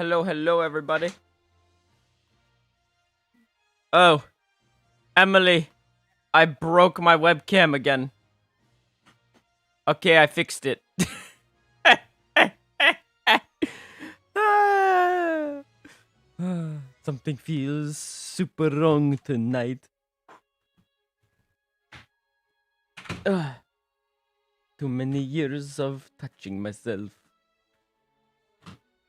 Hello, hello, everybody. Oh, Emily, I broke my webcam again. Okay, I fixed it. Something feels super wrong tonight. Too many years of touching myself.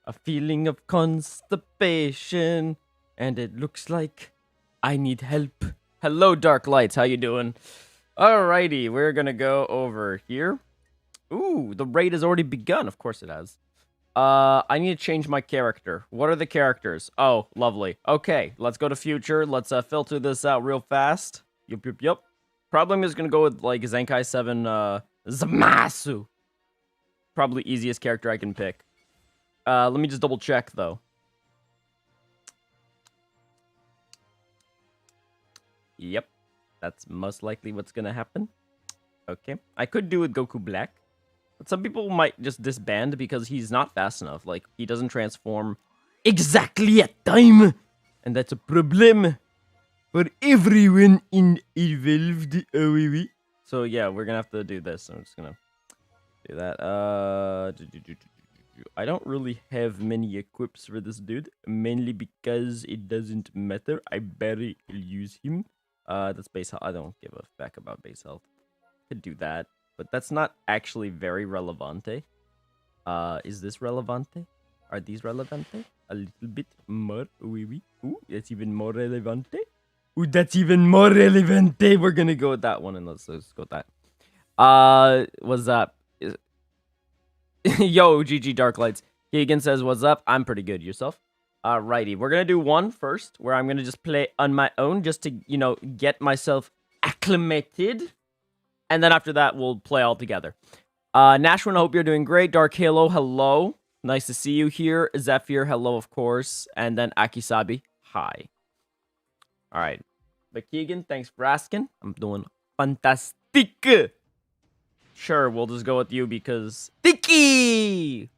A feeling of constipation. And it looks like I need help. Hello, Dark Lights. How you doing? Alrighty, we're gonna go over here. Ooh, the raid has already begun. Of course it has. I need to change my character. What are the characters? Oh, lovely. Okay, let's go to future. Let's filter this out real fast. Yup. Probably I'm just gonna go with, like, Zenkai 7, Zamasu. Probably easiest character I can pick. Let me just double check, though. Yep, that's most likely what's gonna happen. Okay, I could do with Goku Black. But some people might just disband because he's not fast enough. Like, he doesn't transform exactly at time. And that's a problem for everyone in Evolved. So, yeah, we're going to have to do this. I'm just going to do that. I don't really have many equips for this dude. Mainly because it doesn't matter. I barely use him. That's base health. I don't give a fuck about base health. Could do that. But that's not actually very relevante. Is this relevante? Are these relevante? A little bit more. Ooh, that's even more relevante. Ooh, that's even more relevante. We're gonna go with that one, and let's go with that. What's up? Yo, GG Dark Lights. Keegan says, what's up? I'm pretty good. Yourself? Alrighty, we're gonna do one first, where I'm gonna just play on my own, just to, you know, get myself acclimated. And then after that, we'll play all together. Nashwin, I hope you're doing great. Dark Halo, hello. Nice to see you here. Zephyr, hello, of course. And then Akisabi, hi. All right. But Keegan, thanks for asking. I'm doing fantastic. Sure, we'll just go with you because... Tiki!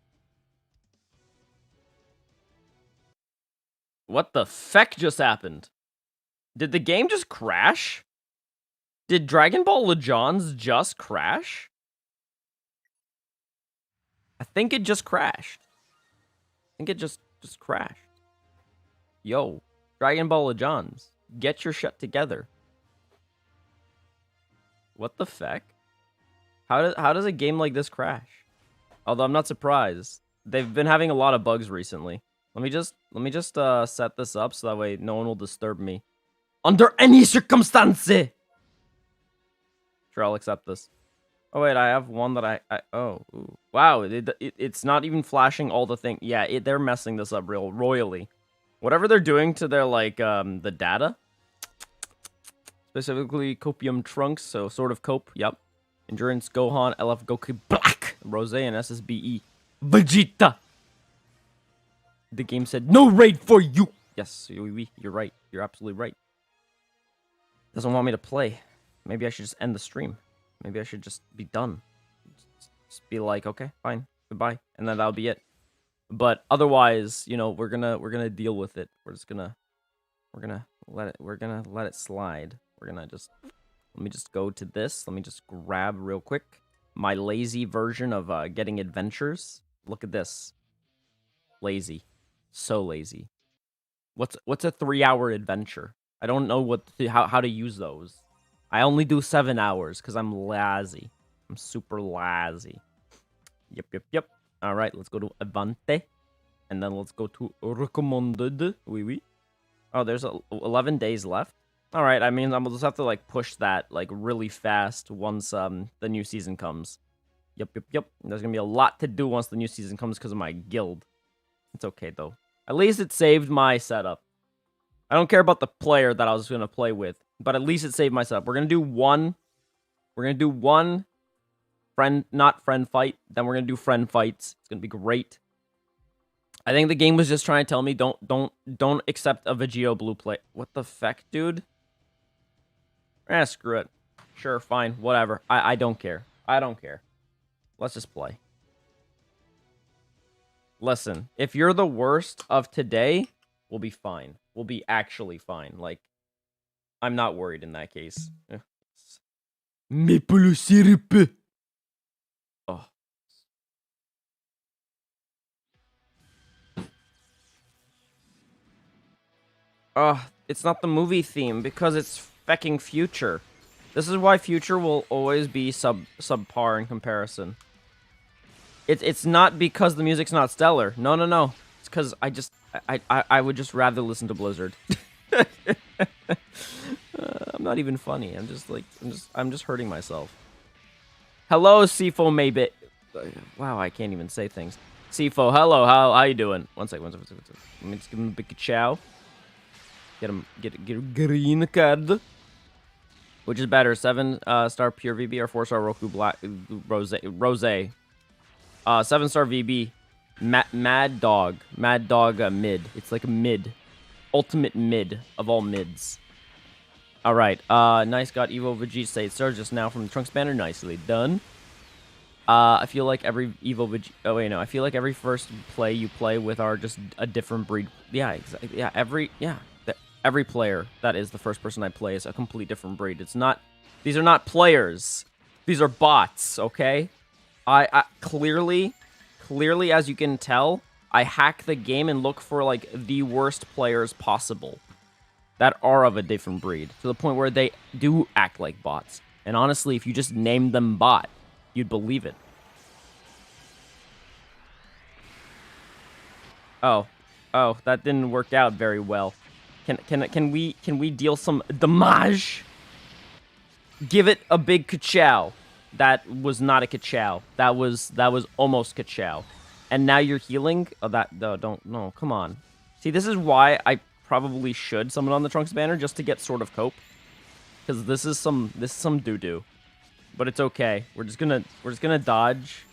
What the feck just happened? Did the game just crash? Did Dragon Ball Legends just crash? I think it just crashed. I think it just crashed. Yo, Dragon Ball Legends, get your shit together. What the feck? How does a game like this crash? Although I'm not surprised. They've been having a lot of bugs recently. Let me just set this up so that way no one will disturb me under any circumstance. Sure, I'll accept this. Oh, wait, I have one that oh, ooh. Wow, it's not even flashing all the things. Yeah, they're messing this up royally. Whatever they're doing to their, like, the data. Specifically, Copium Trunks, so sort of Cope, yep. Endurance, Gohan, LF Goku Black, Rose, and SSBE. Vegeta! The game said, no raid for you! Yes, you're right. You're absolutely right. Doesn't want me to play. Maybe I should just end the stream. Maybe I should just be done. Just be like, okay, fine, goodbye, and then that'll be it. But otherwise, you know, we're gonna deal with it. We're gonna let it slide. Let me just go to this. Let me just grab real quick my lazy version of getting adventures. Look at this. Lazy, so lazy. What's a 3-hour adventure? I don't know how to use those. I only do 7 hours because I'm lazy. I'm super lazy. Yep. All right, let's go to Avante. And then let's go to Recommended. Oh, there's 11 days left. All right, I mean, I'm just have to, like, push that, like, really fast once the new season comes. Yep. There's going to be a lot to do once the new season comes because of my guild. It's okay, though. At least it saved my setup. I don't care about the player that I was going to play with. But at least it saved my setup. We're going to do one. We're going to do one not friend fight. Then we're going to do friend fights. It's going to be great. I think the game was just trying to tell me don't accept a Vegito blue play. What the feck, dude? Screw it. Sure, fine, whatever. I don't care. I don't care. Let's just play. Listen, if you're the worst of today, we'll be fine. We'll be actually fine. Like, I'm not worried in that case. Maple syrup. Oh. It's not the movie theme because it's fecking Future. This is why Future will always be subpar in comparison. It's not because the music's not stellar. No, no, no. It's because I would just rather listen to Blizzard. I'm not even funny. I'm just hurting myself. Hello, Sifo Maybit. Wow, I can't even say things. Sifo, hello. How you doing? One second. Let me just give him a big chow. Get a green card. Which is better, 7-star pure VB or 4-star Roku Black Rose? 7-star VB, Mad Dog mid. It's like a mid, ultimate mid of all mids. All right, nice. Got Evo Vegeta 8 stars just now from the Trunks banner. Nicely done. I feel like every Evo Vegeta. Oh wait, no. I feel like every first play you play with are just a different breed. Yeah, exactly. Yeah, every player that is the first person I play is a complete different breed. It's not. These are not players. These are bots. Okay. I clearly, as you can tell, I hack the game and look for like the worst players possible that are of a different breed to the point where they do act like bots. And honestly, if you just named them bot, you'd believe it. Oh, that didn't work out very well. Can we deal some damage? Give it a big ka-chow. That was not a ka-chow. That was almost ka-chow. And now you're healing? Oh, no, come on. See, this is why I probably should summon on the Trunks banner, just to get sort of cope. Because this is some doo-doo. But it's okay. We're just gonna dodge.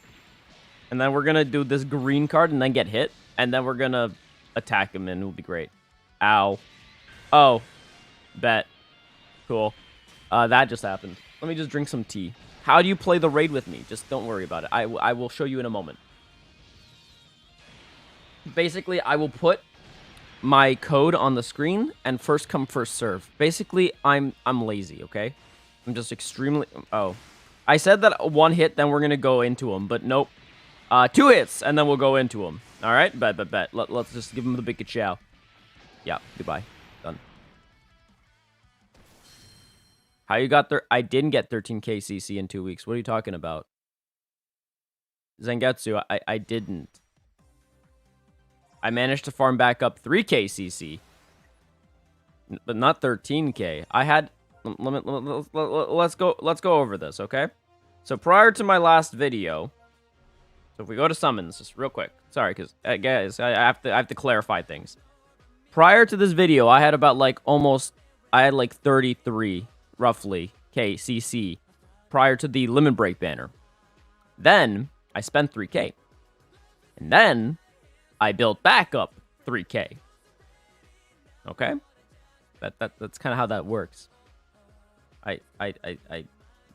And then we're gonna do this green card and then get hit. And then we're gonna attack him and it'll be great. Ow. Oh. Bet. Cool. That just happened. Let me just drink some tea. How do you play the raid with me? Just don't worry about it. I will show you in a moment. Basically, I will put my code on the screen and first come, first serve. Basically, I'm lazy, okay? I'm just extremely... Oh. I said that one hit, then we're gonna go into him, but nope. 2 hits, and then we'll go into him. Alright? Bet. Let's just give him the big ka-chow. Yeah, goodbye. Done. How you got there? I didn't get 13k CC in 2 weeks. What are you talking about? Zangetsu, I didn't. I managed to farm back up 3k CC. But not 13k. I had... Let's go over this, okay? So prior to my last video... So if we go to summons, just real quick. Sorry, because, guys, I have to clarify things. Prior to this video, I had about, like, I had, like, 33, roughly, KCC prior to the Limit Break banner. Then, I spent 3k. And then, I built back up 3k. Okay? That's kind of how that works. I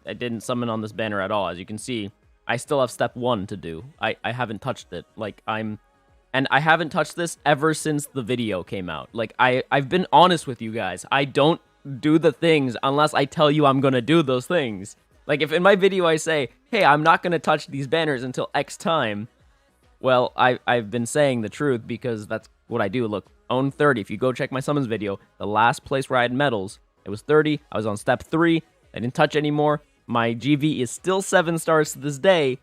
didn't summon on this banner at all. As you can see, I still have step 1 to do. I haven't touched it. Like, and I haven't touched this ever since the video came out. Like, I've been honest with you guys. I don't do the things unless I tell you I'm gonna do those things. Like, if in my video I say, hey, I'm not gonna touch these banners until X time, well, I've been saying the truth because that's what I do. Look, own 30. If you go check my summons video, the last place where I had medals, it was 30. I was on step 3. I didn't touch anymore. My GV is still 7 stars to this day.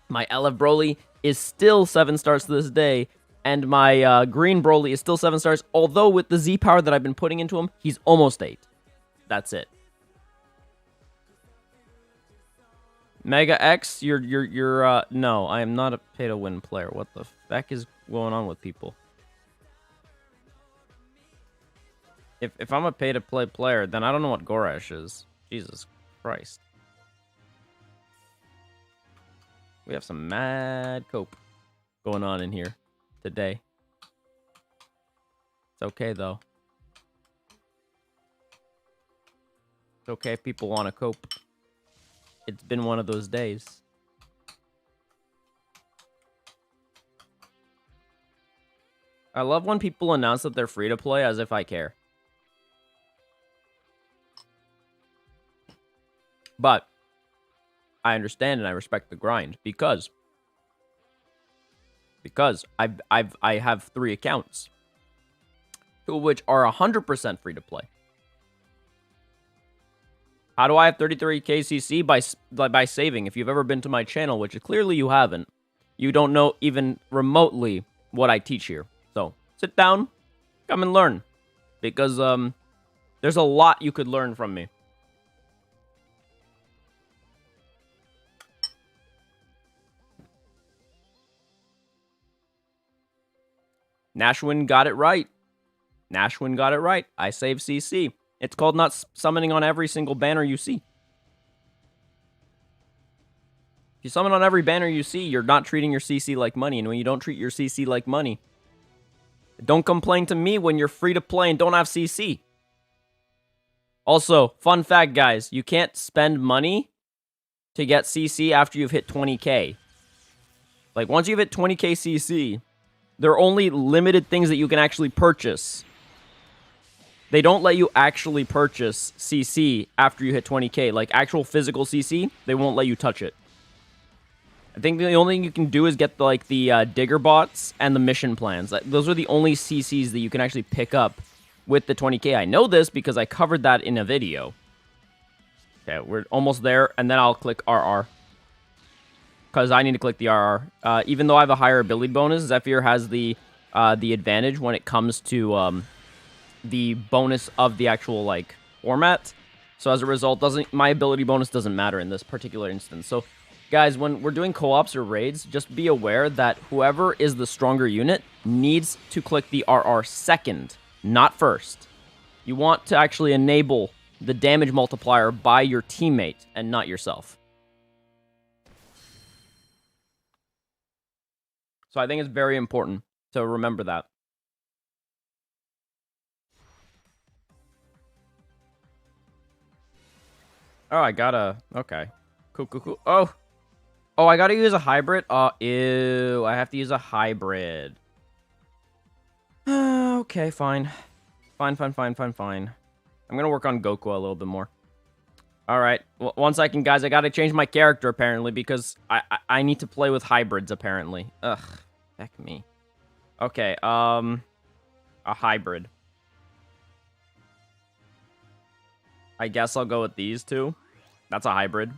My LF Broly is still 7 stars to this day. And my green Broly is still 7 stars. Although with the Z power that I've been putting into him, he's almost 8. That's it. Mega X, you're no, I am not a pay-to-win player. What the heck is going on with people? If I'm a pay-to-play player, then I don't know what Gorash is. Jesus Christ. We have some mad cope going on in here today. It's okay, though. It's okay if people want to cope. It's been one of those days. I love when people announce that they're free to play as if I care. But I understand and I respect the grind because I have 3 accounts, 2 of which are 100% free to play. How do I have 33k CC? By saving. If you've ever been to my channel, which clearly you haven't, you don't know even remotely what I teach here. So sit down, come and learn, because there's a lot you could learn from me. Nashwin got it right. Nashwin got it right. I save CC. It's called not summoning on every single banner you see. If you summon on every banner you see, you're not treating your CC like money. And when you don't treat your CC like money, don't complain to me when you're free to play and don't have CC. Also, fun fact, guys, you can't spend money to get CC after you've hit 20k. Like, once you've hit 20k CC, there are only limited things that you can actually purchase. They don't let you actually purchase CC after you hit 20k. Like, actual physical CC, they won't let you touch it. I think the only thing you can do is get, the digger bots and the mission plans. Those are the only CCs that you can actually pick up with the 20k. I know this because I covered that in a video. Okay, we're almost there, and then I'll click RR. Because I need to click the RR. Even though I have a higher ability bonus, Zephyr has the advantage when it comes to the bonus of the actual format. So as a result, my ability bonus doesn't matter in this particular instance. So guys, when we're doing co-ops or raids, just be aware that whoever is the stronger unit needs to click the RR second, not first. You want to actually enable the damage multiplier by your teammate and not yourself. So I think it's very important to remember that. Oh, I gotta... Okay. Cool. Oh, I gotta use a hybrid? Ew. I have to use a hybrid. Okay, fine. Fine. I'm gonna work on Goku a little bit more. Alright. Well, 1 second, guys. I gotta change my character, apparently, because I need to play with hybrids, apparently. Ugh. Heck me. Okay, a hybrid. I guess I'll go with these 2. That's a hybrid.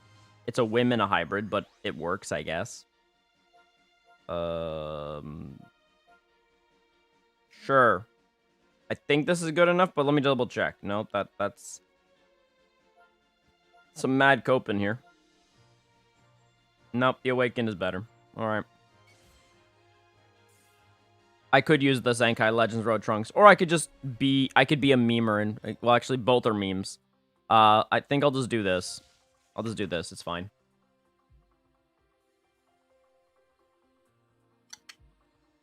It's a whim and a hybrid, but it works, I guess. Sure. I think this is good enough, but let me double check. No, that's... some mad cope in here. Nope, the Awakened is better. Alright. I could use the Zenkai Legends Road Trunks, or I could just be... I could be a memer, and... Well, actually, both are memes. I think I'll just do this. I'll just do this. It's fine.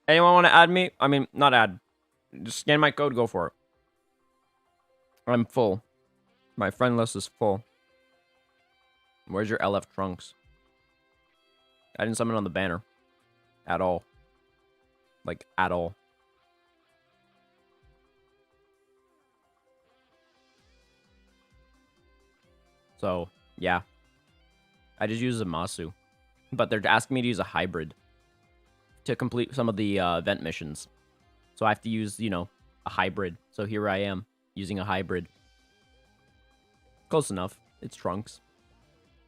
Anyone want to add me? I mean, not add. Just scan my code, go for it. I'm full. My friend list is full. Where's your LF Trunks? I didn't summon on the banner. At all. Like, at all. So, yeah. I just use a Masu. But they're asking me to use a hybrid to complete some of the event missions. So I have to use, you know, a hybrid. So here I am, using a hybrid. Close enough. It's Trunks.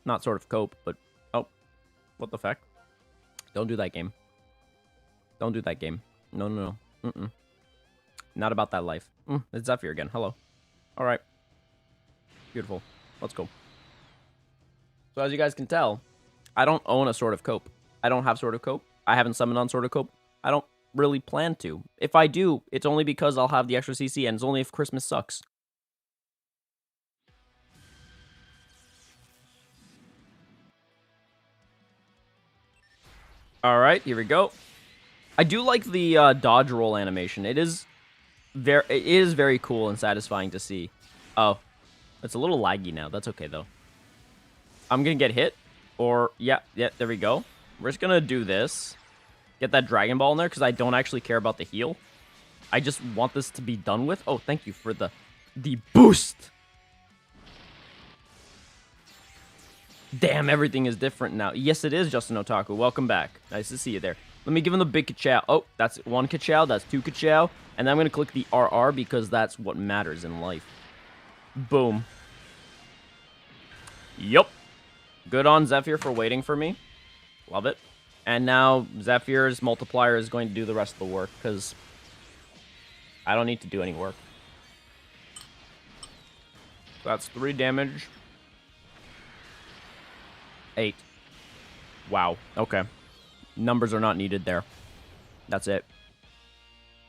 Not sort of cope, but... Oh. What the fuck? Don't do that game. Don't do that game. No. Not about that life. It's Zephyr again. Hello. Alright. Beautiful. Let's go. So as you guys can tell, I don't own a Sword of Cope. I don't have Sword of Cope. I haven't summoned on Sword of Cope. I don't really plan to. If I do, it's only because I'll have the extra CC, and it's only if Christmas sucks. Alright, here we go. I do like the dodge roll animation. It is very cool and satisfying to see. Oh, it's a little laggy now. That's okay, though. I'm gonna get hit. Or, yeah, there we go. We're just gonna do this. Get that Dragon Ball in there, because I don't actually care about the heal. I just want this to be done with. Oh, thank you for the boost. Damn, everything is different now. Yes, it is, Justin Otaku. Welcome back. Nice to see you there. Let me give him the big ka-chow. Oh, that's one ka-chow. That's two ka-chow. And then I'm going to click the RR because that's what matters in life. Boom. Yup. Good on Zephyr for waiting for me. Love it. And now Zephyr's multiplier is going to do the rest of the work because I don't need to do any work. That's 3 damage. 8. Wow. Okay. Numbers are not needed there. That's it.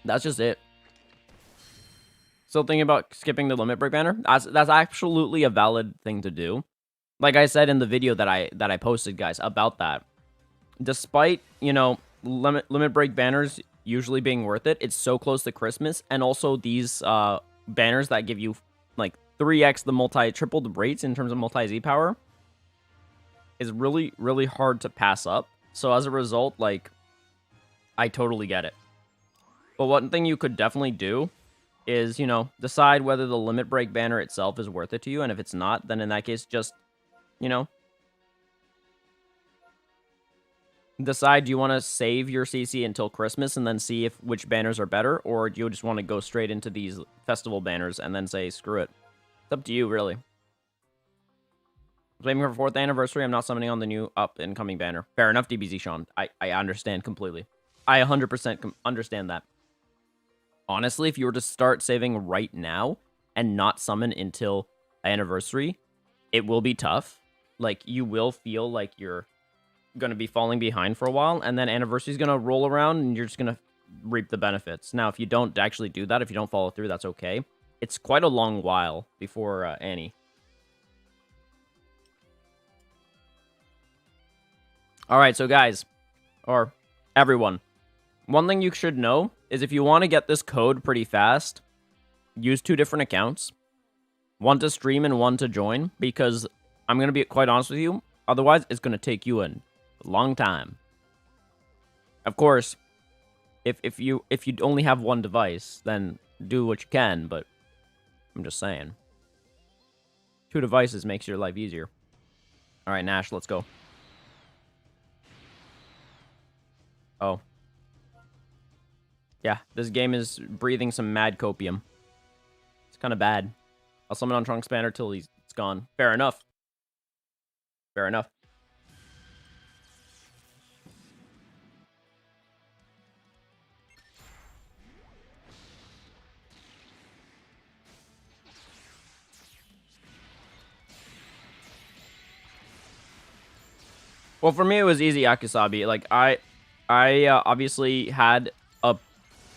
That's just it. Still thinking about skipping the limit break banner? That's absolutely a valid thing to do. Like I said in the video that I posted, guys, about that. Despite, you know, limit break banners usually being worth it, it's so close to Christmas, and also these banners that give you like 3x the tripled rates in terms of multi-Z power is really, really hard to pass up. So as a result, like, I totally get it. But one thing you could definitely do is, you know, decide whether the limit break banner itself is worth it to you, and if it's not, then in that case, just, you know, decide, do you want to save your CC until Christmas and then see if which banners are better, or do you just want to go straight into these festival banners and then say, screw it? It's up to you, really. I'm aiming for 4th anniversary. I'm not summoning on the new up-and-coming banner. Fair enough, DBZ Sean. I understand completely. I 100% understand that. Honestly, if you were to start saving right now and not summon until anniversary, it will be tough. Like, you will feel like you're going to be falling behind for a while, and then anniversary is going to roll around, and you're just going to reap the benefits. Now, if you don't actually do that, if you don't follow through, that's okay. It's quite a long while before Annie. All right, so guys, or everyone, one thing you should know is if you want to get this code pretty fast, use 2 different accounts. One to stream and one to join, because I'm going to be quite honest with you, otherwise it's going to take you a long time. Of course, if you only have one device, then do what you can, but I'm just saying. 2 devices makes your life easier. All right, Nash, let's go. Oh. Yeah, this game is breathing some mad copium. It's kind of bad. I'll summon on Trunks banner till it's gone. Fair enough. Fair enough. Well, for me, it was easy Akisabi. Like, I obviously had a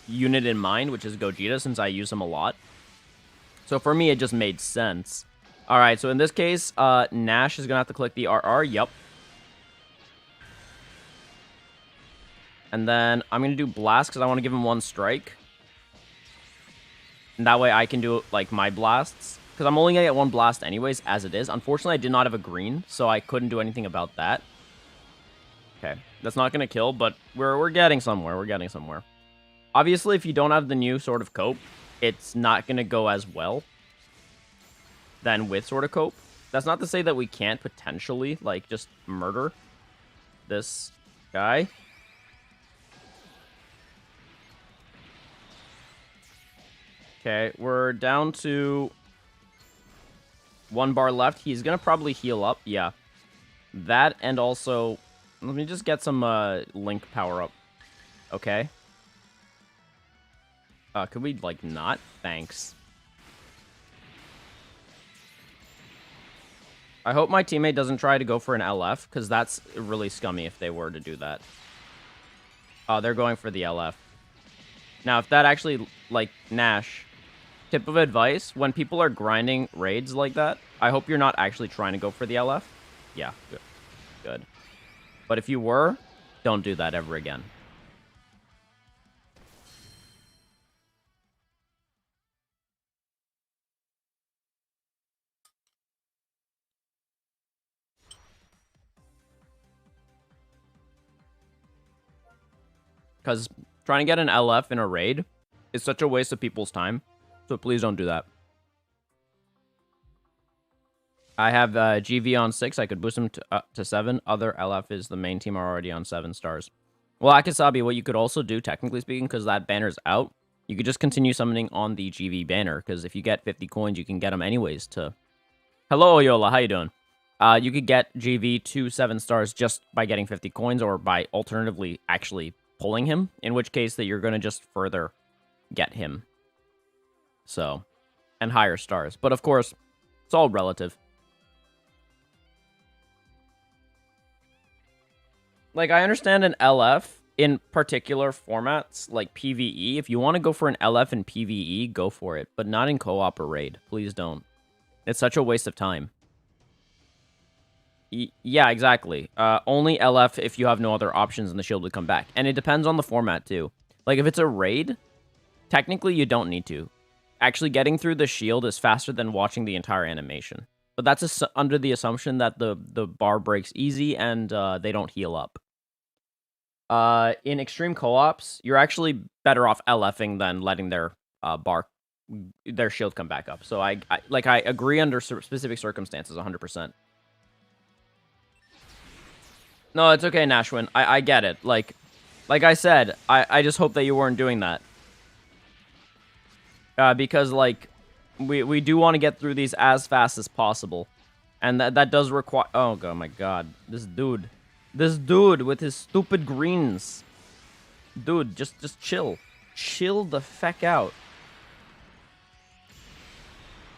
unit in mind, which is Gogeta, since I use him a lot. So for me, it just made sense. All right, so in this case, Nash is going to have to click the RR. Yep. And then I'm going to do Blast because I want to give him 1 strike. And that way I can do, like, my blasts. Because I'm only going to get 1 blast anyways, as it is. Unfortunately, I did not have a green, so I couldn't do anything about that. Okay, that's not going to kill, but we're getting somewhere. We're getting somewhere. Obviously, if you don't have the new Sword of Cope, it's not going to go as well than with Sword of Cope. That's not to say that we can't potentially, like, just murder this guy. Okay, we're down to 1 bar left. He's going to probably heal up. Yeah. That, and also, let me just get some Link power up. Okay. Could we, like, not? Thanks. I hope my teammate doesn't try to go for an LF, because that's really scummy if they were to do that. Oh, they're going for the LF. Now, if that actually, like, Nash, tip of advice, when people are grinding raids like that, I hope you're not actually trying to go for the LF. Yeah, good. Good. But if you were, don't do that ever again. Because trying to get an LF in a raid It's such a waste of people's time. So please don't do that. I have GV on 6. I could boost him to 7. Other LF is the main team are already on 7 stars. Well, Akisabi, what you could also do, technically speaking, because that banner's out, you could just continue summoning on the GV banner, because if you get 50 coins, you can get them anyways to... Hello, Yola, how you doing? You could get GV to 7 stars just by getting 50 coins, or by alternatively actually pulling him, in which case that you're going to just further get him. So, and higher stars. But of course, it's all relative. Like, I understand an LF in particular formats, like PvE. If you want to go for an LF in PvE, go for it. But not in co-op or raid. Please don't. It's such a waste of time. Yeah, exactly. Only LF if you have no other options and the shield would come back. And it depends on the format, too. Like, if it's a raid, technically you don't need to. Actually, getting through the shield is faster than watching the entire animation. But that's under the assumption that the bar breaks easy and they don't heal up. In extreme co-ops, you're actually better off LFing than letting their shield come back up. So I agree under specific circumstances 100%. No, it's okay, Nashwin. I get it. Like I said, I just hope that you weren't doing that. Because like we do want to get through these as fast as possible. And that does require... Oh, my God. This dude with his stupid greens. Dude, just chill. Chill the feck out.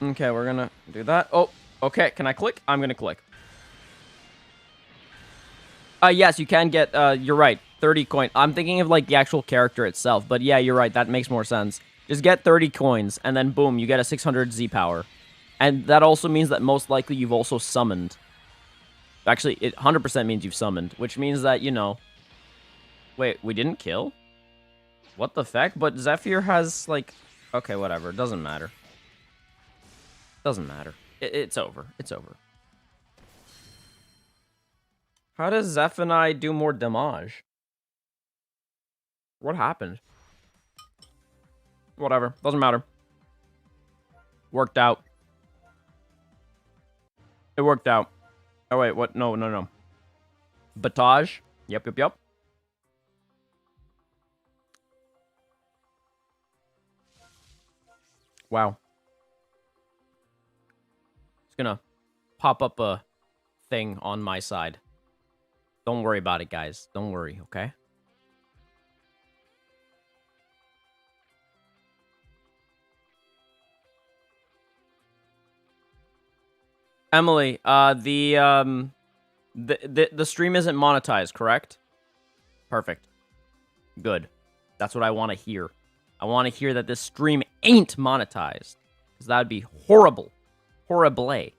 Okay, we're gonna do that. Oh, okay. Can I click? I'm gonna click. Yes, you can get, you're right, 30 coin. I'm thinking of, like, the actual character itself. But yeah, you're right. That makes more sense. Just get 30 coins, and then boom, you get a 600 Z power. And that also means that most likely you've also summoned. Actually, it 100% means you've summoned, which means that, you know... Wait, we didn't kill? What the feck? But Zephyr has, like... Okay, whatever. Doesn't matter. Doesn't matter. It's over. It's over. How does Zephani do more damage? What happened? Whatever. Doesn't matter. Worked out. It worked out. Oh, wait. What? No. Batage? Yep. Wow. It's gonna pop up a thing on my side. Don't worry about it, guys. Don't worry, okay? Emily, the stream isn't monetized, correct? Perfect. Good. That's what I want to hear. I want to hear that this stream ain't monetized. Because that would be horrible. Horrible. Okay,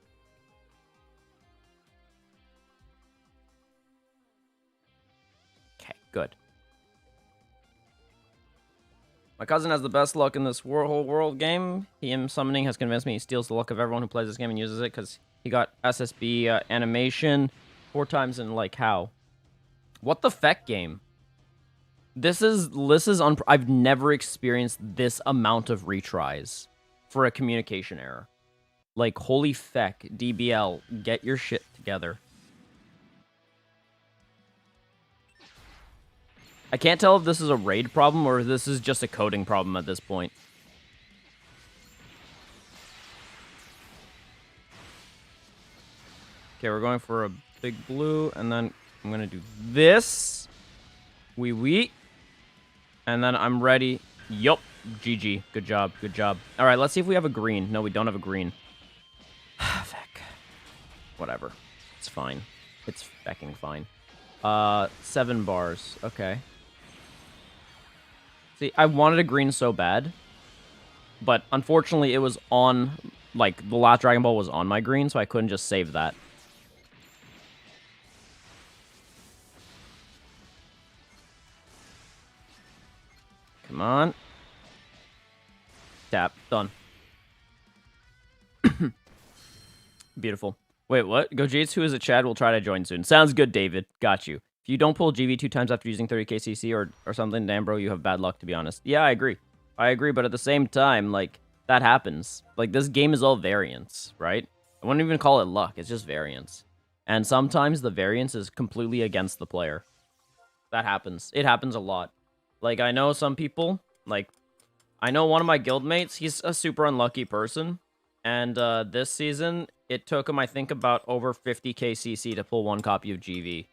good. My cousin has the best luck in this whole world game. Him summoning has convinced me he steals the luck of everyone who plays this game and uses it because he got SSB animation 4 times in, like, how? What the feck game? This is I've never experienced this amount of retries for a communication error. Like, holy feck, DBL, get your shit together. I can't tell if this is a raid problem or if this is just a coding problem at this point. Okay, we're going for a big blue, and then I'm gonna do this. Wee. And then I'm ready. Yup. GG. Good job. Good job. All right, let's see if we have a green. No, we don't have a green. Feck. Whatever. It's fine. It's fecking fine. 7 bars. Okay. See, I wanted a green so bad. But unfortunately, it was on... Like, the last Dragon Ball was on my green, so I couldn't just save that. Come on. Tap. Done. Beautiful. Wait, what? Gojitsu is a Chad. We'll try to join soon. Sounds good, David. Got you. If you don't pull GV 2 times after using 30k CC or something, damn, bro, you have bad luck, to be honest. Yeah, I agree. I agree, but at the same time, like, that happens. Like, this game is all variance, right? I wouldn't even call it luck, it's just variance. And sometimes the variance is completely against the player. That happens. It happens a lot. Like, I know some people, like, I know one of my guildmates, he's a super unlucky person. And this season, it took him, I think, about over 50k CC to pull one copy of GV.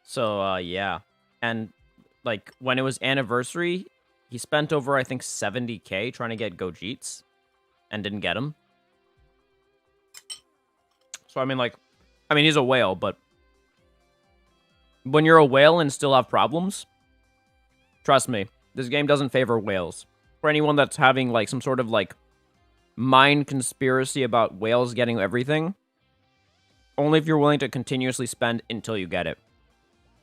So, yeah. And, like, when it was anniversary, he spent over, I think, 70k trying to get Gogits. And didn't get him. So, I mean, like, he's a whale, but when you're a whale and still have problems, trust me, this game doesn't favor whales. For anyone that's having, like, some sort of, like, mind conspiracy about whales getting everything, only if you're willing to continuously spend until you get it.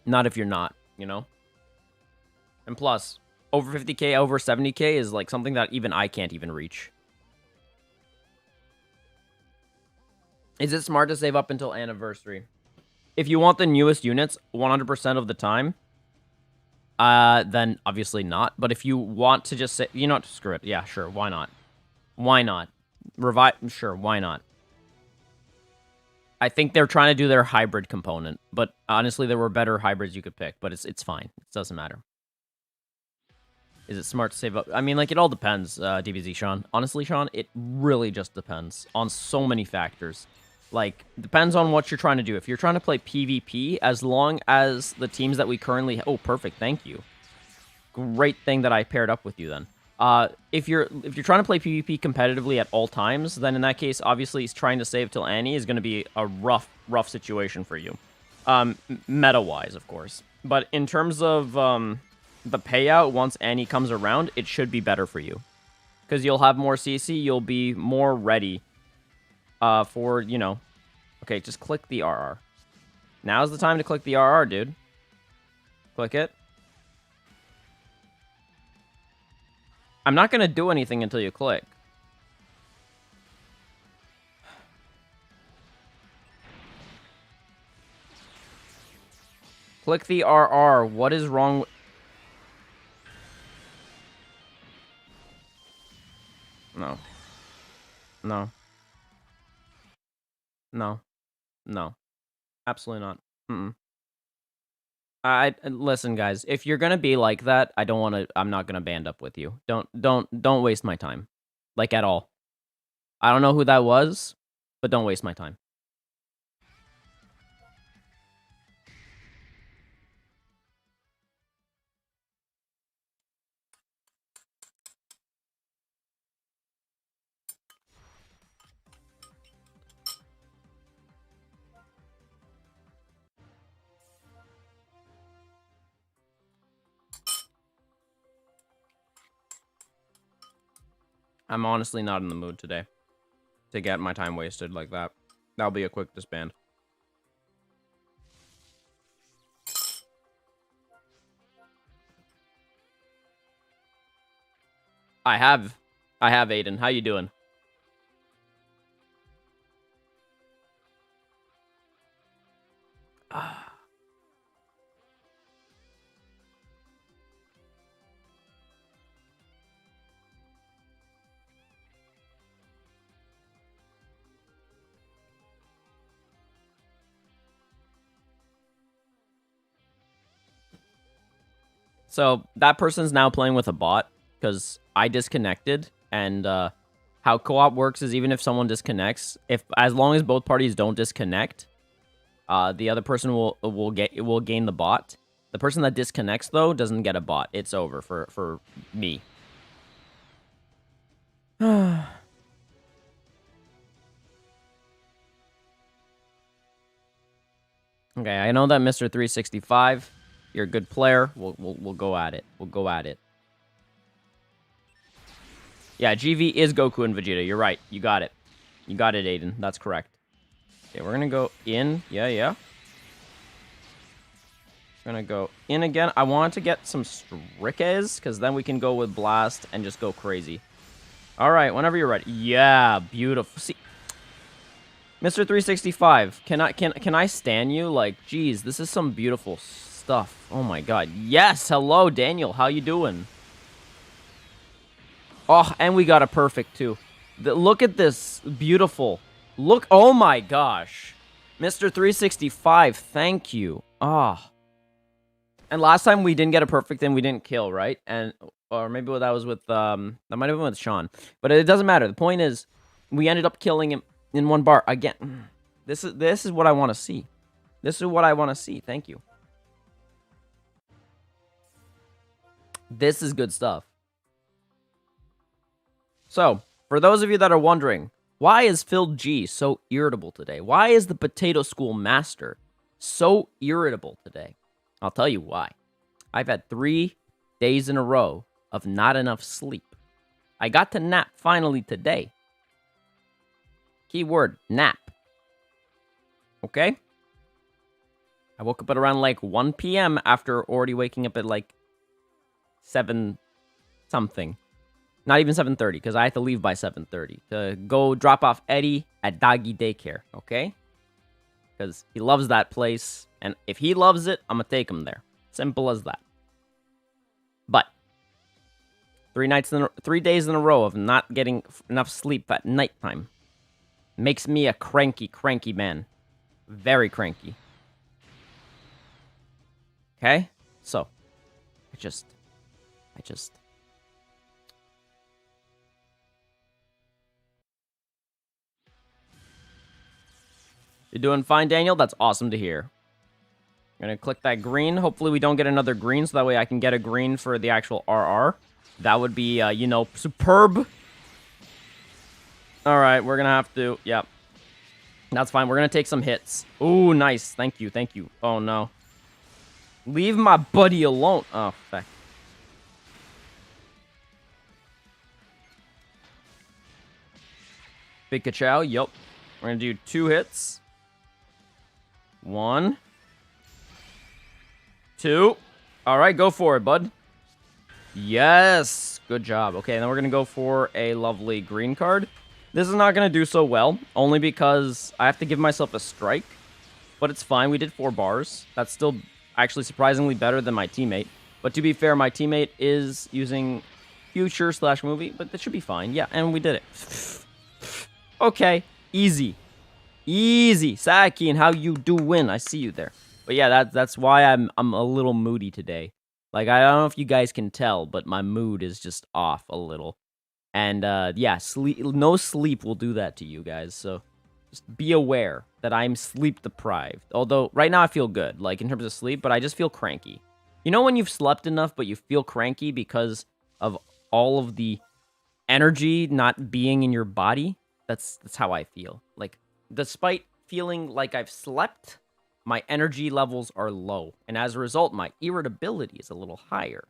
Not if you're not, you know? And plus, over 50k, over 70k is, like, something that even I can't even reach. Is it smart to save up until anniversary? If you want the newest units 100% of the time, then obviously not. But if you want to just say, you know what, screw it. Yeah, sure, why not? Why not? Sure, why not? I think they're trying to do their hybrid component, but honestly, there were better hybrids you could pick, but it's fine. It doesn't matter. Is it smart to save up? I mean, like, it all depends, DBZ Sean. Honestly, Sean, it really just depends on so many factors. Like, depends on what you're trying to do. If you're trying to play PvP, as long as the teams that we currently... Oh, perfect, thank you. Great thing that I paired up with you then. If you're trying to play PvP competitively at all times, then in that case, obviously, trying to save till Annie is going to be a rough situation for you. Meta-wise, of course. But in terms of the payout, once Annie comes around, it should be better for you. Because you'll have more CC, you'll be more ready for, you know... Okay, just click the RR. Now's the time to click the RR, dude. Click it. I'm not going to do anything until you click. Click the RR. What is wrong with... No. No. No. No. Absolutely not. Listen, guys. If you're gonna be like that, I'm not gonna band up with you. Don't waste my time, like, at all. I don't know who that was, but don't waste my time. I'm honestly not in the mood today to get my time wasted like that. That'll be a quick disband. I have Aiden. How you doing? So that person's now playing with a bot because I disconnected, and how co-op works is even if someone disconnects, as long as both parties don't disconnect, the other person will gain the bot. The person that disconnects though doesn't get a bot. It's over for me. Okay, I know that Mr. 365. You're a good player. We'll go at it. We'll go at it. Yeah, GV is Goku and Vegeta. You're right. You got it. You got it, Aiden. That's correct. Okay, we're gonna go in. Yeah. We're gonna go in again. I want to get some Strikes, because then we can go with Blast and just go crazy. All right, whenever you're ready. Yeah, beautiful. See, Mr. 365, can I stan you? Like, geez, this is some beautiful stuff. Oh my god. Yes, hello, Daniel. How you doing? Oh, and we got a perfect, too. Look at this. Beautiful. Look. Oh, my gosh. Mr. 365, thank you. Ah. And last time we didn't get a perfect and we didn't kill, right? And or maybe that was with that might have been with Sean. But it doesn't matter. The point is we ended up killing him in one bar again. This is what I want to see. This is what I want to see. Thank you. This is good stuff. So, for those of you that are wondering, why is Phil G so irritable today? Why is the Potato School Master so irritable today? I'll tell you why. I've had 3 days in a row of not enough sleep. I got to nap finally today. Keyword, nap. Okay? I woke up at around like 1 p.m. after already waking up at like 7 something. Not even 7:30, because I had to leave by 7:30 to go drop off Eddie at doggy daycare, okay? Because he loves that place, and if he loves it, I'm going to take him there. Simple as that. But 3 days in a row of not getting enough sleep at nighttime makes me a cranky, cranky man. Very cranky. Okay? So, I just... You're doing fine, Daniel? That's awesome to hear. I'm going to click that green. Hopefully we don't get another green, so that way I can get a green for the actual RR. That would be, you know, superb. All right, we're going to have to... Yep. That's fine. We're going to take some hits. Ooh, nice. Thank you. Thank you. Oh, no. Leave my buddy alone. Oh, fuck. Big ka-chow. Yup. We're going to do 2 hits. 1. 2. All right, go for it, bud. Yes. Good job. Okay, then we're going to go for a lovely green card. This is not going to do so well, only because I have to give myself a strike. But it's fine. We did 4 bars. That's still actually surprisingly better than my teammate. But to be fair, my teammate is using future/movie, but that should be fine. Yeah, and we did it. Okay, easy. Easy. Saki, and how you do win. I see you there. But yeah, that's why I'm a little moody today. Like, I don't know if you guys can tell, but my mood is just off a little. And yeah, no sleep will do that to you guys. So just be aware that I'm sleep deprived. Although right now I feel good, like in terms of sleep, but I just feel cranky. You know when you've slept enough, but you feel cranky because of all of the energy not being in your body? That's how I feel. Like, despite feeling like I've slept, my energy levels are low. And as a result, my irritability is a little higher.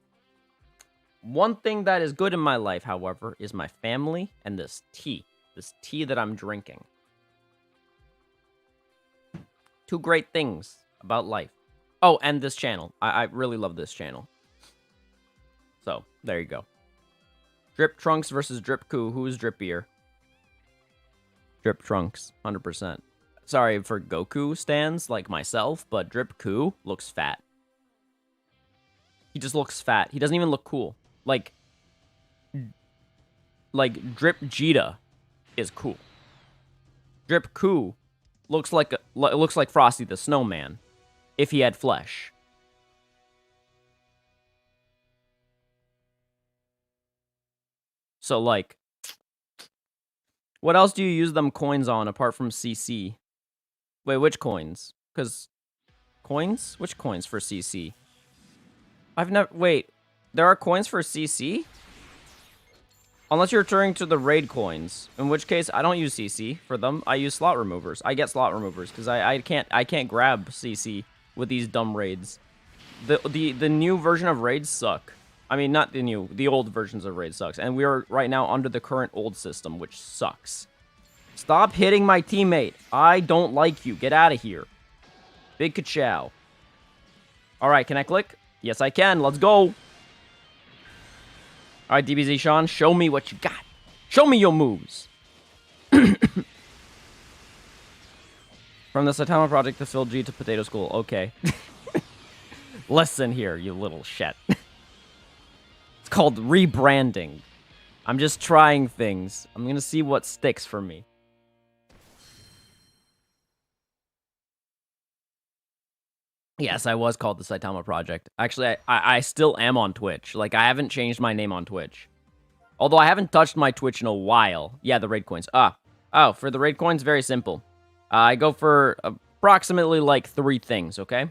One thing that is good in my life, however, is my family and this tea. This tea that I'm drinking. 2 great things about life. Oh, and this channel. I really love this channel. So, there you go. Drip Trunks versus Drip Koo. Who's drippier? Drip Trunks, 100%. Sorry for Goku stans like myself, but Drip Koo looks fat. He just looks fat. He doesn't even look cool. Like Drip Jita is cool. Drip Koo looks like Frosty the Snowman if he had flesh. So, like, what else do you use them coins on apart from CC? Wait, which coins? Because coins? Which coins for CC? I've never... Wait, there are coins for CC? Unless you're referring to the raid coins, in which case I don't use CC for them. I use slot removers. I get slot removers because I can't grab CC with these dumb raids. The new version of raids suck. I mean, not the new, the old versions of raids sucks. And we are right now under the current old system, which sucks. Stop hitting my teammate. I don't like you. Get out of here. Big ka-chow. All right, can I click? Yes, I can. Let's go. All right, DBZ Sean, show me what you got. Show me your moves. From the Saitama project to Phil G to Potato School. Okay. Listen here, you little shit. It's called rebranding. I'm just trying things. I'm gonna see what sticks for me. Yes, I was called the Saitama Project. Actually, I still am on Twitch. Like, I haven't changed my name on Twitch. Although I haven't touched my Twitch in a while. Yeah, the raid coins. Oh, for the raid coins, very simple. I go for approximately, like, 3 things, okay?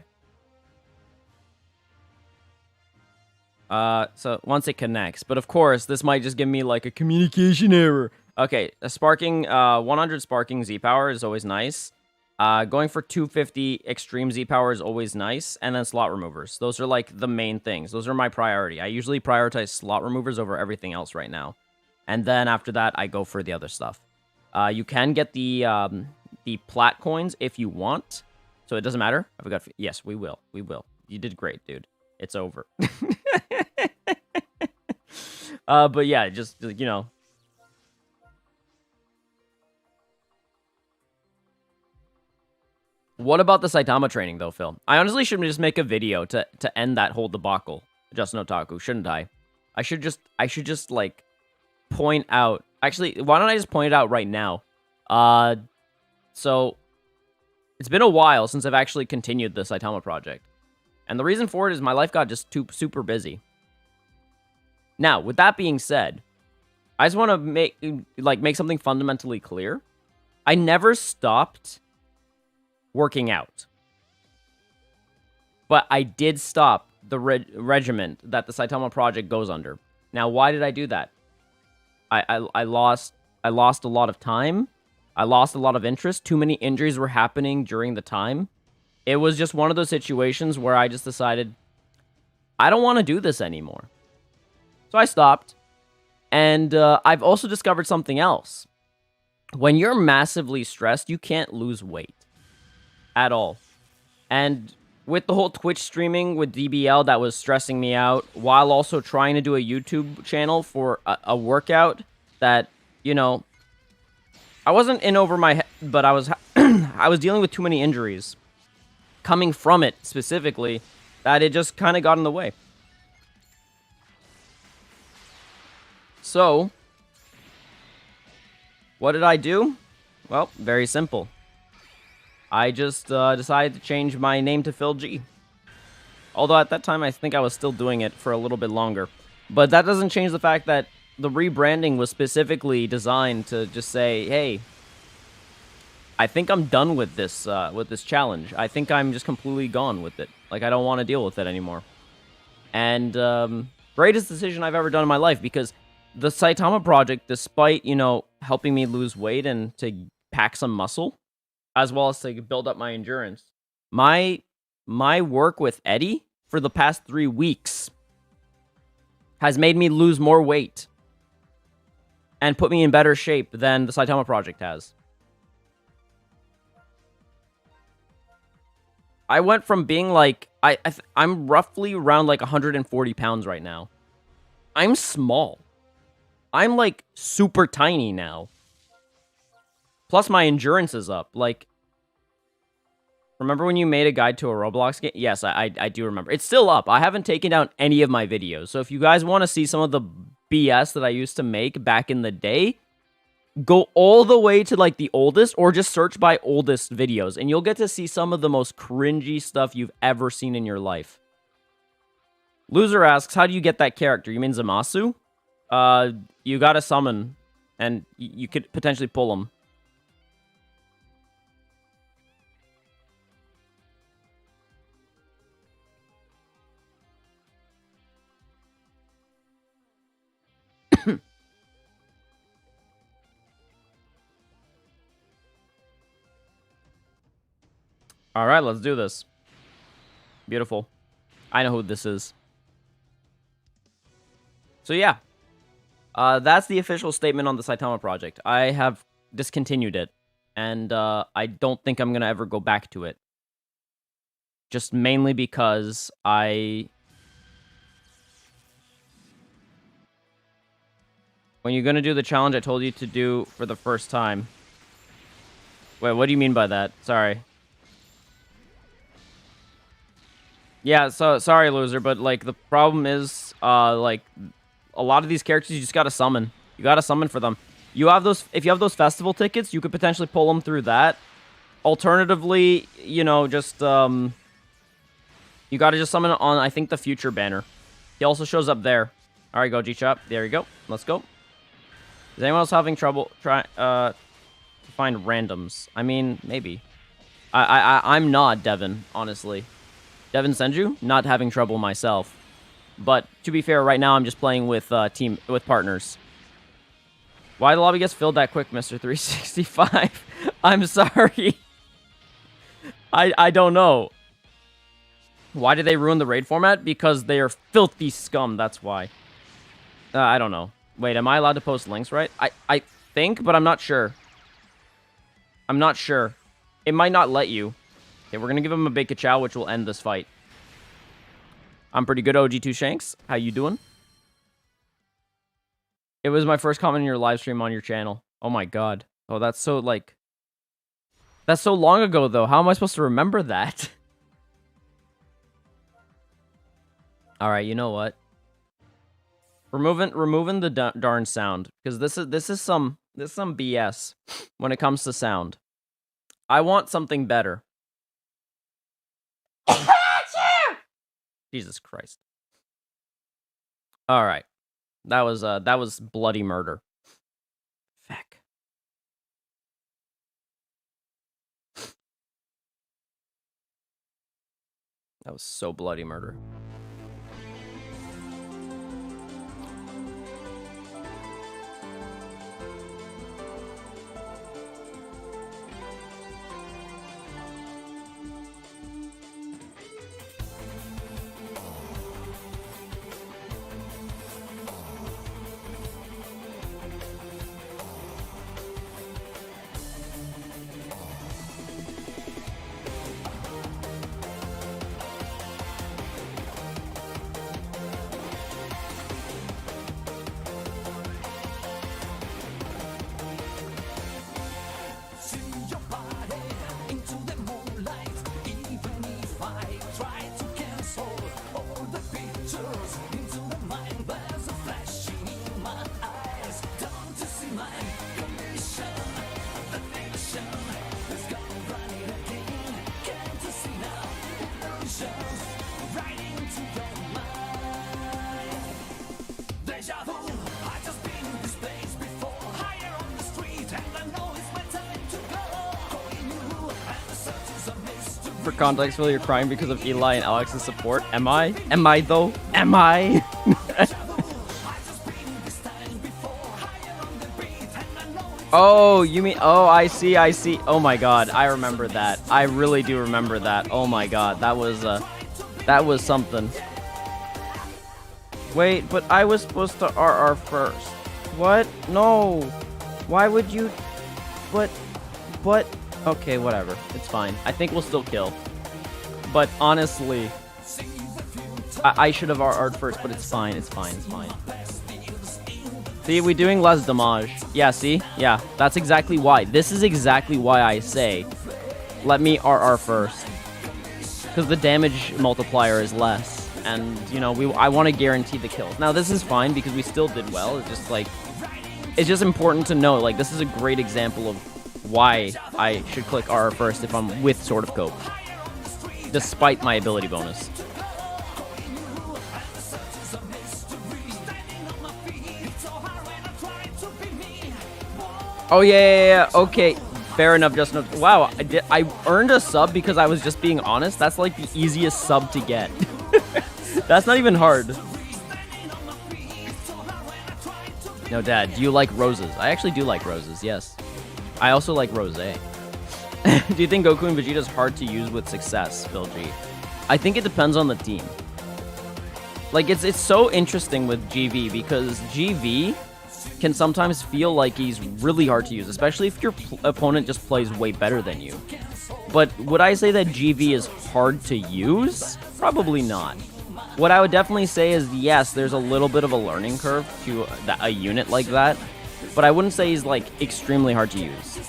So once it connects. But of course, this might just give me, like, a communication error. Okay, a sparking, 100 sparking Z-power is always nice. Going for 250 extreme Z-power is always nice. And then slot removers. Those are, like, the main things. Those are my priority. I usually prioritize slot removers over everything else right now. And then after that, I go for the other stuff. You can get the plat coins if you want. So it doesn't matter. I forgot. Yes, we will. We will. You did great, dude. It's over. But yeah, just, you know. What about the Saitama training, though, Phil? I honestly should just make a video to end that whole debacle. Just no Otaku, shouldn't I? I should just, like, point out... Actually, why don't I just point it out right now? So, it's been a while since I've actually continued the Saitama project. And the reason for it is my life got just super busy. Now, with that being said, I just want to make something fundamentally clear. I never stopped working out. But I did stop the regiment that the Saitama project goes under. Now, why did I do that? I lost a lot of time. I lost a lot of interest. Too many injuries were happening during the time. It was just one of those situations where I just decided, I don't want to do this anymore. So I stopped. And I've also discovered something else. When you're massively stressed, you can't lose weight. At all. And with the whole Twitch streaming with DBL, that was stressing me out, while also trying to do a YouTube channel for a workout that, you know, I wasn't in over my head, but I was I was dealing with too many injuries coming from it specifically that it just kind of got in the way. So, what did I do? Well, very simple. I just decided to change my name to Phil G. Although at that time, I think I was still doing it for a little bit longer. But that doesn't change the fact that the rebranding was specifically designed to just say, hey, I think I'm done with this challenge. I think I'm just completely gone with it. Like, I don't want to deal with it anymore. And greatest decision I've ever done in my life, because the Saitama project, despite, you know, helping me lose weight and to pack some muscle, as well as to build up my endurance, my work with Eddie for the past 3 weeks has made me lose more weight and put me in better shape than the Saitama project has. I went from being like, I'm roughly around like 140 pounds right now. I'm small. I'm like super tiny now. Plus my endurance is up. Like, remember when you made a guide to a Roblox game? Yes, I do remember. It's still up. I haven't taken down any of my videos. So if you guys want to see some of the BS that I used to make back in the day, go all the way to like the oldest, or just search by oldest videos, and you'll get to see some of the most cringy stuff you've ever seen in your life. Loser asks, how do you get that character? You mean Zamasu? You gotta summon, and you could potentially pull him. All right, let's do this. Beautiful. I know who this is. So yeah, that's the official statement on the Saitama project. I have discontinued it, and I don't think I'm gonna ever go back to it. Just mainly because when you're gonna do the challenge I told you to do for the first time. Wait, what do you mean by that? Sorry. Yeah, so sorry, loser, but like the problem is, like a lot of these characters you just gotta summon. You gotta summon for them. You have those. If you have those festival tickets, you could potentially pull them through that. Alternatively, you know, just you gotta just summon it on, I think, the future banner. He also shows up there. All right, go G-Chop. There you go. Let's go. Is anyone else having trouble trying to find randoms? I mean, maybe. I'm not Devin, honestly. Devin Senju, not having trouble myself. But to be fair, right now I'm just playing with partners. Why the lobby gets filled that quick, Mr. 365? I'm sorry. I don't know. Why did they ruin the raid format? Because they are filthy scum, that's why. I don't know. Wait, am I allowed to post links, right? I think, but I'm not sure. I'm not sure. It might not let you. Okay, we're gonna give him a big ka-chow, which will end this fight. I'm pretty good, OG2 Shanks. How you doing? It was my first comment in your live stream on your channel. Oh my god. Oh, that's so, like... That's so long ago, though. How am I supposed to remember that? Alright, you know what? Removing the darn sound. Because this is some BS when it comes to sound. I want something better. Jesus Christ. Alright. That was bloody murder. Feck. That was so bloody murder. For context, Phil, you're crying because of Eli and Alex's support. Am I? Am I, though? Am I? Oh, you mean... Oh, I see, I see. Oh my god, I remember that. I really do remember that. Oh my god, that was something. Wait, but I was supposed to RR first. What? No. Why would you... But... Okay, whatever. It's fine. I think we'll still kill. But honestly, I should have RR'd first, but it's fine. It's fine. It's fine. See, we're doing less damage. Yeah, see? Yeah, that's exactly why. This is exactly why I say, let me RR first. Because the damage multiplier is less. And, you know, I want to guarantee the kills. Now, this is fine because we still did well. It's just, like... It's just important to know, like, this is a great example of why I should click RR first if I'm with Sword of Cope. Despite my ability bonus. Oh, yeah, okay. Fair enough, just no. Wow, I earned a sub because I was just being honest. That's like the easiest sub to get. That's not even hard. No, Dad, do you like roses? I actually do like roses, yes. I also like rosé. Do you think Goku and Vegeta is hard to use with success, Phil G? I think it depends on the team. Like, it's so interesting with GV because GV can sometimes feel like he's really hard to use, especially if your opponent just plays way better than you. But would I say that GV is hard to use? Probably not. What I would definitely say is, yes, there's a little bit of a learning curve to a unit like that, but I wouldn't say he's, like, extremely hard to use.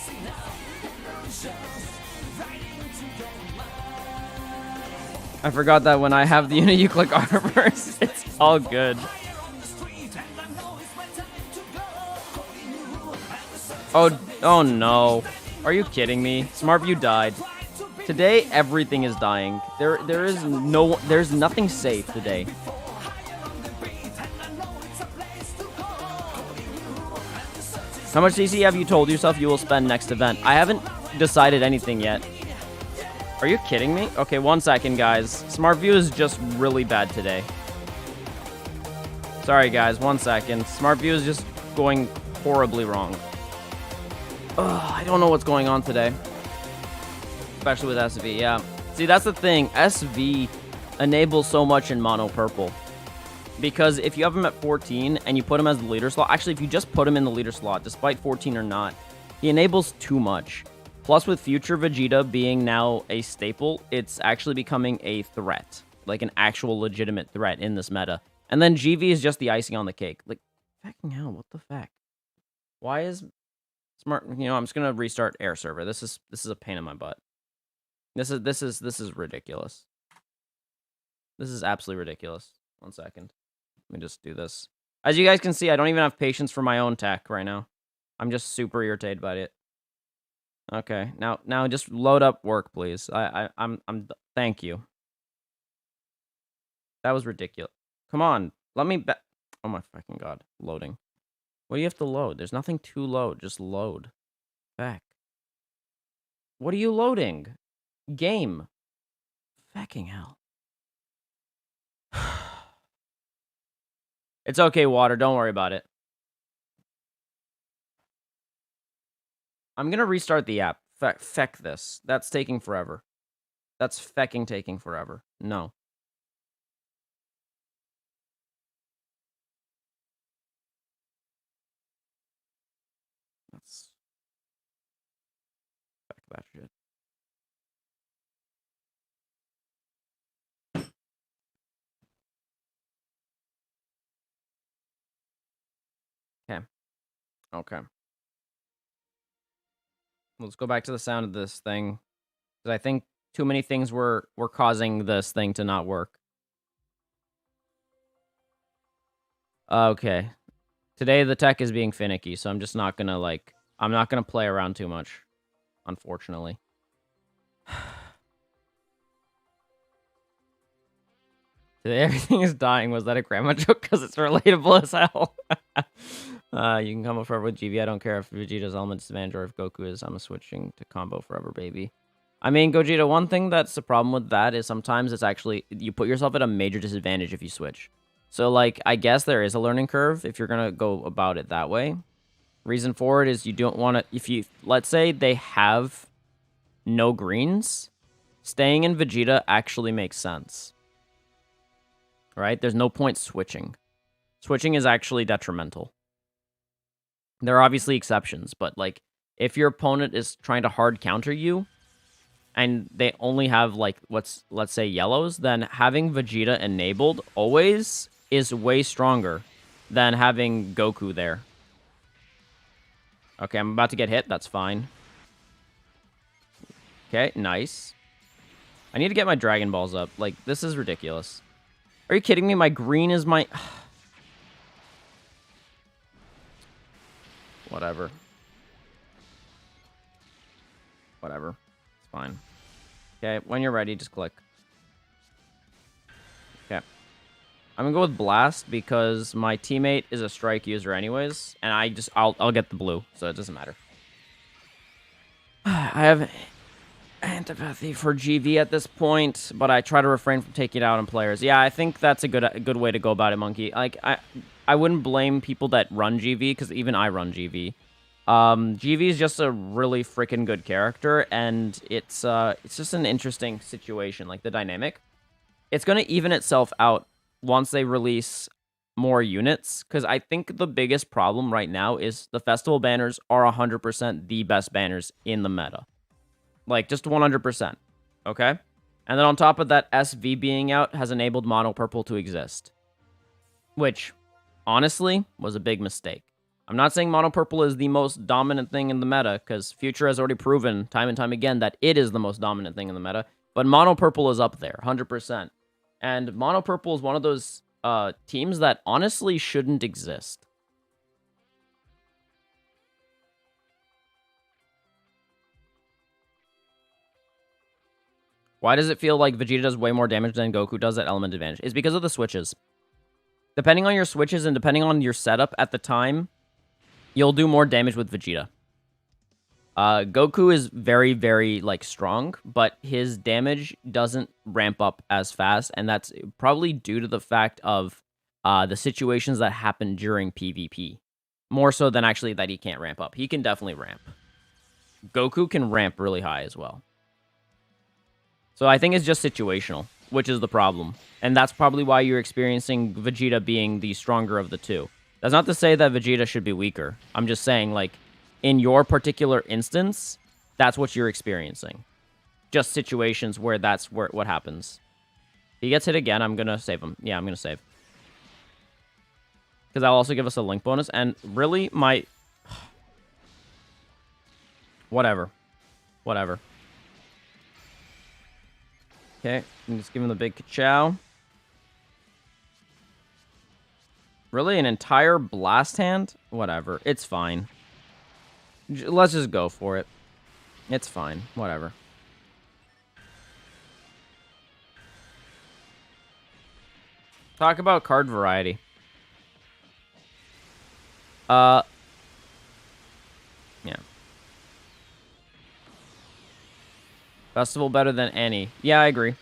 I forgot that when I have the unit, you click R first. It's all good. Oh no. Are you kidding me? SmartView died. Today, everything is dying. There's nothing safe today. How much CC have you told yourself you will spend next event? I haven't decided anything yet. Are you kidding me? Okay, 1 second, guys. SmartView is just really bad today. Sorry, guys. 1 second. SmartView is just going horribly wrong. Ugh, I don't know what's going on today. Especially with SV, yeah. See, that's the thing. SV enables so much in mono purple. Because if you have him at 14 and you put him as the leader slot, actually, if you just put him in the leader slot, despite 14 or not, he enables too much. Plus, with future Vegeta being now a staple, it's actually becoming a threat. Like an actual legitimate threat in this meta. And then GV is just the icing on the cake. Like, fucking hell, what the fuck? Why is smart? You know, I'm just gonna restart air server. This is a pain in my butt. This is ridiculous. This is absolutely ridiculous. 1 second. Let me just do this. As you guys can see, I don't even have patience for my own tech right now. I'm just super irritated by it. Okay, now just load up work, please. I'm thank you. That was ridiculous. Come on, let me oh my fucking god, loading. What do you have to load? There's nothing to load, just load. Back. What are you loading? Game. Fucking hell. It's okay, Water, don't worry about it. I'm gonna restart the app. Feck this. That's taking forever. That's fecking taking forever. No. That's feck that shit. Okay. Okay. Let's go back to the sound of this thing. Because I think too many things were causing this thing to not work. Okay. Today the tech is being finicky, so I'm just not gonna I'm not gonna play around too much. Unfortunately. Today everything is dying. Was that a grandma joke? Because it's relatable as hell. You can combo forever with GV. I don't care if Vegeta's element disadvantage or if Goku is. I'm switching to combo forever, baby. I mean, Gogeta, one thing that's the problem with that is sometimes it's actually, you put yourself at a major disadvantage if you switch. So, like, I guess there is a learning curve if you're going to go about it that way. Reason for it is you don't want to, if you, let's say they have no greens, staying in Vegeta actually makes sense. Right? There's no point switching. Switching is actually detrimental. There are obviously exceptions, but, like, if your opponent is trying to hard counter you, and they only have, like, let's say yellows, then having Vegeta enabled always is way stronger than having Goku there. Okay, I'm about to get hit. That's fine. Okay, nice. I need to get my Dragon Balls up. Like, this is ridiculous. Are you kidding me? My green is my... Whatever. Whatever. It's fine. Okay, when you're ready, just click. Okay. I'm gonna go with Blast because my teammate is a strike user anyways, and I'll get the blue, so it doesn't matter. I have antipathy for GV at this point, but I try to refrain from taking it out on players. Yeah, I think that's a good way to go about it, Monkey. Like, I wouldn't blame people that run GV, because even I run GV. GV is just a really freaking good character, and it's just an interesting situation, like the dynamic. It's going to even itself out once they release more units, because I think the biggest problem right now is the festival banners are 100% the best banners in the meta. Like, just 100%, okay? And then on top of that, SV being out has enabled Mono Purple to exist, which, honestly, was a big mistake. I'm not saying Mono Purple is the most dominant thing in the meta, because Future has already proven time and time again that it is the most dominant thing in the meta, but Mono Purple is up there, 100%. And Mono Purple is one of those teams that honestly shouldn't exist. Why does it feel like Vegeta does way more damage than Goku does at element advantage? It's because of the switches. Depending on your switches and depending on your setup at the time, you'll do more damage with Vegeta. Goku is very, very, like, strong, but his damage doesn't ramp up as fast, and that's probably due to the fact of the situations that happen during PvP. More so than actually that he can't ramp up. He can definitely ramp. Goku can ramp really high as well. So I think it's just situational, which is the problem. And that's probably why you're experiencing Vegeta being the stronger of the two. That's not to say that Vegeta should be weaker. I'm just saying, like, in your particular instance, that's what you're experiencing. Just situations where that's what happens. If he gets hit again, I'm going to save him. Yeah, I'm going to save. Because that'll also give us a link bonus. And really, my... Whatever. Whatever. Okay, just give him the big ka-chow. Really, an entire blast hand? Whatever, it's fine. Let's just go for it. It's fine, whatever. Talk about card variety. Yeah. Festival better than any. Yeah, I agree.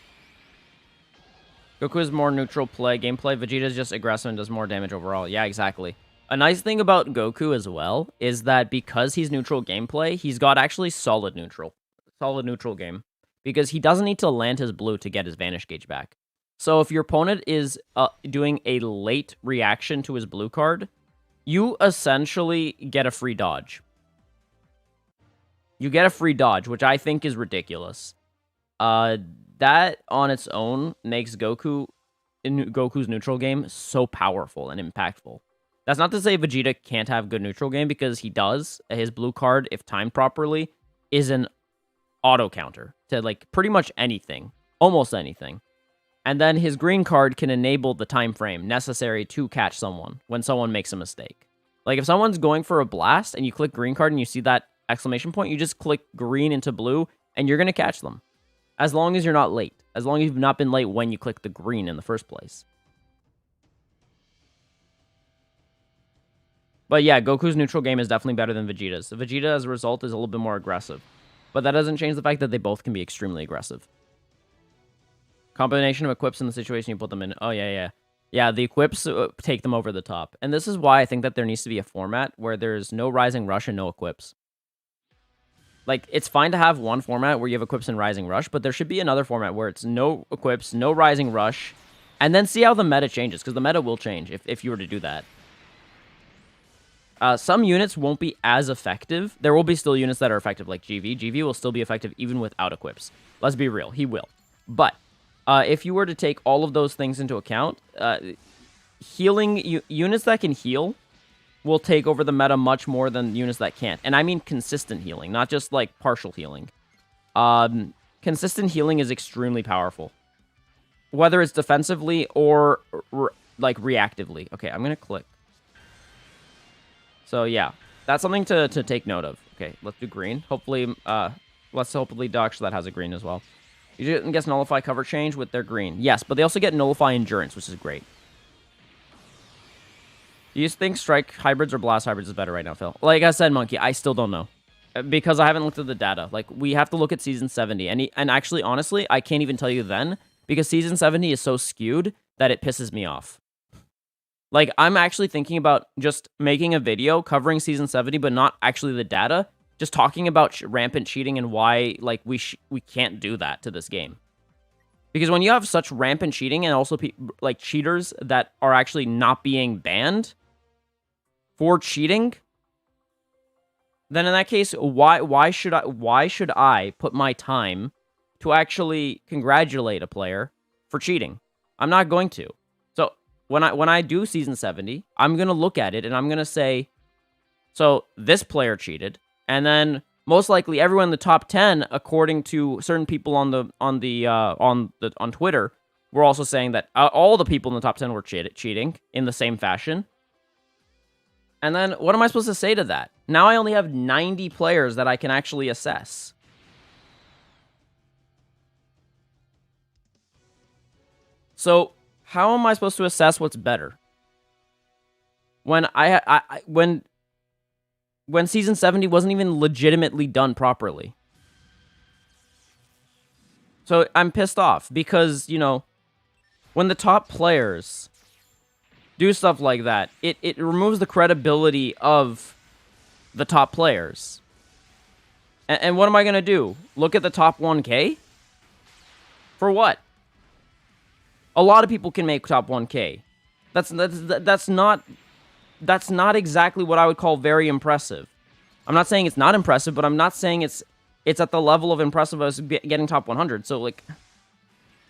Goku is more neutral gameplay. Vegeta is just aggressive and does more damage overall. Yeah, exactly. A nice thing about Goku as well is that because he's neutral gameplay, he's got actually solid neutral. Solid neutral game. Because he doesn't need to land his blue to get his Vanish Gauge back. So if your opponent is doing a late reaction to his blue card, you essentially get a free dodge. You get a free dodge, which I think is ridiculous. That on its own makes Goku's neutral game so powerful and impactful. That's not to say Vegeta can't have good neutral game, because he does. His blue card, if timed properly, is an auto counter to, like, pretty much anything. Almost anything. And then his green card can enable the time frame necessary to catch someone when someone makes a mistake. Like, if someone's going for a blast and you click green card and you see that exclamation point, you just click green into blue and you're going to catch them. As long as you're not late. As long as you've not been late when you click the green in the first place. But yeah, Goku's neutral game is definitely better than Vegeta's. So Vegeta, as a result, is a little bit more aggressive. But that doesn't change the fact that they both can be extremely aggressive. Combination of equips in the situation you put them in. Oh, yeah. Yeah, the equips take them over the top. And this is why I think that there needs to be a format where there's no Rising Rush and no equips. Like, it's fine to have one format where you have equips and Rising Rush, but there should be another format where it's no equips, no Rising Rush, and then see how the meta changes, because the meta will change if you were to do that. Some units won't be as effective. There will be still units that are effective, like GV. GV will still be effective even without equips. Let's be real, he will. But if you were to take all of those things into account, healing units that can heal will take over the meta much more than units that can't. And I mean consistent healing, not just, like, partial healing. Consistent healing is extremely powerful. Whether it's defensively or, like, reactively. Okay, I'm going to click. So, yeah. That's something to take note of. Okay, let's do green. Hopefully, let's hopefully Dox that has a green as well. You get Nullify cover change with their green. Yes, but they also get Nullify Endurance, which is great. Do you think Strike Hybrids or Blast Hybrids is better right now, Phil? Like I said, Monkey, I still don't know. Because I haven't looked at the data. Like, we have to look at Season 70. And actually, honestly, I can't even tell you then. Because Season 70 is so skewed that it pisses me off. Like, I'm actually thinking about just making a video covering Season 70, but not actually the data. Just talking about rampant cheating and why, like, we can't do that to this game. Because when you have such rampant cheating and also, like, cheaters that are actually not being banned for cheating, then in that case, why should I put my time to actually congratulate a player for cheating? I'm not going to. So when I do Season 70, I'm gonna look at it and I'm gonna say, so this player cheated, and then most likely everyone in the top 10, according to certain people on Twitter, were also saying that all the people in the top 10 were cheating in the same fashion. And then, what am I supposed to say to that? Now I only have 90 players that I can actually assess. So how am I supposed to assess what's better? When when Season 70 wasn't even legitimately done properly. So I'm pissed off because, you know, when the top players do stuff like that, it removes the credibility of the top players. And what am I going to do? Look at the top 1K? For what? A lot of people can make top 1K. That's not exactly what I would call very impressive. I'm not saying it's not impressive, but I'm not saying it's at the level of impressive as getting top 100. So, like,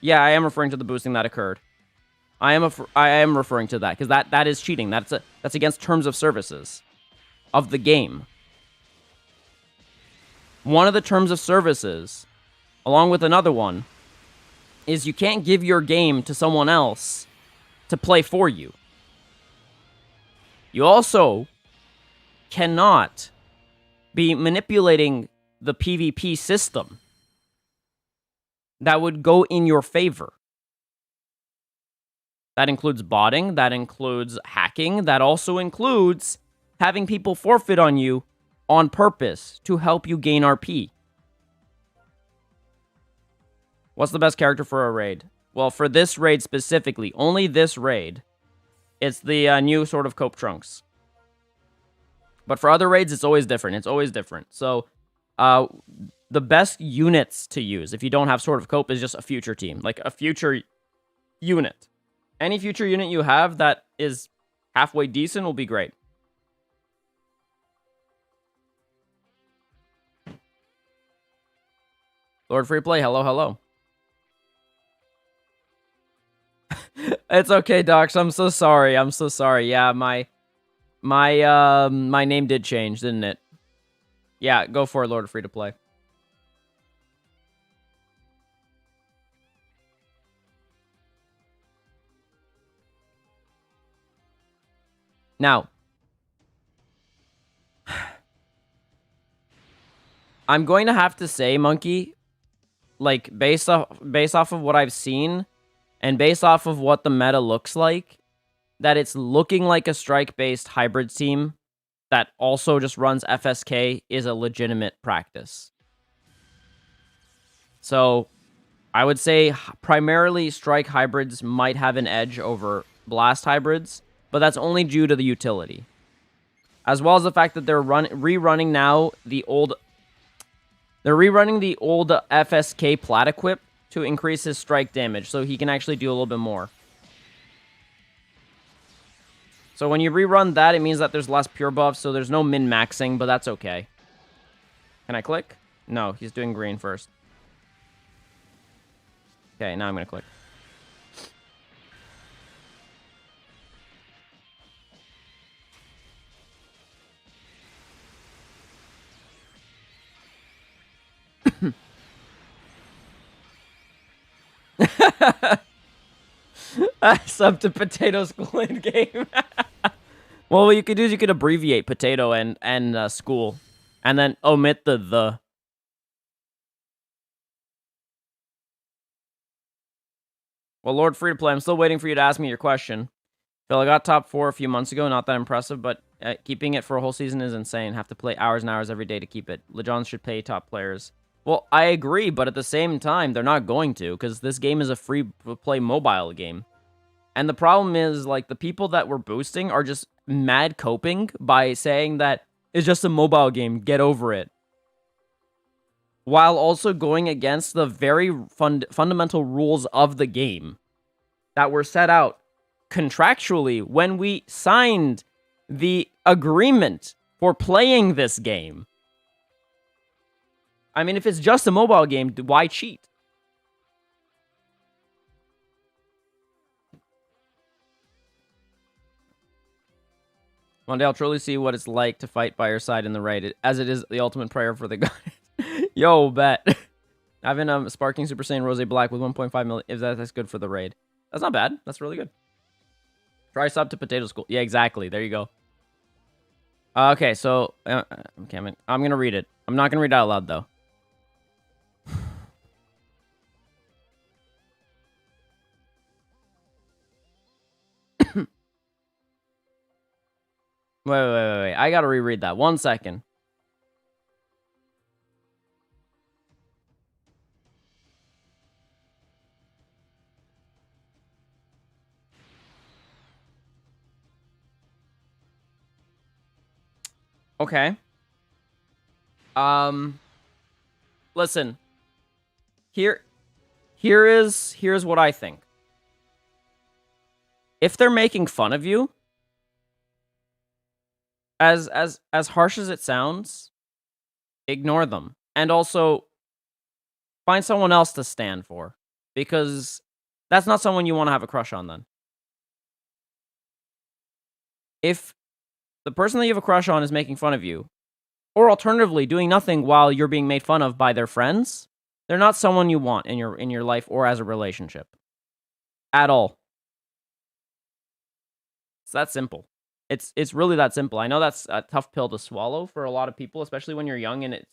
yeah, I am referring to the boosting that occurred. I am referring to that because that is cheating. That's against terms of services of the game. One of the terms of services, along with another one, is you can't give your game to someone else to play for you. You also cannot be manipulating the PvP system that would go in your favor. That includes botting, that includes hacking, that also includes having people forfeit on you on purpose to help you gain RP. What's the best character for a raid? Well, for this raid specifically, only this raid, it's the new sort of Cope Trunks. But for other raids, it's always different. It's always different. So, the best units to use, if you don't have Sword of Cope, is just a future team. Like, a future unit. Any future unit you have that is halfway decent will be great. Lord Free Play, hello, hello. It's okay, Docs. I'm so sorry. I'm so sorry. Yeah, my name did change, didn't it? Yeah, go for it, Lord Free to Play. Now, I'm going to have to say, Monkey, like, based off of what I've seen, and based off of what the meta looks like, that it's looking like a strike-based hybrid team that also just runs FSK is a legitimate practice. So, I would say primarily strike hybrids might have an edge over blast hybrids, but that's only due to the utility. As well as the fact that they're rerunning now the old... They're rerunning the old FSK plat equip to increase his strike damage, so he can actually do a little bit more. So when you rerun that, it means that there's less pure buffs, so there's no min-maxing, but that's okay. Can I click? No, he's doing green first. Okay, now I'm gonna click. Sub to potato school in game. Well, what you could do is you could abbreviate potato and school, and then omit the. Well, Lord Free to Play, I'm still waiting for you to ask me your question. Phil, I got top 4 a few months ago. Not that impressive, but keeping it for a whole season is insane. Have to play hours and hours every day to keep it. Legends should pay top players. Well, I agree, but at the same time, they're not going to, because this game is a free-to-play mobile game. And the problem is, like, the people that we're boosting are just mad coping by saying that it's just a mobile game, get over it. While also going against the very fundamental rules of the game that were set out contractually when we signed the agreement for playing this game. I mean, if it's just a mobile game, why cheat? One day I'll truly see what it's like to fight by your side in the raid, as it is the ultimate prayer for the goddess. Yo, bet. Having a Sparking Super Saiyan Rose Black with 1.5 million, if that's good for the raid. That's not bad. That's really good. Try sub to Potato School. Yeah, exactly. There you go. Okay, so... okay, I'm going to read it. I'm not going to read it out loud, though. Wait. I gotta reread that. 1 second. Okay. Listen. Here's what I think. If they're making fun of you, as harsh as it sounds, ignore them. And also find someone else to stand for, because that's not someone you want to have a crush on then. If the person that you have a crush on is making fun of you, or alternatively doing nothing while you're being made fun of by their friends, they're not someone you want in your life or as a relationship. At all. It's that simple. It's really that simple. I know that's a tough pill to swallow for a lot of people, especially when you're young and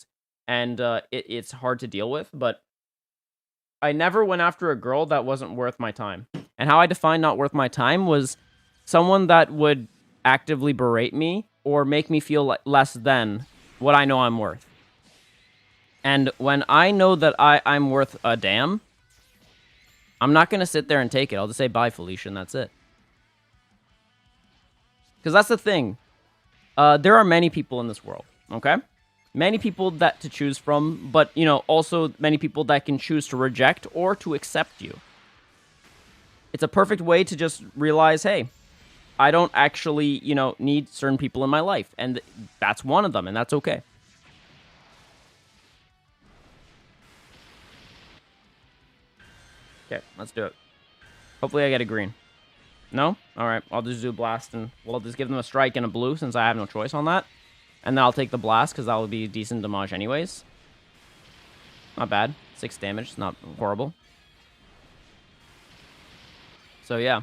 it's hard to deal with, but I never went after a girl that wasn't worth my time. And how I define not worth my time was someone that would actively berate me or make me feel less than what I know I'm worth. And when I know that I'm worth a damn, I'm not going to sit there and take it. I'll just say bye, Felicia, and that's it. Because that's the thing. There are many people in this world, okay? Many people that to choose from, but, you know, also many people that can choose to reject or to accept you. It's a perfect way to just realize, hey, I don't actually, you know, need certain people in my life. And that's one of them, and that's okay. Okay, let's do it. Hopefully I get a green. No? Alright, I'll just do a blast, and we'll just give them a strike and a blue, since I have no choice on that. And then I'll take the blast, because that will be decent damage anyways. Not bad. 6 damage, it's not horrible. So, yeah.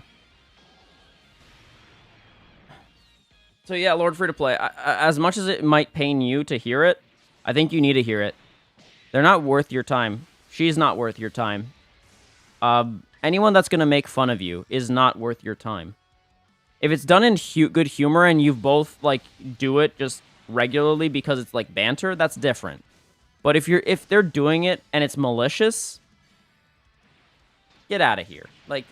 So, yeah, Lord Free to Play. As much as it might pain you to hear it, I think you need to hear it. They're not worth your time. She's not worth your time. Anyone that's going to make fun of you is not worth your time. If it's done in good humor and you both, like, do it just regularly because it's, like, banter, that's different. But if they're doing it and it's malicious, get out of here. Like,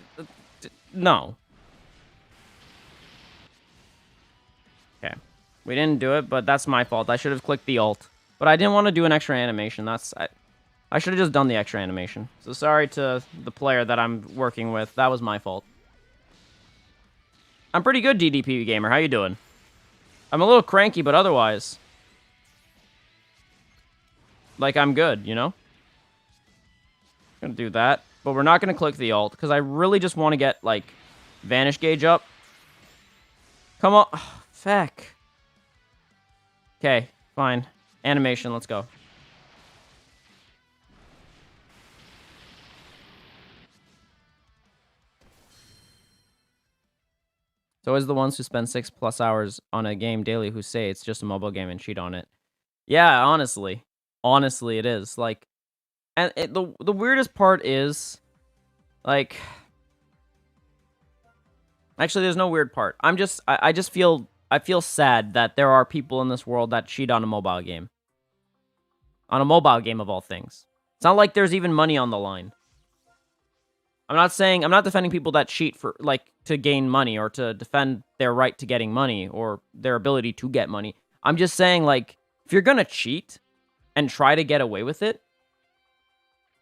no. Okay. We didn't do it, but that's my fault. I should have clicked the alt. But I didn't want to do an extra animation. I should have just done the extra animation. So sorry to the player that I'm working with. That was my fault. I'm pretty good, DDP Gamer. How you doing? I'm a little cranky, but otherwise, like, I'm good, you know? Gonna do that. But we're not gonna click the alt, because I really just want to get, like, Vanish Gauge up. Come on. Oh, feck. Okay, fine. Animation, let's go. So is the ones who spend 6+ hours on a game daily who say it's just a mobile game and cheat on it. Yeah, honestly. Honestly, it is. Like, and the weirdest part is, like, actually, there's no weird part. I just feel sad that there are people in this world that cheat on a mobile game. On a mobile game of all things. It's not like there's even money on the line. I'm not defending people that cheat for, like, to gain money or to defend their right to getting money or their ability to get money. I'm just saying, like, if you're gonna cheat and try to get away with it,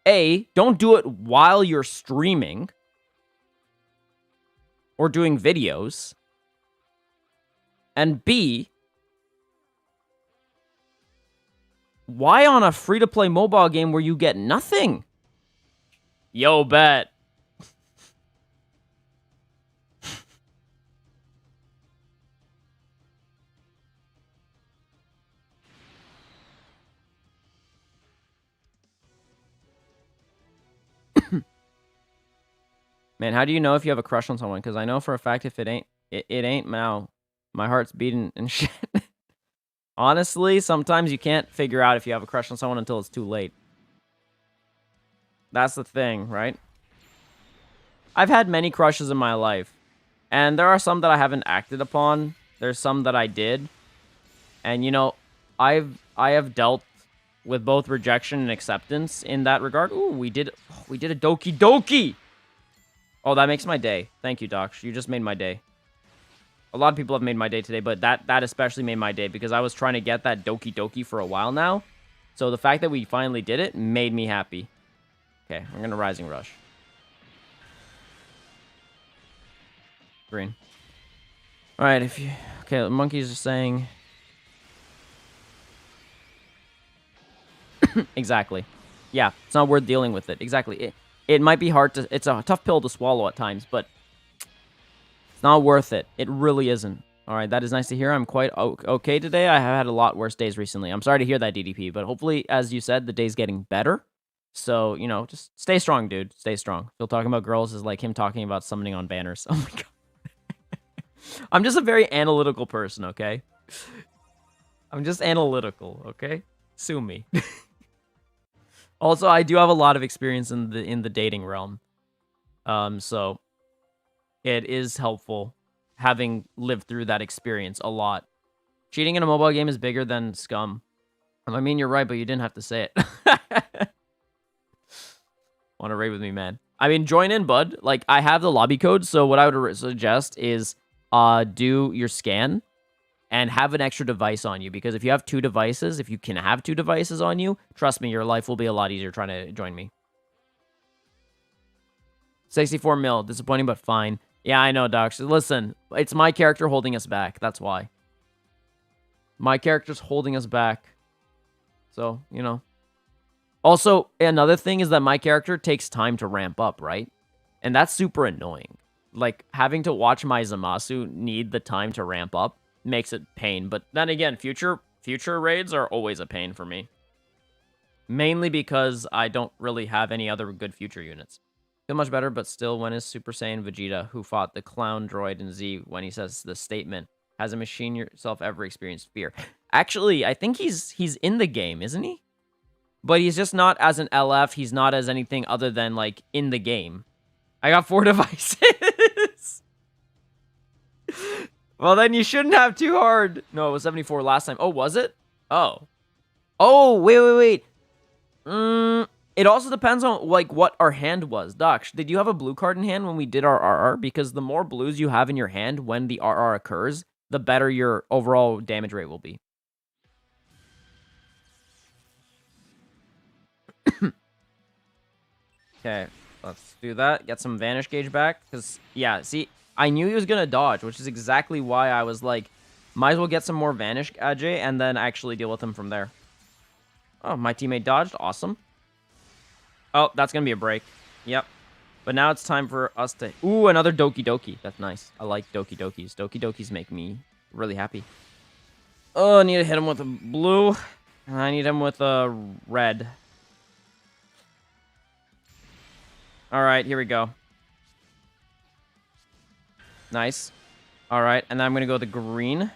A, don't do it while you're streaming or doing videos. And B, why on a free-to-play mobile game where you get nothing? Yo, bet. Man, how do you know if you have a crush on someone? Because I know for a fact if it ain't, it ain't Mao. My heart's beating and shit. Honestly, sometimes you can't figure out if you have a crush on someone until it's too late. That's the thing, right? I've had many crushes in my life. And there are some that I haven't acted upon. There's some that I did. And, you know, I have dealt with both rejection and acceptance in that regard. Ooh, we did a Doki Doki! Oh, that makes my day. Thank you, Doc. You just made my day. A lot of people have made my day today, but that especially made my day because I was trying to get that Doki Doki for a while now. So the fact that we finally did it made me happy. Okay, I'm going to Rising Rush. Green. All right, if you... Okay, the monkeys are saying... Exactly. Yeah, it's not worth dealing with it. Exactly. It might be hard to... It's a tough pill to swallow at times, but... It's not worth it. It really isn't. All right, that is nice to hear. I'm quite okay today. I have had a lot worse days recently. I'm sorry to hear that, DDP, but hopefully, as you said, the day's getting better. So, you know, just stay strong, dude. Stay strong. Phil talking about girls is like him talking about summoning on banners. Oh my god. I'm just a very analytical person, okay? I'm just analytical, okay? Sue me. Also, I do have a lot of experience in the dating realm. So it is helpful having lived through that experience a lot. Cheating in a mobile game is bigger than scum. I mean, you're right, but you didn't have to say it. Want to raid with me, man? I mean, join in, bud. Like, I have the lobby code, so what I would suggest is do your scan and have an extra device on you, because if you have 2 devices, if you can have 2 devices on you, trust me, your life will be a lot easier trying to join me. 64 mil, disappointing but fine. Yeah, I know, Doc. Listen, it's my character holding us back. That's why. My character's holding us back. So, you know. Also, another thing is that my character takes time to ramp up, right? And that's super annoying. Like, having to watch my Zamasu need the time to ramp up makes it pain. But then again, future raids are always a pain for me. Mainly because I don't really have any other good future units. Feel much better, but still, when is Super Saiyan Vegeta, who fought the clown droid in Z, when he says the statement, has a machine yourself ever experienced fear? Actually, I think he's in the game, isn't he? But he's just not as an LF. He's not as anything other than, like, in the game. I got 4 devices. Well, then you shouldn't have too hard. No, it was 74 last time. Oh, was it? Oh. Oh, wait. It also depends on, like, what our hand was. Doc, did you have a blue card in hand when we did our RR? Because the more blues you have in your hand when the RR occurs, the better your overall damage rate will be. Okay, let's do that. Get some Vanish Gauge back. Because, yeah, see, I knew he was going to dodge, which is exactly why I was like, might as well get some more Vanish Gauge and then actually deal with him from there. Oh, my teammate dodged. Awesome. Oh, that's going to be a break. Yep. But now it's time for us to... Ooh, another Doki Doki. That's nice. I like Doki Dokis. Doki Dokis make me really happy. Oh, I need to hit him with a blue. And I need him with a red. All right, here we go. Nice. All right, and then I'm going to go the green.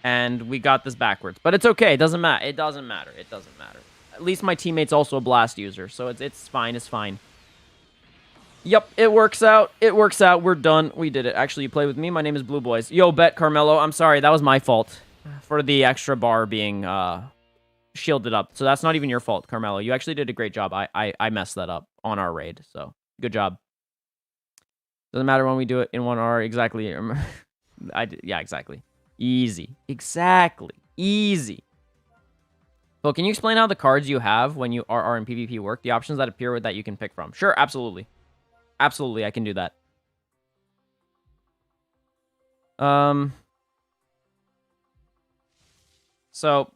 And we got this backwards. But it's okay. It doesn't matter. It doesn't matter. It doesn't matter. At least my teammate's also a blast user, so it's fine. It's fine. Yep, it works out. It works out. We're done. We did it. Actually, you play with me. My name is Blue Boys. Yo, bet, Carmelo. I'm sorry. That was my fault for the extra bar being shielded up. So that's not even your fault, Carmelo. You actually did a great job. I messed that up on our raid, so good job. Doesn't matter when we do it in 1R. Exactly. Yeah, exactly. Easy. Exactly. Easy. So can you explain how the cards you have when you are in PvP work? The options that appear that you can pick from. Sure, absolutely. Absolutely, I can do that. So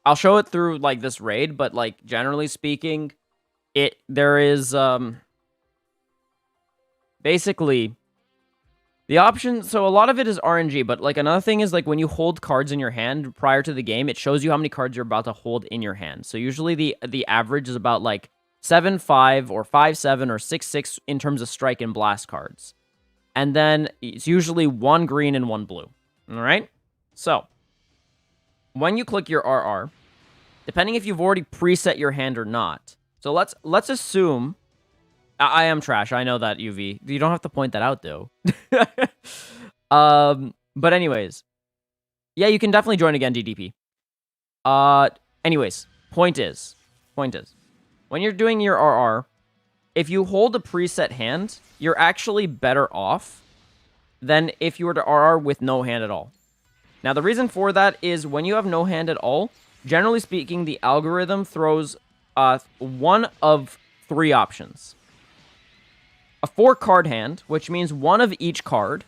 I'll show it through like this raid, but like generally speaking, there is basically the option. So a lot of it is RNG, but like another thing is like when you hold cards in your hand prior to the game, it shows you how many cards you're about to hold in your hand. So usually the average is about like 7-5 or 5-7 or 6-6 in terms of strike and blast cards. And then it's usually 1 green and 1 blue. All right? So when you click your RR, depending if you've already preset your hand or not. So let's assume I am trash. I know that, UV. You don't have to point that out though. But anyways, yeah, you can definitely join again, DDP. Anyways, point is, when you're doing your RR, if you hold a preset hand, you're actually better off than if you were to RR with no hand at all. Now, the reason for that is when you have no hand at all, generally speaking, the algorithm throws one of three options. A 4-card hand, which means one of each card.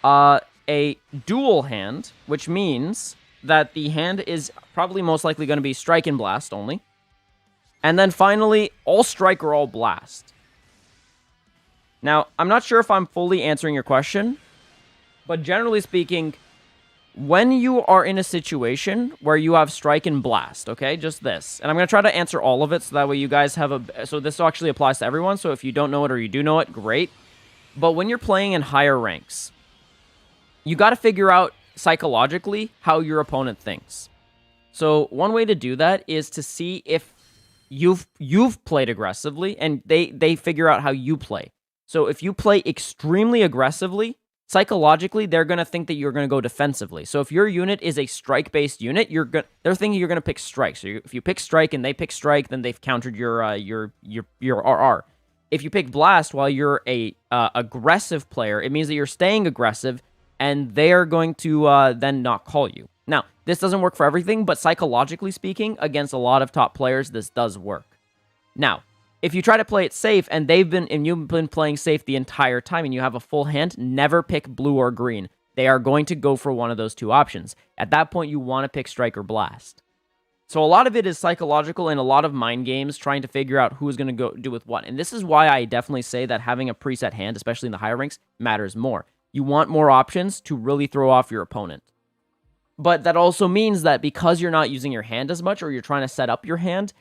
A dual hand, which means that the hand is probably most likely going to be strike and blast only. And then finally, all strike or all blast. Now, I'm not sure if I'm fully answering your question, but generally speaking, when you are in a situation where you have strike and blast, okay, just this, and I'm going to try to answer all of it so that way you guys have so this actually applies to everyone, so if you don't know it or you do know it, great. But when you're playing in higher ranks, you got to figure out psychologically how your opponent thinks. So one way to do that is to see if you've played aggressively, and they figure out how you play. So if you play extremely aggressively, psychologically, they're going to think that you're going to go defensively. So if your unit is a strike-based unit, they're thinking you're going to pick strike. So if you pick strike and they pick strike, then they've countered your RR. If you pick blast while you're a aggressive player, it means that you're staying aggressive, and they're going to then not call you. Now, this doesn't work for everything, but psychologically speaking, against a lot of top players, this does work. Now, if you try to play it safe, and you've been playing safe the entire time, and you have a full hand, never pick blue or green. They are going to go for one of those two options. At that point, you want to pick strike or blast. So a lot of it is psychological and a lot of mind games trying to figure out who's going to go do with what. And this is why I definitely say that having a preset hand, especially in the higher ranks, matters more. You want more options to really throw off your opponent. But that also means that because you're not using your hand as much, or you're trying to set up your hand,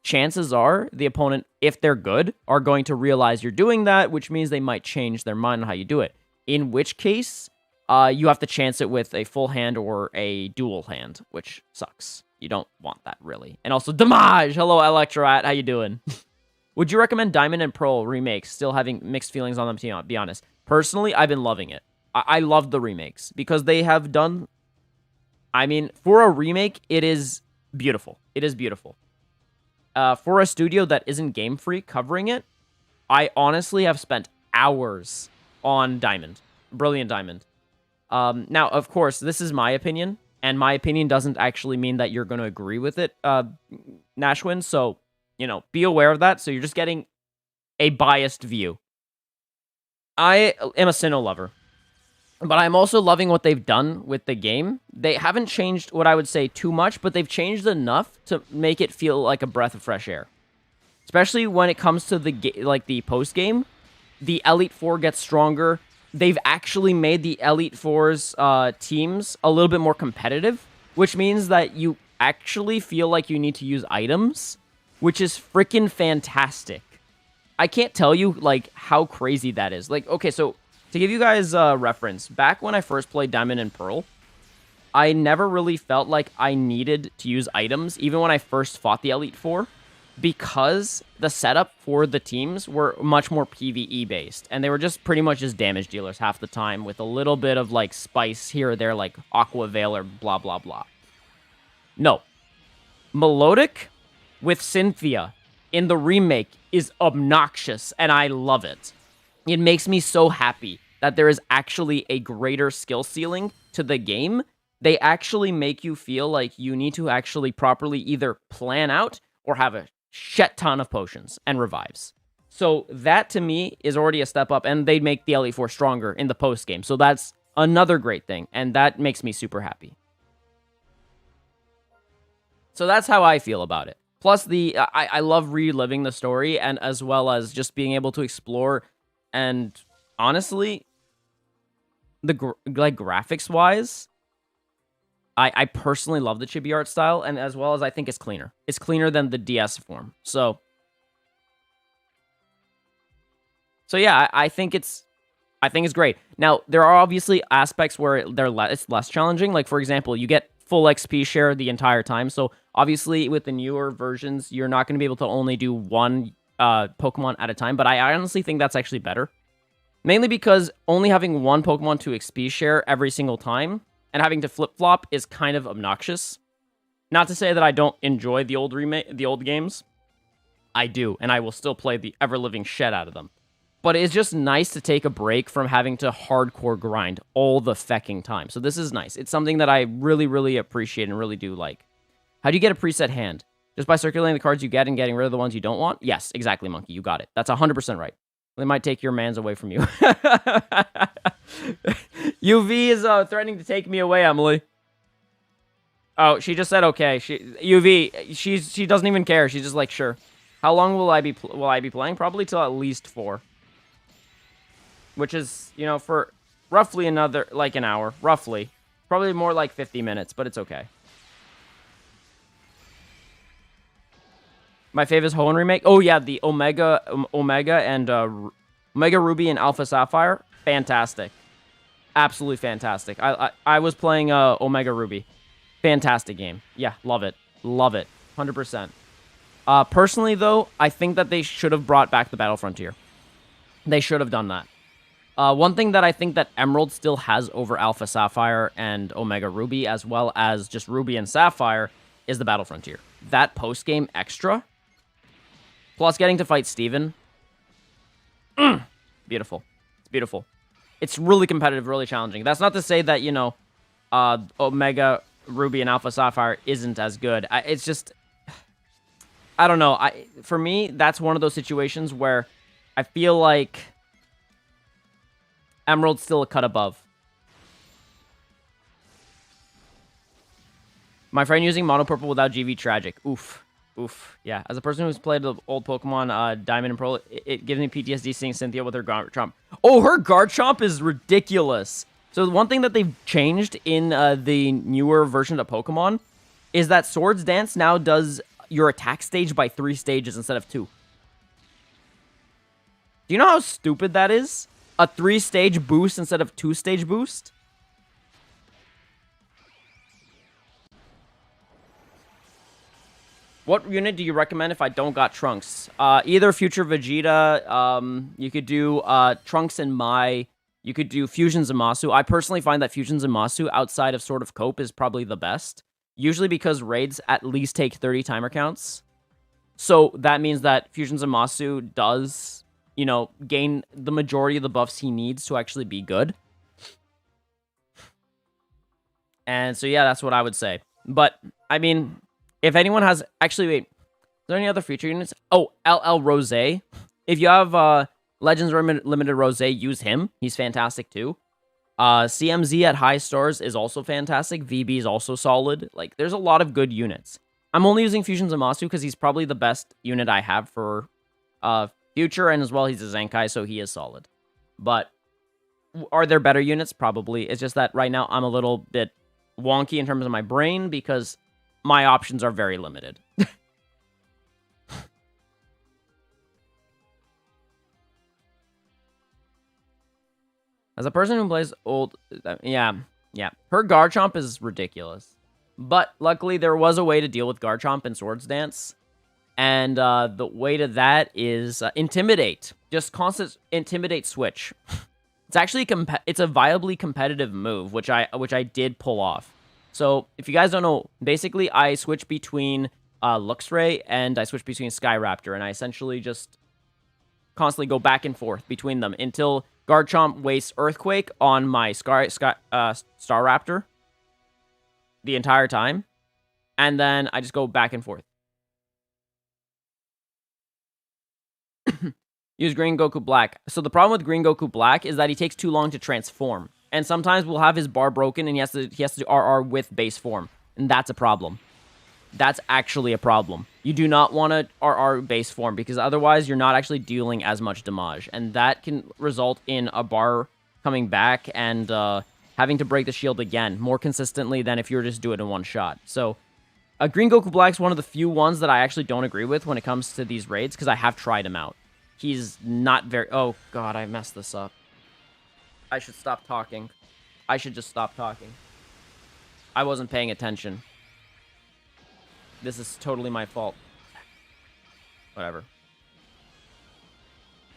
chances are the opponent, if they're good, are going to realize you're doing that, which means they might change their mind on how you do it. In which case, you have to chance it with a full hand or a dual hand, which sucks. You don't want that, really. And also, Damage! Hello, Electroat. How you doing? Would you recommend Diamond and Pearl remakes? Still having mixed feelings on them, to be honest. Personally, I've been loving it. I love the remakes because they have done... I mean, for a remake, it is beautiful. It is beautiful. For a studio that isn't Game Freak covering it, I honestly have spent hours on Diamond. Brilliant Diamond. Now, of course, this is my opinion, and my opinion doesn't actually mean that you're going to agree with it, Nashwin, so, be aware of that, so you're just getting a biased view. I am a Sinnoh lover. But I'm also loving what they've done with the game. They haven't changed what I would say too much, but they've changed enough to make it feel like a breath of fresh air. Especially when it comes to the post-game. The Elite Four gets stronger. They've actually made the Elite Four's teams a little bit more competitive, which means that you actually feel like you need to use items, which is freaking fantastic. I can't tell you, how crazy that is. Okay, so... to give you guys a reference, back when I first played Diamond and Pearl, I never really felt like I needed to use items, even when I first fought the Elite Four, because the setup for the teams were much more PvE-based, and they were just pretty much just damage dealers half the time, with a little bit of, spice here or there, like Aqua Veil or blah, blah, blah. No. Melodic with Cynthia in the remake is obnoxious, and I love it. It makes me so happy that there is actually a greater skill ceiling to the game. They actually make you feel like you need to actually properly either plan out or have a shit ton of potions and revives. So that, to me, is already a step up, and they make the Elite Four stronger in the post-game. So that's another great thing, and that makes me super happy. So that's how I feel about it. Plus, I love reliving the story, and as well as just being able to explore. And honestly, graphics-wise, I personally love the chibi art style, and as well as I think it's cleaner. It's cleaner than the DS form. So yeah, I think it's great. Now, there are obviously aspects where it's less challenging. Like, for example, you get full XP share the entire time. So obviously, with the newer versions, you're not going to be able to only do one Pokemon at a time, but I honestly think that's actually better. Mainly because only having one Pokemon to XP share every single time and having to flip-flop is kind of obnoxious. Not to say that I don't enjoy the old games. I do, and I will still play the ever-living shit out of them. But it's just nice to take a break from having to hardcore grind all the fecking time. So this is nice. It's something that I really, really appreciate and really do like. How do you get a preset hand? Just by circulating the cards you get and getting rid of the ones you don't want? Yes, exactly, Monkey. You got it. That's 100% right. They might take your mans away from you. UV is threatening to take me away, Emily. Oh, she just said okay. She doesn't even care. She's just like, sure. How long will I be playing? Probably till at least 4. Which is, you know, for roughly another, like an hour. Roughly. Probably more like 50 minutes, but it's okay. My favorite is Hoenn remake. Oh, yeah, the Omega and Omega Ruby and Alpha Sapphire. Fantastic. Absolutely fantastic. I was playing Omega Ruby. Fantastic game. Yeah, love it. Love it. 100%. Personally, though, I think that they should have brought back the Battle Frontier. They should have done that. One thing that I think that Emerald still has over Alpha Sapphire and Omega Ruby, as well as just Ruby and Sapphire, is the Battle Frontier. That post-game extra, plus getting to fight Steven. Beautiful. It's beautiful. It's really competitive, really challenging. That's not to say that, you know, Omega Ruby and Alpha Sapphire isn't as good. It's just, I don't know. For me, that's one of those situations where I feel like Emerald's still a cut above. My friend using Mono Purple without GV tragic. Oof. Oof. Yeah. As a person who's played the old Pokemon Diamond and Pearl, it gives me PTSD seeing Cynthia with her Garchomp. Oh, her Garchomp is ridiculous. So one thing that they've changed in the newer version of Pokemon is that Swords Dance now does your attack stage by 3 stages instead of 2. Do you know how stupid that is? A 3-stage boost instead of 2-stage boost? What unit do you recommend if I don't got Trunks? Either Future Vegeta, you could do Trunks and Mai, you could do Fusion Zamasu. I personally find that Fusion Zamasu outside of Sword of Cope is probably the best. Usually because raids at least take 30 timer counts. So that means that Fusion Zamasu does, you know, gain the majority of the buffs he needs to actually be good. And so, yeah, that's what I would say. But, I mean, if anyone has... Actually, wait. Is there any other future units? Oh, LL Rose. If you have Legends Limited Rose, use him. He's fantastic, too. CMZ at high stars is also fantastic. VB is also solid. Like, there's a lot of good units. I'm only using Fusion Zamasu because he's probably the best unit I have for future, and as well, he's a Zenkai, so he is solid. But are there better units? Probably. It's just that right now I'm a little bit wonky in terms of my brain because my options are very limited. As a person who plays old... Yeah. Her Garchomp is ridiculous. But luckily, there was a way to deal with Garchomp in Swords Dance. And the way to that is Intimidate. Just constant Intimidate switch. It's actually it's a viably competitive move, which I did pull off. So, if you guys don't know, basically, I switch between Luxray and I switch between Skyraptor. And I essentially just constantly go back and forth between them until Garchomp wastes Earthquake on my Staraptor the entire time. And then I just go back and forth. Use Green Goku Black. So the problem with Green Goku Black is that he takes too long to transform. And sometimes we'll have his bar broken and he has to do RR with base form. And that's a problem. That's actually a problem. You do not want to RR base form because otherwise you're not actually dealing as much damage. And that can result in a bar coming back and having to break the shield again more consistently than if you were just doing it in one shot. So Green Goku Black's one of the few ones that I actually don't agree with when it comes to these raids because I have tried him out. He's not very... Oh, God, I messed this up. I should stop talking. I should just stop talking. I wasn't paying attention. This is totally my fault. Whatever.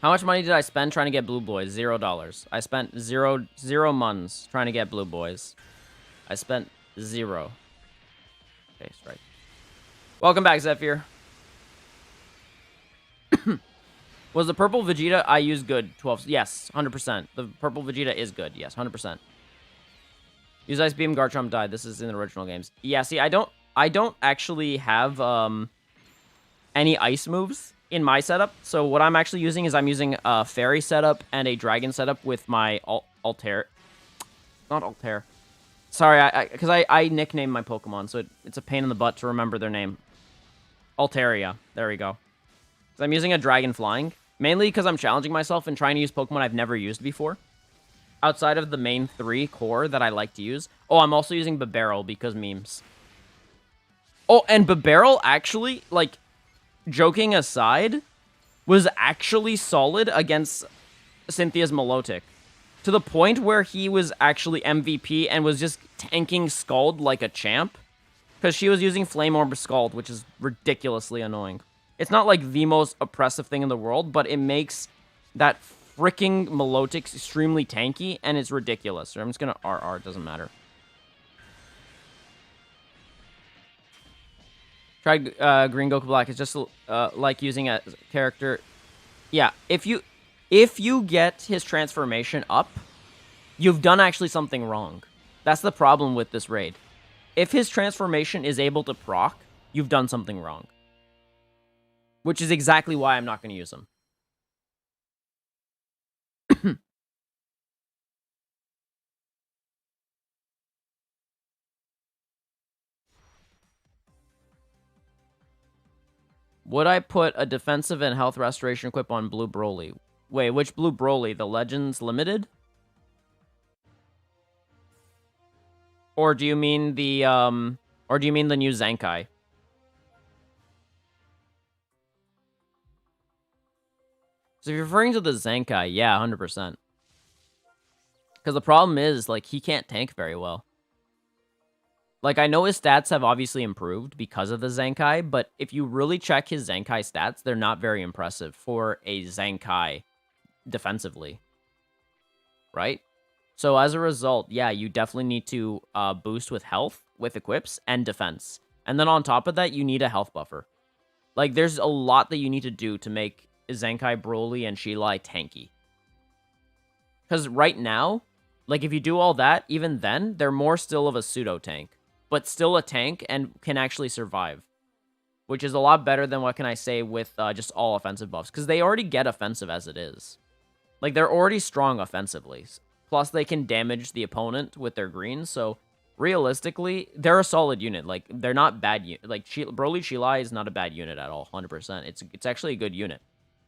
How much money did I spend trying to get blue boys? $0. I spent zero muns trying to get blue boys. I spent 0. Okay, strike. Welcome back, Zephyr. Was the purple Vegeta I used good? 12. Yes, 100%. The purple Vegeta is good. Yes, 100%. Use Ice Beam, Garchomp died. This is in the original games. Yeah, see, I don't actually have any ice moves in my setup. So what I'm actually using is I'm using a fairy setup and a dragon setup with my Altair. Not Altair. Sorry, because I nicknamed my Pokemon, so it's a pain in the butt to remember their name. Altaria. There we go. So I'm using a dragon flying. Mainly because I'm challenging myself and trying to use Pokemon I've never used before. Outside of the main 3 core that I like to use. Oh, I'm also using Bibarel because memes. Oh, and Bibarel actually, like, joking aside, was actually solid against Cynthia's Milotic. To the point where he was actually MVP and was just tanking Scald like a champ. Because she was using Flame Orb Scald, which is ridiculously annoying. It's not like the most oppressive thing in the world, but it makes that freaking Milotic extremely tanky, and it's ridiculous. So I'm just gonna RR, it doesn't matter. Try Green Goku Black. It's just like using a character. Yeah, if you get his transformation up, you've done actually something wrong. That's the problem with this raid. If his transformation is able to proc, you've done something wrong. Which is exactly why I'm not going to use him. Would I put a defensive and health restoration equip on Blue Broly? Wait, which Blue Broly? The Legends Limited? Or do you mean the new Zenkai? So if you're referring to the Zenkai, yeah, 100%. Because the problem is, like, he can't tank very well. Like, I know his stats have obviously improved because of the Zenkai, but if you really check his Zenkai stats, they're not very impressive for a Zenkai defensively. Right? So as a result, yeah, you definitely need to boost with health, with equips, and defense. And then on top of that, you need a health buffer. Like, there's a lot that you need to do to make Zenkai, Broly, and Sheila tanky. Because right now, like, if you do all that, even then, they're more still of a pseudo-tank. But still a tank and can actually survive. Which is a lot better than, what can I say, with just all offensive buffs. Because they already get offensive as it is. Like, they're already strong offensively. Plus, they can damage the opponent with their greens. So, realistically, they're a solid unit. Like, they're not bad. Like, Broly Chilai is not a bad unit at all. 100%. It's actually a good unit.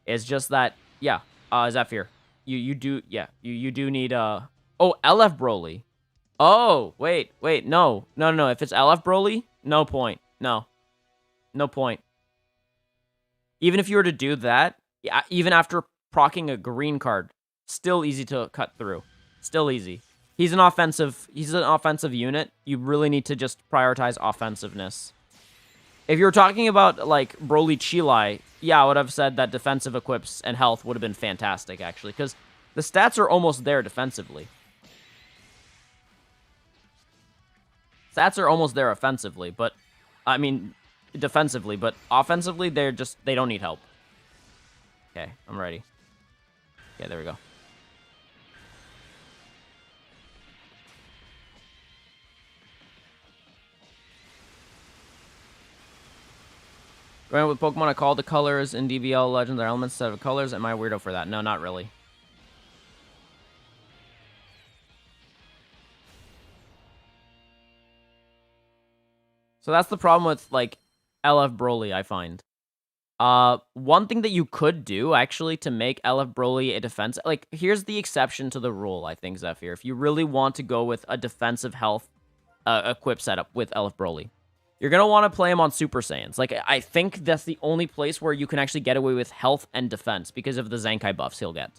It's just that, yeah, Zephyr. You do need, oh, LF Broly. Oh, wait, no. If it's LF Broly, no point. No point. Even if you were to do that, even after proccing a green card, still easy to cut through. Still easy. He's an offensive unit. You really need to just prioritize offensiveness. If you were talking about, like, Broly Chilai, yeah, I would have said that defensive equips and health would have been fantastic, actually, because the stats are almost there defensively. Stats are almost there offensively, but, I mean, defensively, but offensively, they don't need help. Okay, I'm ready. Okay, there we go. Going with Pokemon, I call the colors in DBL Legends are elements instead of colors. Am I a weirdo for that? No, not really. So that's the problem with, like, LF Broly, I find. One thing that you could do, actually, to make LF Broly a defense... Like, here's the exception to the rule, I think, Zephyr. If you really want to go with a defensive health equip setup with LF Broly, you're going to want to play him on Super Saiyans. Like, I think that's the only place where you can actually get away with health and defense because of the Zenkai buffs he'll get.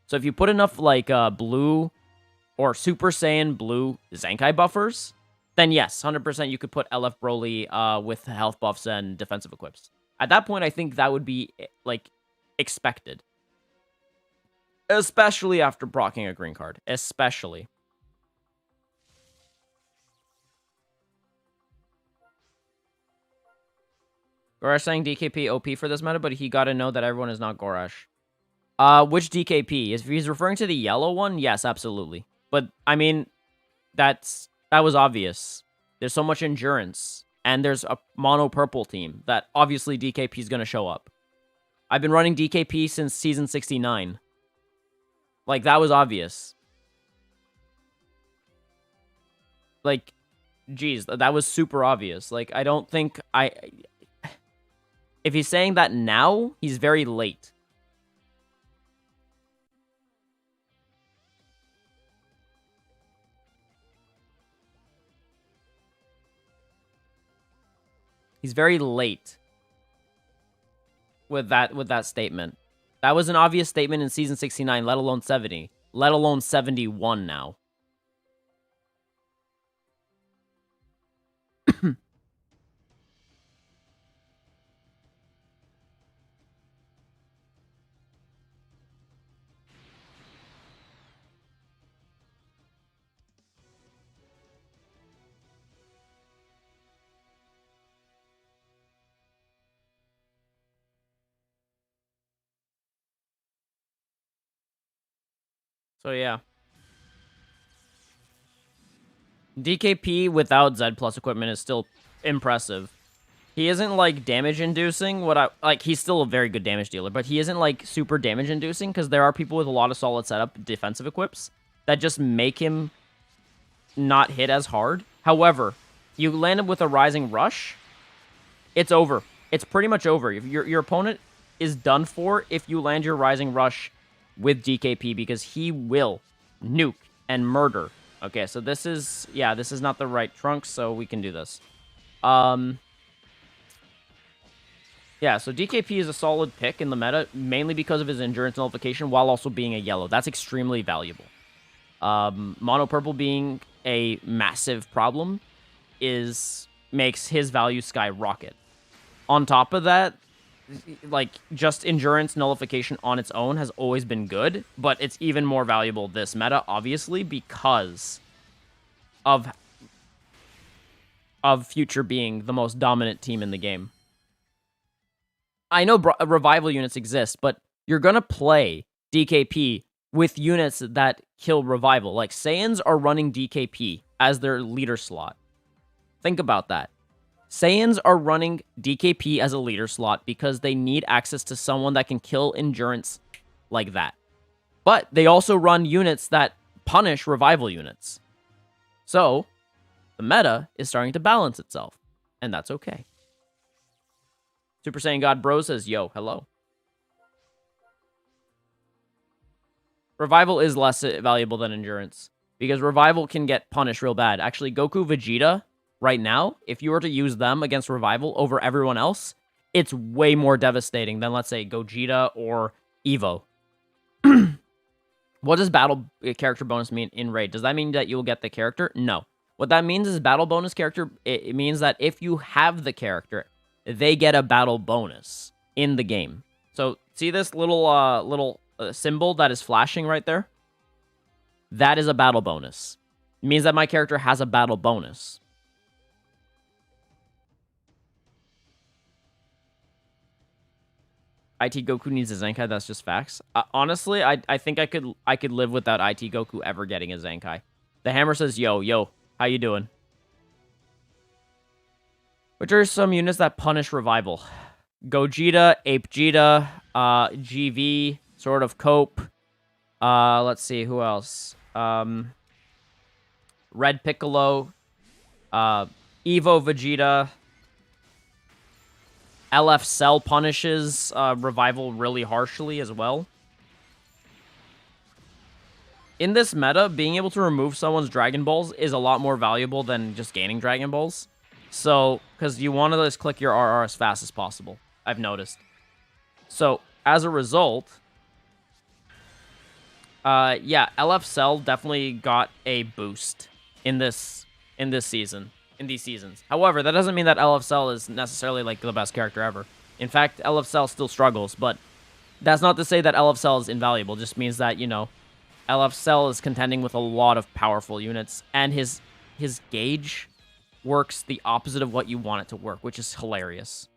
So if you put enough, like, blue or Super Saiyan blue Zenkai buffers, then yes, 100% you could put LF Broly with health buffs and defensive equips. At that point, I think that would be, like, expected. Especially after proccing a green card. Especially. Gorash saying DKP OP for this meta, but he got to know that everyone is not Gorash. Which DKP? If he's referring to the yellow one, yes, absolutely. But, I mean, that was obvious. There's so much endurance, and there's a mono purple team that obviously DKP is going to show up. I've been running DKP since season 69. Like, that was obvious. Like, geez, that was super obvious. Like, I don't think if he's saying that now, he's very late. He's very late with that statement. That was an obvious statement in season 69, let alone 70, let alone 71 now. So yeah. DKP without Z plus equipment is still impressive. He isn't, like, damage-inducing. He's still a very good damage dealer, but he isn't, like, super damage-inducing, because there are people with a lot of solid setup defensive equips that just make him not hit as hard. However, you land him with a Rising Rush, it's over. It's pretty much over. If your opponent is done for if you land your Rising Rush with DKP, because he will nuke and murder. Okay, so this is not the right trunk, so we can do this. Yeah, so DKP is a solid pick in the meta, mainly because of his endurance nullification, while also being a yellow. That's extremely valuable. Mono purple being a massive problem makes his value skyrocket. On top of that, like, just endurance nullification on its own has always been good, but it's even more valuable this meta, obviously, because of Future being the most dominant team in the game. I know revival units exist, but you're gonna play DKP with units that kill revival. Like, Saiyans are running DKP as their leader slot. Think about that. Saiyans are running DKP as a leader slot because they need access to someone that can kill endurance like that. But they also run units that punish revival units. So, the meta is starting to balance itself, and that's okay. Super Saiyan God Bro says, yo, hello. Revival is less valuable than endurance, because revival can get punished real bad. Actually, Goku, Vegeta, right now, if you were to use them against revival over everyone else, it's way more devastating than, let's say, Gogeta or Evo. What does battle character bonus mean in raid? Does that mean that you'll get the character? No. What that means is battle bonus character, it means that if you have the character, they get a battle bonus in the game. So, see this little symbol that is flashing right there? That is a battle bonus. It means that my character has a battle bonus. IT Goku needs a Zenkai, that's just facts. Honestly, I think I could live without IT Goku ever getting a Zenkai. The Hammer says, yo, how you doing? Which are some units that punish revival? Gogeta, Apegeta, GV, Sword of Cope. Let's see, who else? Red Piccolo, Evo Vegeta. LF Cell punishes revival really harshly as well. In this meta, being able to remove someone's Dragon Balls is a lot more valuable than just gaining Dragon Balls. So, because you want to just click your RR as fast as possible, I've noticed. So, as a result, yeah, LF Cell definitely got a boost in this season, in these seasons. However, that doesn't mean that LF Cell is necessarily, like, the best character ever. In fact, LF Cell still struggles, but That's not to say that LF Cell is invaluable. It just means that, you know, LF Cell is contending with a lot of powerful units, and his gauge works the opposite of what you want it to work, which is hilarious.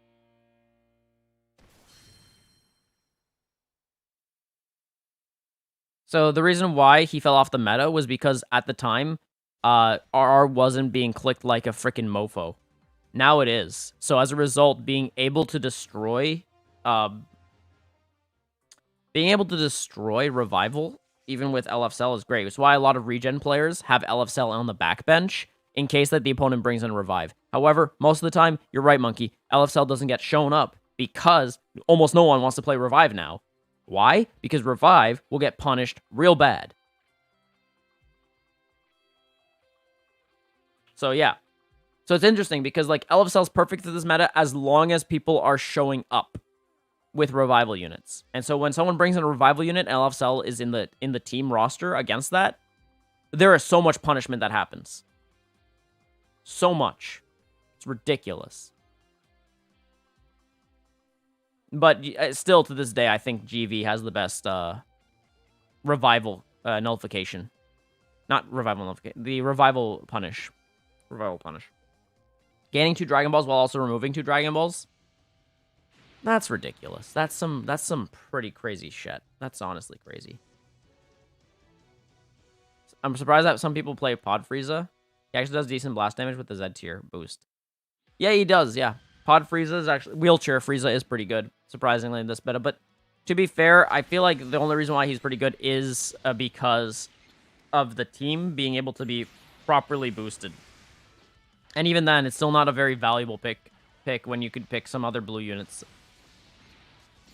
So the reason why he fell off the meta was because at the time, RR wasn't being clicked like a freaking mofo. Now it is. So as a result, being able to destroy Revival, even with LF Cell, is great. It's why a lot of regen players have LF Cell on the backbench in case that the opponent brings in Revive. However, most of the time, you're right, Monkey, LF Cell doesn't get shown up because almost no one wants to play Revive now. Why? Because Revive will get punished real bad. So yeah. So it's interesting because like LF Cell's perfect for this meta as long as people are showing up with Revival units. And so when someone brings in a Revival unit and LF Cell is in the team roster against that, there is so much punishment that happens. So much. It's ridiculous. But still, to this day, I think GV has the best Revival nullification. Not Revival nullification. The Revival punish. Revival punish. Gaining 2 Dragon Balls while also removing 2 Dragon Balls? That's ridiculous. That's some pretty crazy shit. That's honestly crazy. I'm surprised that some people play Pod Frieza. He actually does decent blast damage with the Z tier boost. Yeah, he does, yeah. Pod Frieza is actually... Wheelchair Frieza is pretty good, surprisingly, in this beta. But to be fair, I feel like the only reason why he's pretty good is because of the team being able to be properly boosted. And even then, it's still not a very valuable pick when you could pick some other blue units.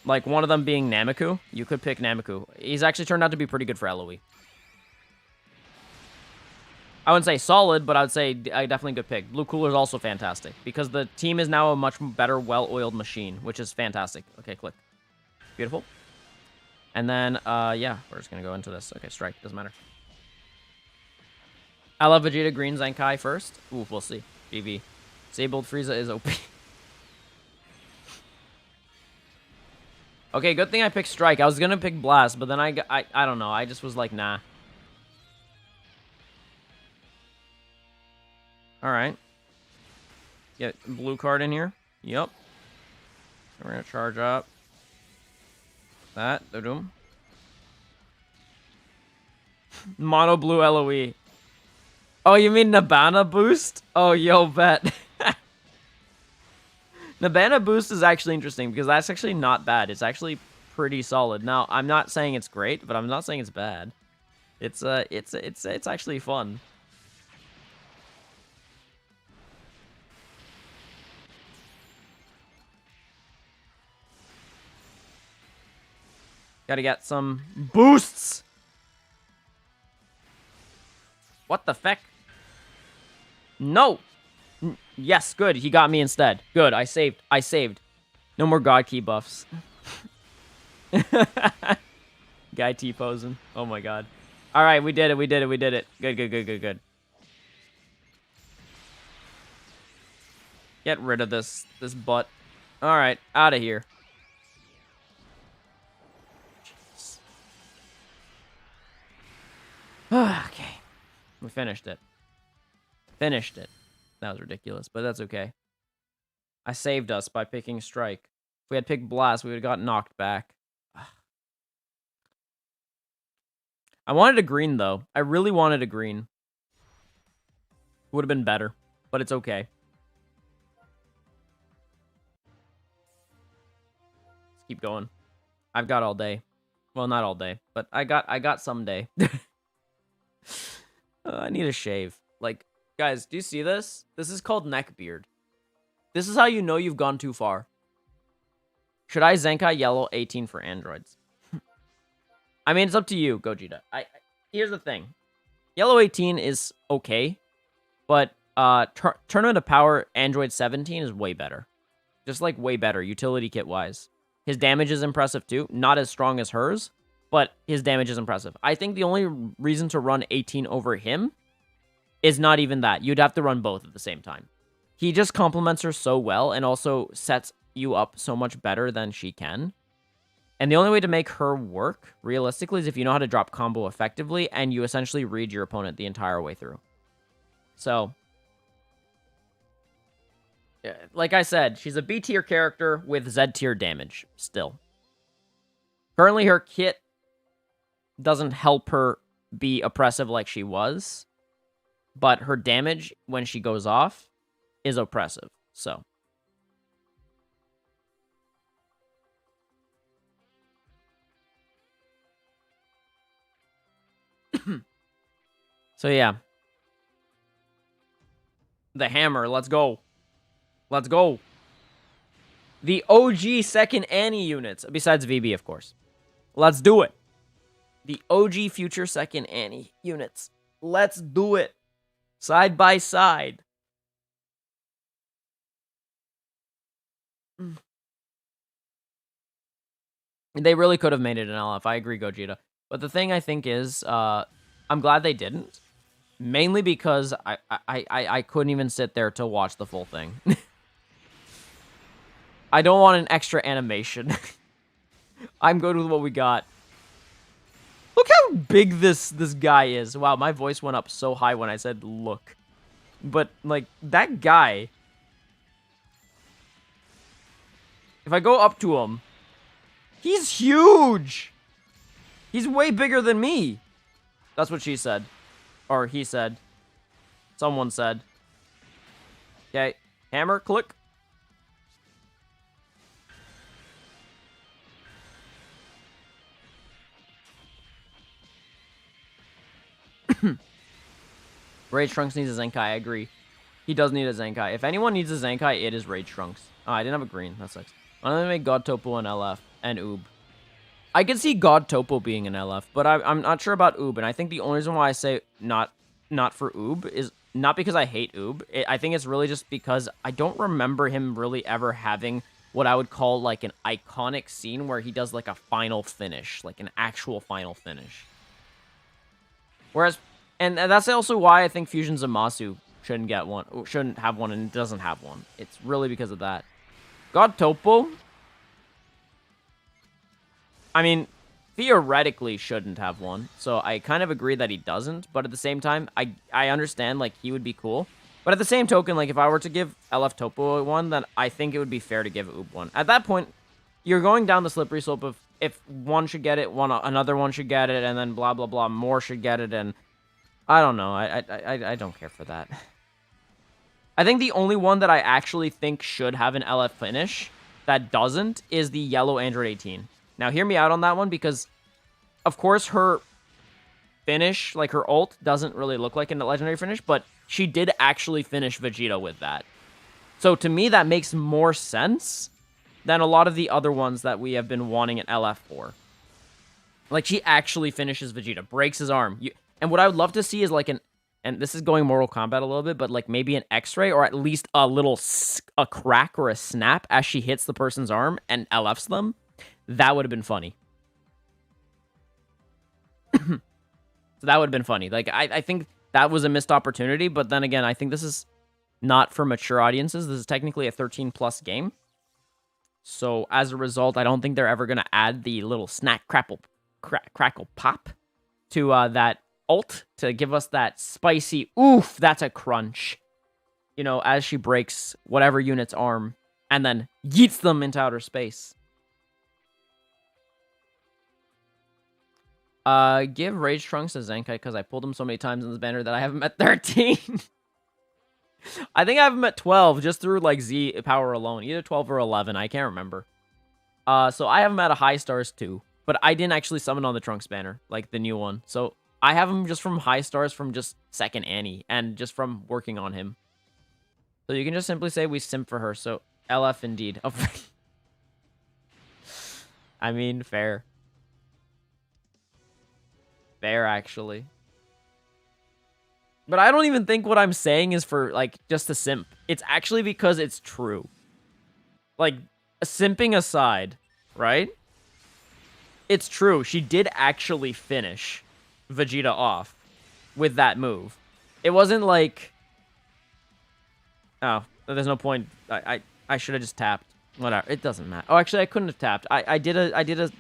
Like, one of them being Nameku. You could pick Nameku. He's actually turned out to be pretty good for LoE. I wouldn't say solid, but I would say definitely a good pick. Blue Cooler is also fantastic because the team is now a much better, well-oiled machine, which is fantastic. Okay, click. Beautiful. And then, yeah, we're just going to go into this. Okay, strike. Doesn't matter. I love Vegeta Green Zenkai first. Ooh, we'll see. GV. Disabled Frieza is OP. Okay, good thing I picked Strike. I was going to pick Blast, but then I don't know. I just was like, nah. Alright. Get blue card in here. Yep. We're going to charge up. That. Doom. Mono blue LoE. Oh, you mean Nabana boost? Oh, yo, bet. Nabana boost is actually interesting because that's actually not bad. It's actually pretty solid. Now, I'm not saying it's great, but I'm not saying it's bad. It's actually fun. Gotta get some boosts. What the feck? No. Yes, good. He got me instead. Good. I saved. No more God Key buffs. Guy T-posing. Oh my god. Alright, we did it. Good. Get rid of this butt. Alright, out of here. Okay. We finished it. That was ridiculous, but that's okay. I saved us by picking Strike. If we had picked Blast, we would have got knocked back. I wanted a green, though. I really wanted a green. Would have been better, but it's okay. Let's keep going. I've got all day. Well, not all day, but I got some day. I need a shave. Like, guys, do you see this? This is called neckbeard. This is how you know you've gone too far. Should I Zenkai Yellow 18 for androids? I mean, it's up to you, Gogeta. Here's the thing. Yellow 18 is okay, but Tournament of Power Android 17 is way better. Just, like, way better, utility kit-wise. His damage is impressive, too. Not as strong as hers, but his damage is impressive. I think the only reason to run 18 over him is not even that. You'd have to run both at the same time. He just complements her so well and also sets you up so much better than she can. And the only way to make her work, realistically, is if you know how to drop combo effectively and you essentially read your opponent the entire way through. So, like I said, she's a B tier character with Z tier damage still. Currently, her kit doesn't help her be oppressive like she was, but her damage when she goes off is oppressive. So, yeah. The hammer, let's go. Let's go. The OG second Annie units, besides VB, of course. Let's do it. The OG future second Annie units. Let's do it. Side by side. They really could have made it an LF. I agree, Gogeta. But the thing I think is, I'm glad they didn't. Mainly because I couldn't even sit there to watch the full thing. I don't want an extra animation. I'm good with what we got. Look how big this guy is. Wow, my voice went up so high when I said look. But, like, that guy... If I go up to him... He's huge! He's way bigger than me. That's what she said. Or he said. Someone said. Okay. Hammer, click. Rage Trunks needs a Zenkai, I agree. He does need a Zenkai. If anyone needs a Zenkai, it is Rage Trunks. Oh, I didn't have a green. That sucks. Why don't they make God Topo an LF and Oob? I could see God Topo being an LF, but I'm not sure about Oob, and I think the only reason why I say not for Oob is not because I hate Oob. I think it's really just because I don't remember him really ever having what I would call like an iconic scene where he does like a final finish, like an actual final finish. Whereas, and that's also why I think Fusion Zamasu shouldn't get one, shouldn't have one, and doesn't have one. It's really because of that. God Topo, I mean, theoretically shouldn't have one, so I kind of agree that he doesn't, but at the same time, I understand, like, he would be cool. But at the same token, like, if I were to give LF Topo one, then I think it would be fair to give Oob one. At that point, you're going down the slippery slope of if one should get it, another one should get it, and then blah, blah, blah, more should get it, and I don't know. I don't care for that. I think the only one that I actually think should have an LF finish that doesn't is the yellow Android 18. Now, hear me out on that one, because, of course, her finish, like her ult, doesn't really look like a legendary finish, but she did actually finish Vegeta with that. So, to me, that makes more sense than a lot of the other ones that we have been wanting an LF for. Like, she actually finishes Vegeta, breaks his arm. And what I would love to see is, like, and this is going Mortal Kombat a little bit, but, like, maybe an X-ray or at least a crack or a snap as she hits the person's arm and LFs them. That would have been funny. So that would have been funny. Like, I think that was a missed opportunity, but then again, I think this is not for mature audiences. This is technically a 13-plus game. So, as a result, I don't think they're ever going to add the little snack crackle pop to that ult to give us that spicy, oof, that's a crunch. You know, as she breaks whatever unit's arm and then yeets them into outer space. Give Rage Trunks a Zenkai because I pulled him so many times in this banner that I haven't met 13. I think I haven't met 12 just through, like, Z power alone. Either 12 or 11. I can't remember. So I haven't met a high stars too. But I didn't actually summon on the Trunks banner, like the new one. So I have him just from high stars from just second Annie and just from working on him. So you can just simply say we simp for her. So LF indeed. Oh, I mean, fair. Fair, actually. But I don't even think what I'm saying is for, like, just a simp. It's actually because it's true. Like, simping aside, right? It's true. She did actually finish Vegeta off with that move. It wasn't like... Oh, there's no point. I should have just tapped. Whatever. It doesn't matter. Oh, actually, I couldn't have tapped. I did a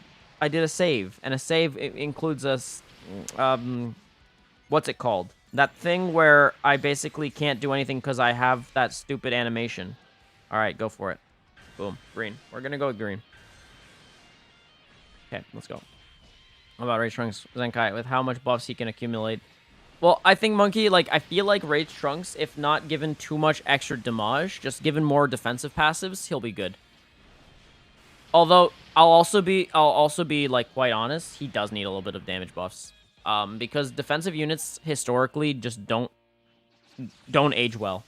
I did a save, and a save includes what's it called? That thing where I basically can't do anything because I have that stupid animation. All right, go for it. Boom, green. We're gonna go with green. Okay, let's go. How about Rage Trunks Zenkai with how much buffs he can accumulate? Well, I think Monkey, like, I feel like Rage Trunks, if not given too much extra damage, just given more defensive passives, he'll be good. Although I'll also be like quite honest, he does need a little bit of damage buffs. Because defensive units historically just don't age well.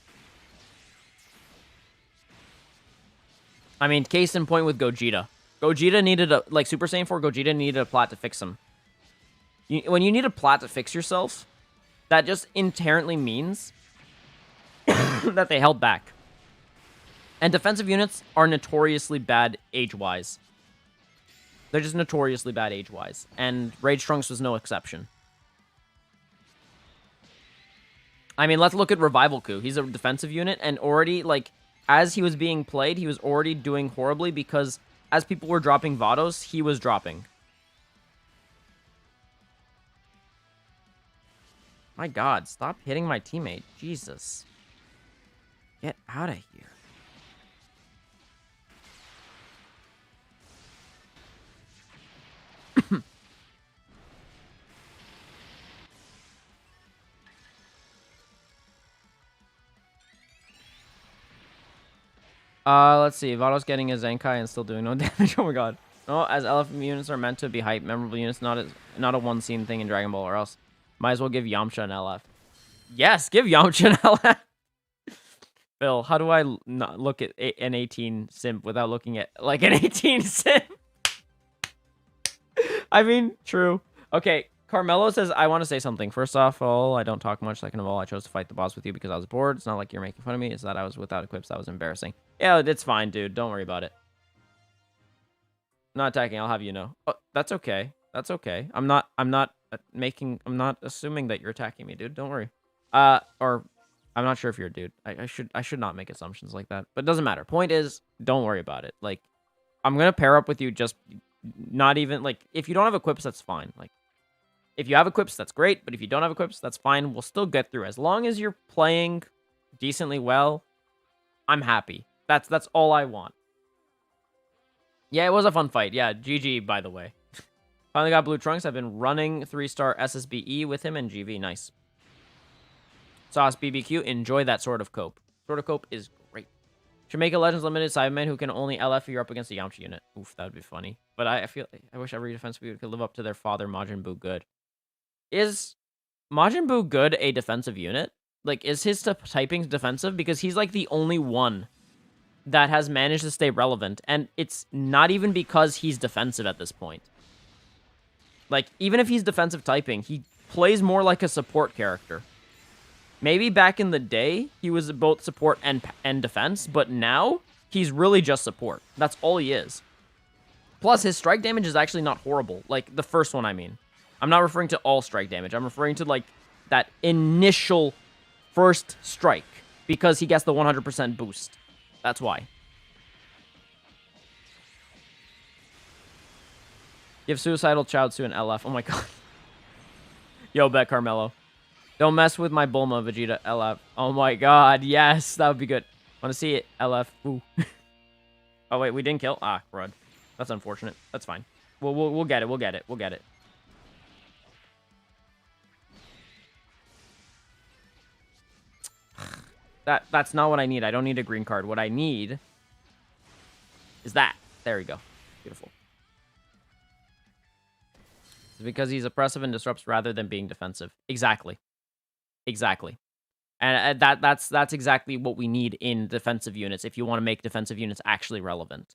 I mean, case in point with Gogeta. Gogeta needed a, like, Super Saiyan 4 Gogeta needed a plat to fix him. When you need a plat to fix yourself, that just inherently means that they held back. And defensive units are notoriously bad age-wise. They're just notoriously bad age-wise. And Rage Trunks was no exception. I mean, let's look at Revival Coup. He's a defensive unit, and already, like, as he was being played, he was already doing horribly because as people were dropping Vados, he was dropping. My god, stop hitting my teammate. Jesus. Get out of here. Let's see. Vado's getting his Zenkai and still doing no damage. Oh my god. No, as LF units are meant to be hype, memorable units, not a one-scene thing in Dragon Ball, or else might as well give Yamcha an LF. Yes, give Yamcha an LF. Phil, how do I not look at an 18 simp without looking at, like, an 18 simp? I mean, true. Okay, Carmelo says, I want to say something. First off, I don't talk much. Second of all, I chose to fight the boss with you because I was bored. It's not like you're making fun of me. It's that I was without equips. That was embarrassing. Yeah, it's fine, dude. Don't worry about it. I'm not attacking. I'll have you know. Oh, that's okay. That's okay. I'm not assuming that you're attacking me, dude. Don't worry. Or I'm not sure if you're a dude. I should not make assumptions like that. But it doesn't matter. Point is, don't worry about it. Like, I'm going to pair up with you just not even, like, if you don't have equips, that's fine. Like, if you have equips, that's great. But if you don't have equips, that's fine. We'll still get through. As long as you're playing decently well, I'm happy. That's all I want. Yeah, it was a fun fight. Yeah, GG, by the way. Finally got Blue Trunks. I've been running 3-star SSBE with him and GV. Nice. Sauce BBQ. Enjoy that sort of cope. Sort of cope is great. Should make a Legends Limited Cyberman who can only LF if you're up against a Yamcha unit. Oof, that would be funny. But I wish every defensive unit could live up to their father, Majin Buu good. Is Majin Buu good a defensive unit? Like, is his typing defensive? Because he's, like, the only one that has managed to stay relevant. And it's not even because he's defensive at this point. Like, even if he's defensive typing, he plays more like a support character. Maybe back in the day, he was both support and defense, but now, he's really just support. That's all he is. Plus, his strike damage is actually not horrible. Like, the first one, I mean. I'm not referring to all strike damage. I'm referring to, like, that initial first strike. Because he gets the 100% boost. That's why. Give Suicidal Chiaotzu an LF. Oh my god. Yo, bet Carmelo. Don't mess with my Bulma, Vegeta. LF. Oh my god. Yes, that would be good. Want to see it? LF. Ooh. Oh wait, we didn't kill? Ah, crud. That's unfortunate. That's fine. We'll get it. We'll get it. We'll get it. That's not what I need. I don't need a green card. What I need is that. There we go. Beautiful. It's because he's oppressive and disrupts rather than being defensive. Exactly. Exactly. And that's exactly what we need in defensive units if you want to make defensive units actually relevant.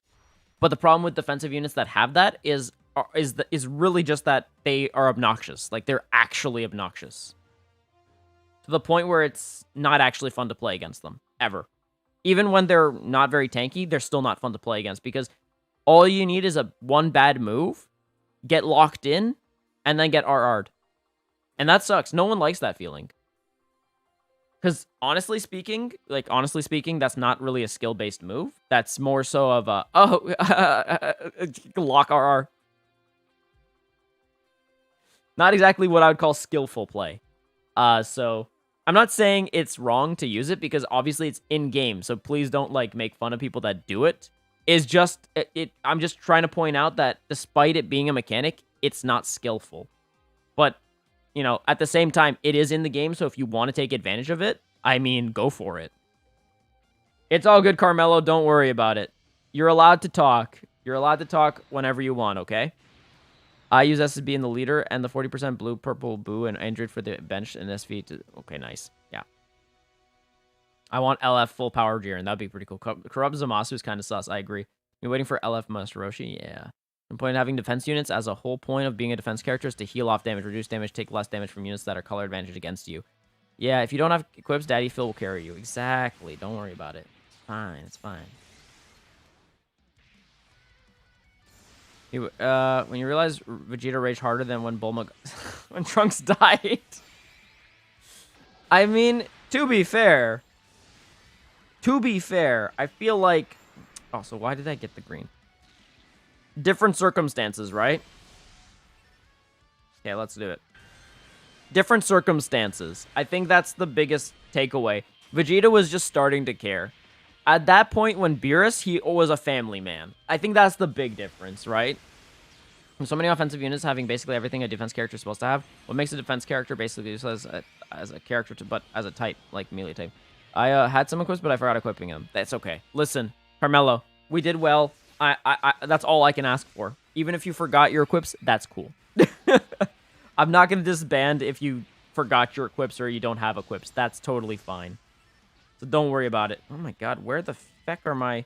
But the problem with defensive units that have that is really just that they are obnoxious. Like, they're actually obnoxious. To the point where it's not actually fun to play against them. Ever. Even when they're not very tanky, they're still not fun to play against. Because all you need is one bad move, get locked in, and then get RR'd. And that sucks. No one likes that feeling. Because honestly speaking, that's not really a skill-based move. That's more so of a, lock RR. Not exactly what I would call skillful play. So I'm not saying it's wrong to use it because obviously it's in game. So please don't like make fun of people that do it. Is just I'm just trying to point out that despite it being a mechanic, it's not skillful. But you know, at the same time, it is in the game. So if you want to take advantage of it, I mean, go for it. It's all good, Carmelo. Don't worry about it. You're allowed to talk. You're allowed to talk whenever you want, okay? I use SSB in the leader and the 40% blue, purple, boo, and Android for the bench and SV to... Okay, nice. Yeah. I want LF full power Jiren. That'd be pretty cool. Corrupt Zamasu is kind of sus. I agree. You're waiting for LF Masaroshi? Yeah. The point of having defense units as a whole point of being a defense character is to heal off damage, reduce damage, take less damage from units that are color advantage against you. Yeah, if you don't have equips, Daddy Phil will carry you. Exactly. Don't worry about it. It's fine. It's fine. When you realize Vegeta raged harder than when Bulma... when Trunks died. I mean, to be fair, I feel like... Oh, so why did I get the green? Different circumstances, right? Okay, let's do it. Different circumstances. I think that's the biggest takeaway. Vegeta was just starting to care. At that point, when Beerus, he was a family man. I think that's the big difference, right? So many offensive units having basically everything a defense character is supposed to have. What makes a defense character basically just as a character, but as a type, like melee type. I had some equips, but I forgot equipping them. That's okay. Listen, Carmelo, we did well. That's all I can ask for. Even if you forgot your equips, that's cool. I'm not going to disband if you forgot your equips or you don't have equips. That's totally fine. So don't worry about it. Oh my god, where the feck are my...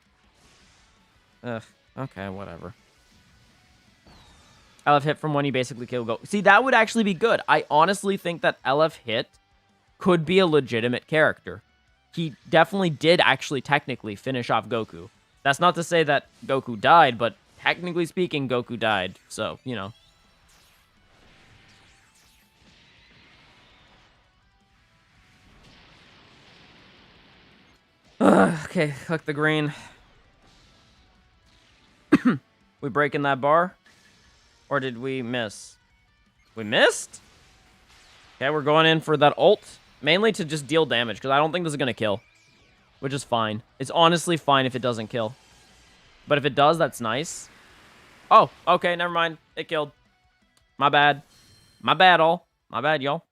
Ugh, okay, whatever. LF hit from when you basically kill Go. See, that would actually be good. I honestly think that LF hit could be a legitimate character. He definitely did actually technically finish off Goku. That's not to say that Goku died, but technically speaking, Goku died. So, you know. Okay, click the green. We breaking that bar? Or did we miss? We missed? Okay, we're going in for that ult. Mainly to just deal damage, because I don't think this is going to kill. Which is fine. It's honestly fine if it doesn't kill. But if it does, that's nice. Oh, okay, never mind. It killed. My bad. My bad, all. My bad, y'all.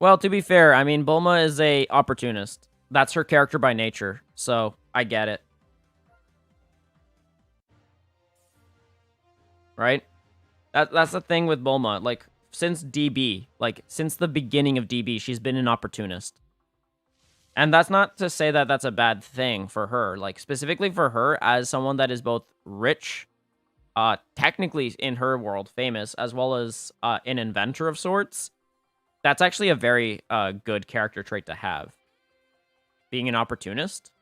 Well, to be fair, I mean, Bulma is a opportunist. That's her character by nature, so I get it. Right? That's the thing with Bulma. Like, since DB, like, since the beginning of DB, she's been an opportunist. And that's not to say that that's a bad thing for her. Like, specifically for her, as someone that is both rich, technically in her world famous, as well as an inventor of sorts, that's actually a very good character trait to have. Being an opportunist,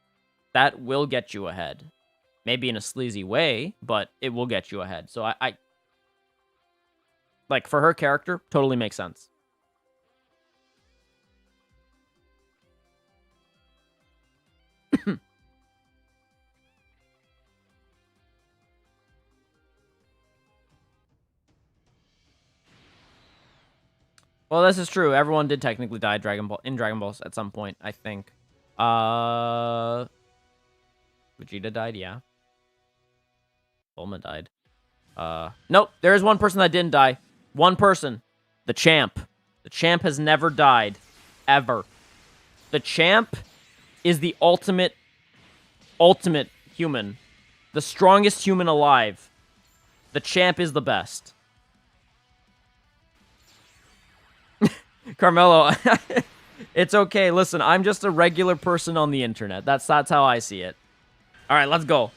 that will get you ahead. Maybe in a sleazy way, but it will get you ahead. So I like, for her character, totally makes sense. Well, this is true. Everyone did technically die in Dragon Balls at some point, I think. Vegeta died, yeah. Bulma died. Nope, there is one person that didn't die. One person. The champ. The champ has never died. Ever. The champ is the ultimate human. The strongest human alive. The champ is the best. Carmelo, it's okay. Listen, I'm just a regular person on the internet. That's how I see it. All right, let's go.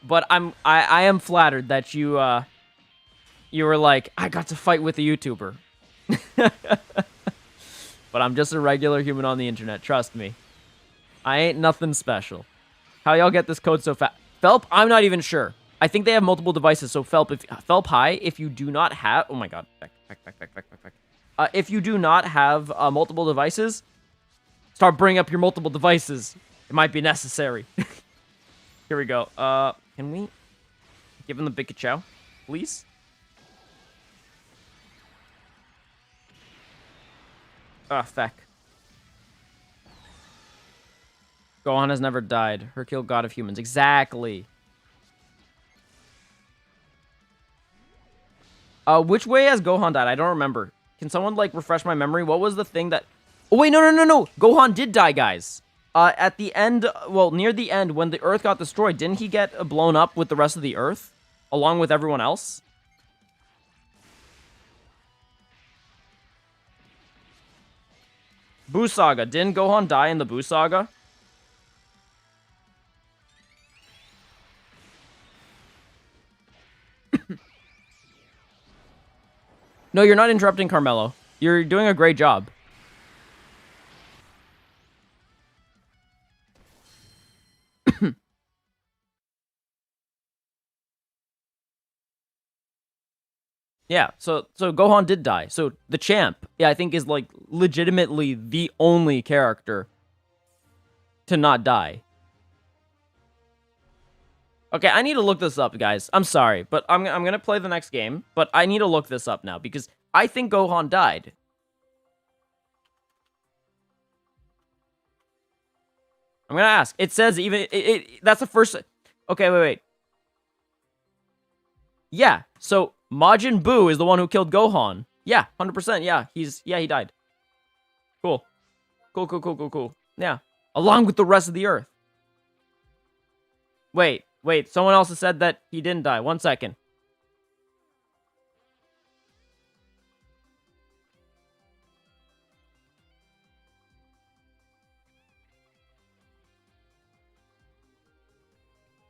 But I am flattered that you were like, I got to fight with a YouTuber. But I'm just a regular human on the internet. Trust me. I ain't nothing special. How y'all get this code so fast? Felp, I'm not even sure. I think they have multiple devices. So Felp High, if you do not have... Oh my god. Back. If you do not have multiple devices, start bringing up your multiple devices. It might be necessary. Here we go. Can we give him the big chow, please? Ah, feck. Gohan has never died. Hercule, god of humans. Exactly. Which way has Gohan died? I don't remember. Can someone, like, refresh my memory? What was the thing that... Oh, wait, no. Gohan did die, guys. At the end, well, near the end, when the Earth got destroyed, didn't he get blown up with the rest of the Earth? Along with everyone else? Buu Saga. Didn't Gohan die in the Buu Saga? No, you're not interrupting Carmelo. You're doing a great job. Yeah, so Gohan did die. So the champ, yeah, I think is like legitimately the only character to not die. Okay, I need to look this up, guys. I'm sorry, but I'm going to play the next game, but I need to look this up now because I think Gohan died. I'm going to ask. It says even that's the first. Okay, wait. Yeah. So Majin Buu is the one who killed Gohan. Yeah, 100%. Yeah, he died. Cool. Cool. Yeah. Along with the rest of the Earth. Wait. Someone else has said that he didn't die. 1 second.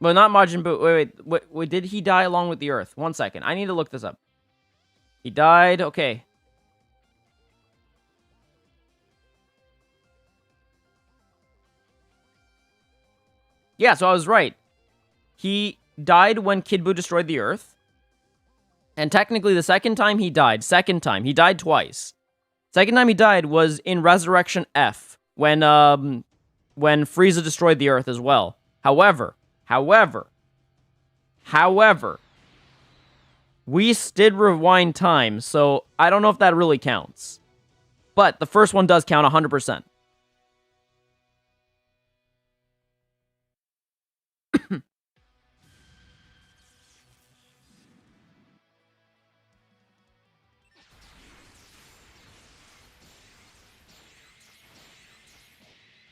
But not Majin Buu. Wait. Did he die along with the Earth? 1 second. I need to look this up. He died. Okay. Yeah, so I was right. He died when Kid Buu destroyed the Earth. And technically, the second time he died, he died twice. Second time he died was in Resurrection F, when Frieza destroyed the Earth as well. However, we did rewind time, so I don't know if that really counts. But the first one does count 100%.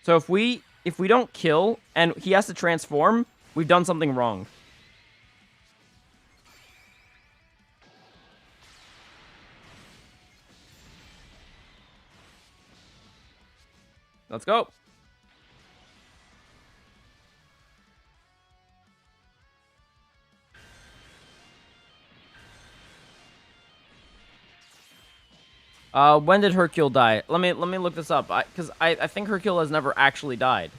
So if we don't kill and he has to transform, we've done something wrong. Let's go. When did Hercule die? Let me look this up, because I think Hercule has never actually died.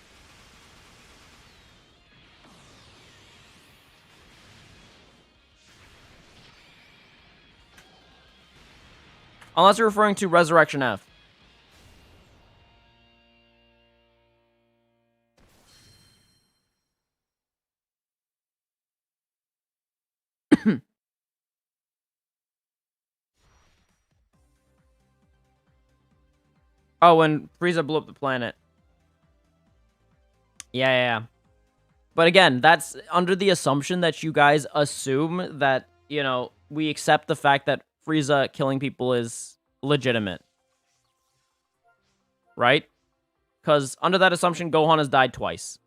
Unless you're referring to Resurrection F. Oh, when Frieza blew up the planet. Yeah. But again, that's under the assumption that you guys assume that, you know, we accept the fact that Frieza killing people is legitimate. Right? Because under that assumption, Gohan has died twice.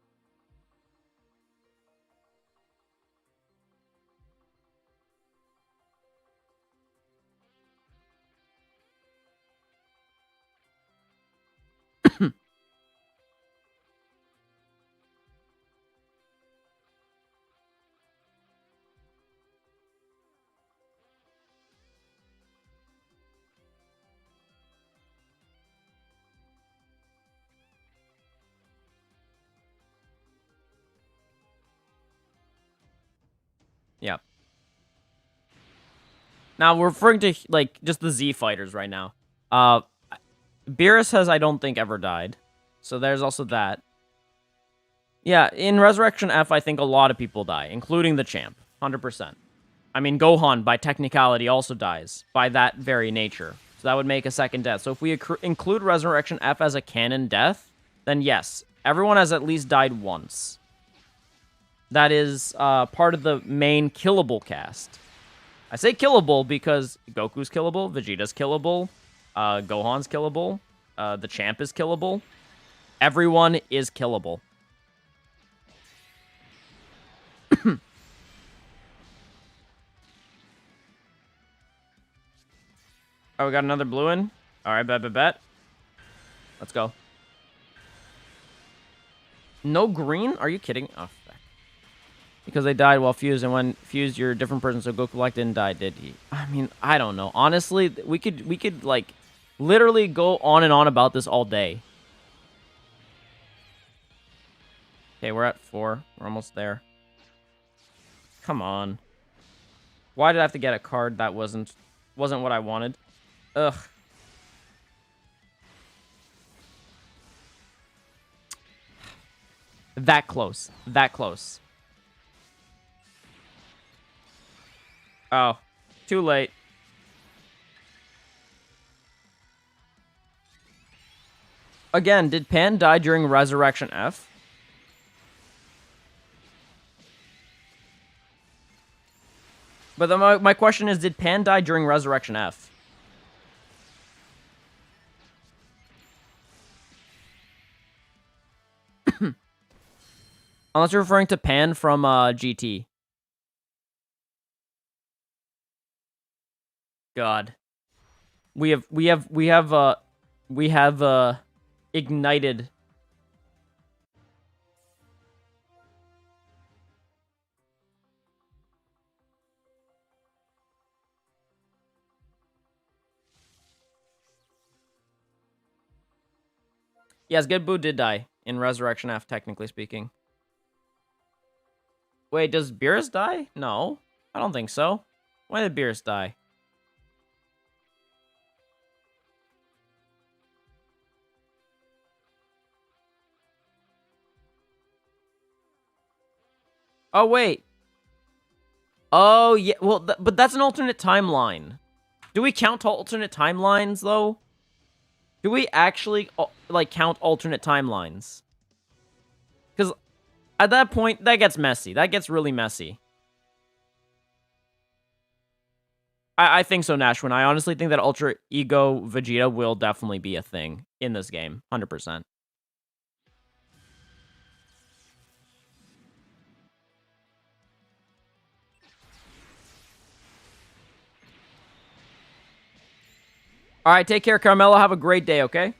Yeah. Now, we're referring to, like, just the Z fighters right now. Beerus has, I don't think, ever died. So there's also that. Yeah, in Resurrection F, I think a lot of people die, including the champ. 100%. I mean, Gohan, by technicality, also dies by that very nature. So that would make a second death. So if we include Resurrection F as a canon death, then yes, everyone has at least died once. That is part of the main killable cast. I say killable because Goku's killable, Vegeta's killable, Gohan's killable, the champ is killable. Everyone is killable. Oh, we got another blue in. All right, bet. Let's go. No green? Are you kidding? Oh, fuck. Because they died while fused, and when fused, you're a different person, so Goku like didn't die, did he? I mean, I don't know. Honestly, we could like literally go on and on about this all day. Okay, we're at 4. We're almost there. Come on. Why did I have to get a card that wasn't what I wanted? Ugh. That close. That close. Oh. Too late. Again, did Pan die during Resurrection F? But my question is, did Pan die during Resurrection F? Unless you're referring to Pan from GT. God. We have ignited. Yes, Good Boo did die in Resurrection F, technically speaking. Wait, does Beerus die? No, I don't think so. When did Beerus die? Oh, wait. Oh, yeah. Well, but that's an alternate timeline. Do we count alternate timelines, though? Do we actually, like, count alternate timelines? Because at that point, that gets messy. That gets really messy. I think so, Nashwin. I honestly think that Ultra Ego Vegeta will definitely be a thing in this game. 100%. All right, take care, Carmelo. Have a great day, okay?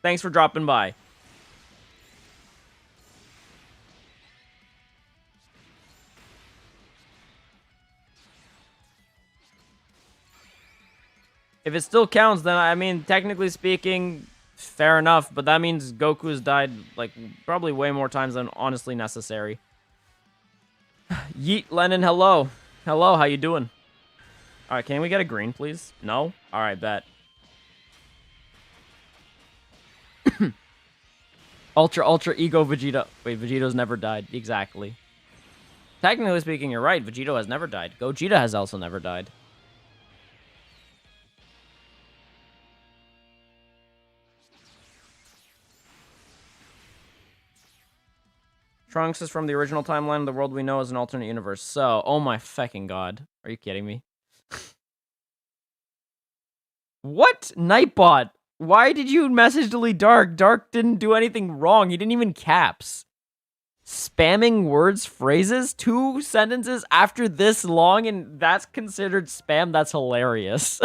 Thanks for dropping by. If it still counts, then, I mean, technically speaking, fair enough. But that means Goku's died, like, probably way more times than honestly necessary. Yeet, Lennon, hello. Hello, how you doing? All right, can we get a green, please? No? All right, bet. Ultra Ego Vegeta. Wait, Vegeto's never died. Exactly. Technically speaking, you're right. Vegito has never died. Gogeta has also never died. Trunks is from the original timeline of the world we know as an alternate universe. So, oh my fucking god. Are you kidding me? What? Nightbot? Why did you message delete Dark? Dark didn't do anything wrong. He didn't even caps. Spamming words, phrases, 2 sentences after this long, and that's considered spam? That's hilarious.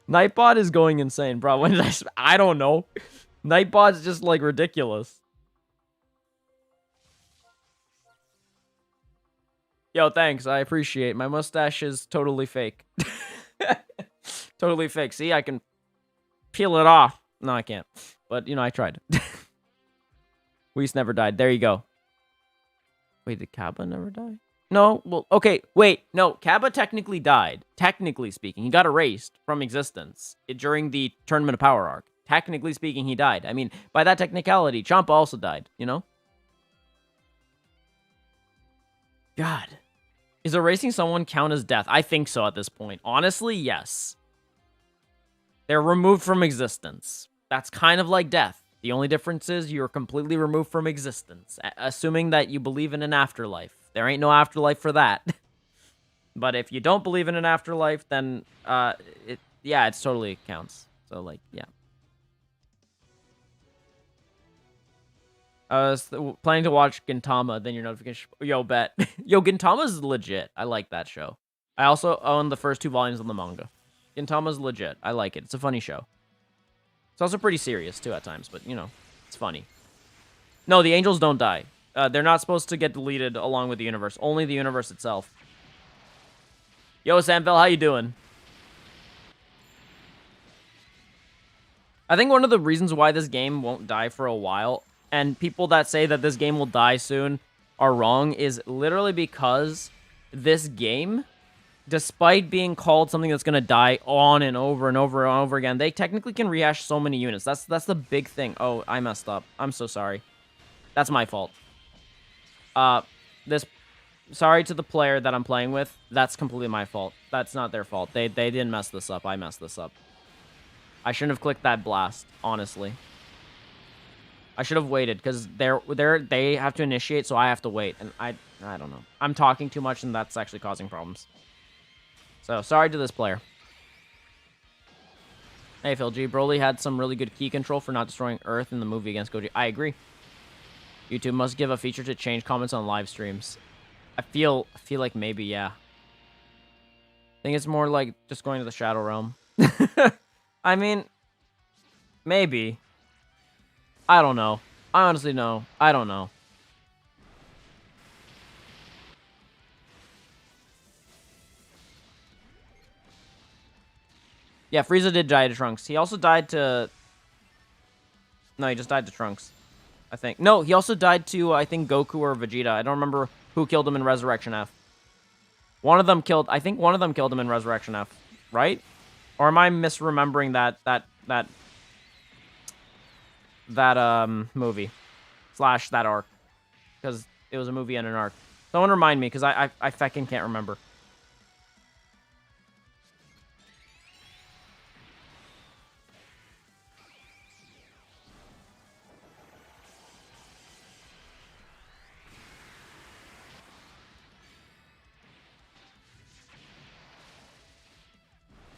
Nightbot is going insane, bro. When did I don't know. Nightbot's just, like, ridiculous. Yo, thanks. I appreciate it. My mustache is totally fake. Totally fake. See, I can peel it off. No, I can't. But, you know, I tried. Whis never died. There you go. Wait, did Kaba never die? No? Well, okay. Wait. No, Kaba technically died. Technically speaking. He got erased from existence during the Tournament of Power arc. Technically speaking, he died. I mean, by that technicality, Champa also died, you know? God. Is erasing someone count as death? I think so at this point. Honestly, yes. They're removed from existence. That's kind of like death. The only difference is you're completely removed from existence, assuming that you believe in an afterlife. There ain't no afterlife for that. But if you don't believe in an afterlife, then, it totally counts. So, like, yeah. I was planning to watch Gintama, then your notification. Yo, bet. Yo, Gintama's legit. I like that show. I also own the first 2 volumes of the manga. Gintama's legit. I like it. It's a funny show. It's also pretty serious, too, at times, but, you know, it's funny. No, the angels don't die. They're not supposed to get deleted along with the universe. Only the universe itself. Yo, Samfell, how you doing? I think one of the reasons why this game won't die for a while, and people that say that this game will die soon are wrong, is literally because this game, despite being called something that's going to die on and over and over and over again, they technically can rehash so many units. That's the big thing. Oh, I messed up. I'm so sorry. That's my fault. Sorry to the player that I'm playing with. That's completely my fault. That's not their fault. They didn't mess this up. I messed this up. I shouldn't have clicked that blast, honestly. I should have waited, because they have to initiate, so I have to wait. And I don't know. I'm talking too much, and that's actually causing problems. So, sorry to this player. Hey, Phil G. Broly had some really good key control for not destroying Earth in the movie against Goji. I agree. YouTube must give a feature to change comments on live streams. I feel like maybe, yeah. I think it's more like just going to the Shadow Realm. I mean, maybe. I don't know. I honestly know. I don't know. Yeah, Frieza did die to Trunks. He also died to... No, he just died to Trunks, I think. No, he also died to, I think, Goku or Vegeta. I don't remember who killed him in Resurrection F. One of them killed... I think one of them killed him in Resurrection F, right? Or am I misremembering that movie? Slash that arc. Because it was a movie and an arc. Someone remind me, because I feckin' can't remember.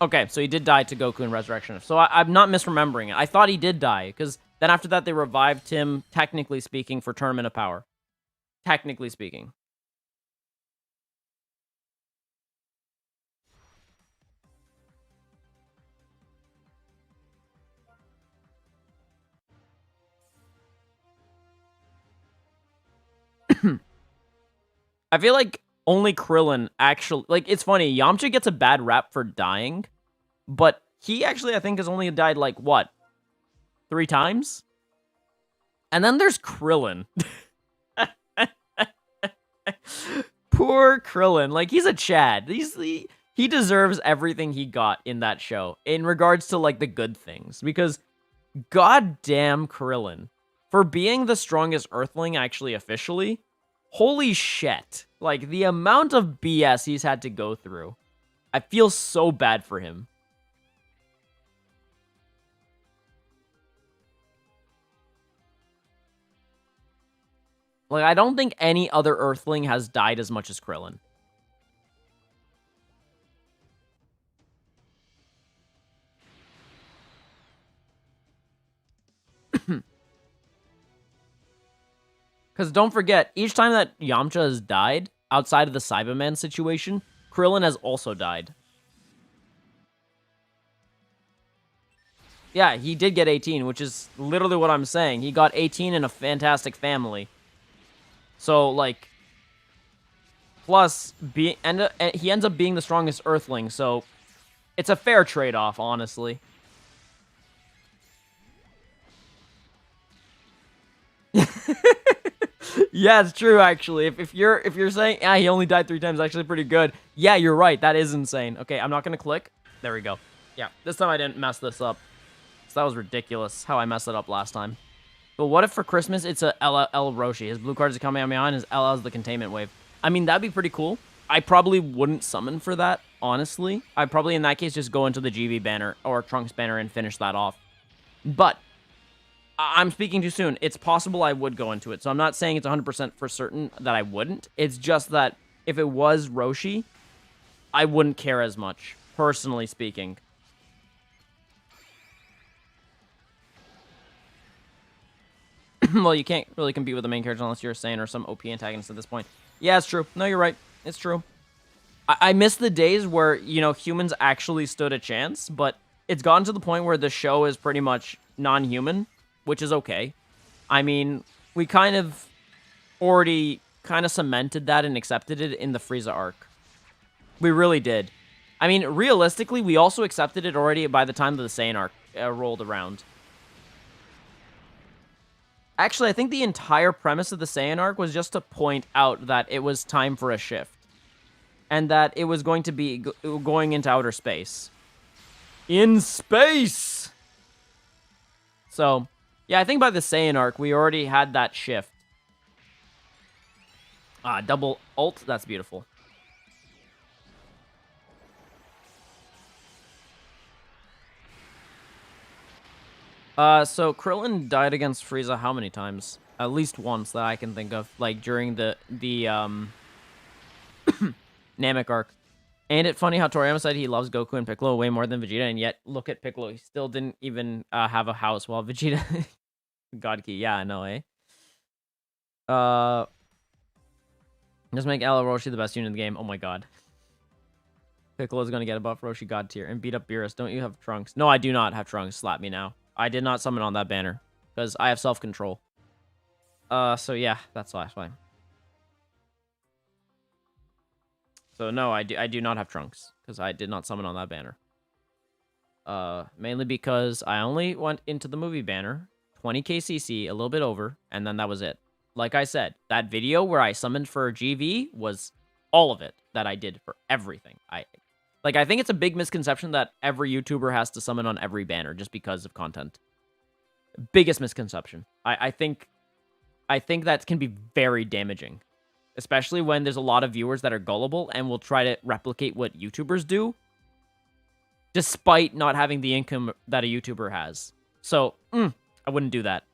Okay, so he did die to Goku in Resurrection. So I'm not misremembering it. I thought he did die, because then after that they revived him, technically speaking, for Tournament of Power. Technically speaking. I feel like only Krillin actually... Like, it's funny, Yamcha gets a bad rap for dying, but he actually, I think, has only died, like, what? 3 times? And then there's Krillin. Poor Krillin. Like, he's a Chad. He deserves everything he got in that show in regards to, like, the good things. Because, goddamn Krillin. For being the strongest Earthling, actually, officially, holy shit. Like, the amount of BS he's had to go through. I feel so bad for him. Like, I don't think any other Earthling has died as much as Krillin. Because don't forget, each time that Yamcha has died, outside of the Cyberman situation, Krillin has also died. Yeah, he did get 18, which is literally what I'm saying. He got 18 in a fantastic family. So, like... Plus, he ends up being the strongest Earthling, so... It's a fair trade-off, honestly. Yeah, it's true, actually. If you're saying, yeah, he only died 3 times, actually pretty good. Yeah, you're right. That is insane. Okay, I'm not gonna click. There we go. Yeah, this time I didn't mess this up. So that was ridiculous, how I messed it up last time. But what if for Christmas, it's a El Roshi? His blue card is a Kamehameha, and his LL is the containment wave. I mean, that'd be pretty cool. I probably wouldn't summon for that, honestly. I'd probably, in that case, just go into the GV banner or Trunks banner and finish that off. But I'm speaking too soon. It's possible I would go into it. So I'm not saying it's 100% for certain that I wouldn't. It's just that if it was Roshi, I wouldn't care as much, personally speaking. Well, you can't really compete with the main character unless you're a Saiyan or some OP antagonist at this point. Yeah, it's true. No, you're right. It's true. I miss the days where, you know, humans actually stood a chance, but it's gotten to the point where the show is pretty much non-human, which is okay. I mean, we kind of already kind of cemented that and accepted it in the Frieza arc. We really did. I mean, realistically, we also accepted it already by the time that the Saiyan arc rolled around. Actually, I think the entire premise of the Saiyan arc was just to point out that it was time for a shift. And that it was going to be going into outer space. In space! So, yeah, I think by the Saiyan arc, we already had that shift. Double ult, that's beautiful. So Krillin died against Frieza how many times? At least once that I can think of, like during the Namek arc. Ain't it funny how Toriyama said he loves Goku and Piccolo way more than Vegeta, and yet look at Piccolo, he still didn't even have a house, while Vegeta... God Key, yeah, I know, eh? Just make Ala Roshi the best unit in the game. Oh my god. Piccolo's gonna get above Roshi God tier and beat up Beerus. Don't you have Trunks? No, I do not have Trunks. Slap me now. I did not summon on that banner, because I have self-control. So yeah, that's fine. So no, I do not have Trunks, because I did not summon on that banner. Mainly because I only went into the movie banner, 20k CC, a little bit over, and then that was it. Like I said, that video where I summoned for GV was all of it that I did for everything. I think it's a big misconception that every YouTuber has to summon on every banner just because of content. Biggest misconception. I think that can be very damaging. Especially when there's a lot of viewers that are gullible and will try to replicate what YouTubers do, despite not having the income that a YouTuber has. So, I wouldn't do that.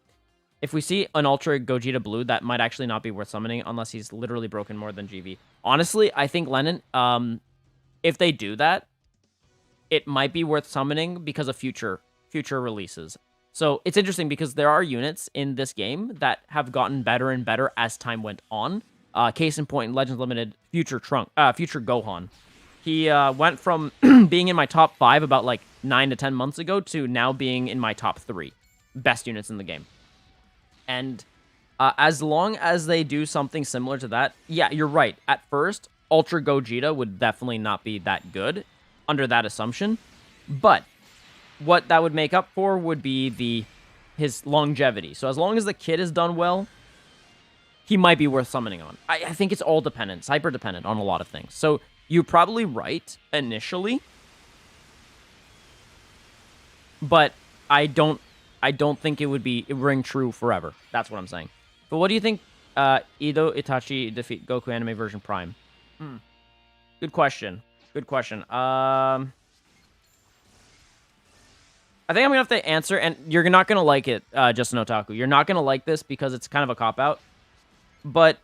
If we see an Ultra Gogeta Blue, that might actually not be worth summoning unless he's literally broken more than GV. Honestly, I think Lennon, if they do that, it might be worth summoning because of future releases. So, it's interesting because there are units in this game that have gotten better and better as time went on. Case in point, Legends Limited, Future Gohan. He went from being in my top 5 about like 9 to 10 months ago to now being in my top 3 best units in the game. And as long as they do something similar to that, yeah, you're right. At first, Ultra Gogeta would definitely not be that good under that assumption. But what that would make up for would be his longevity. So as long as the kid is done well, he might be worth summoning on. I think it's all dependent. It's hyper-dependent on a lot of things. So you're probably right initially. But I don't think it would ring true forever. That's what I'm saying. But what do you think Ido Itachi defeat Goku Anime version Prime? Good question. Good question. I think I'm going to have to answer, and you're not going to like it, Justin Otaku. You're not going to like this because it's kind of a cop-out. But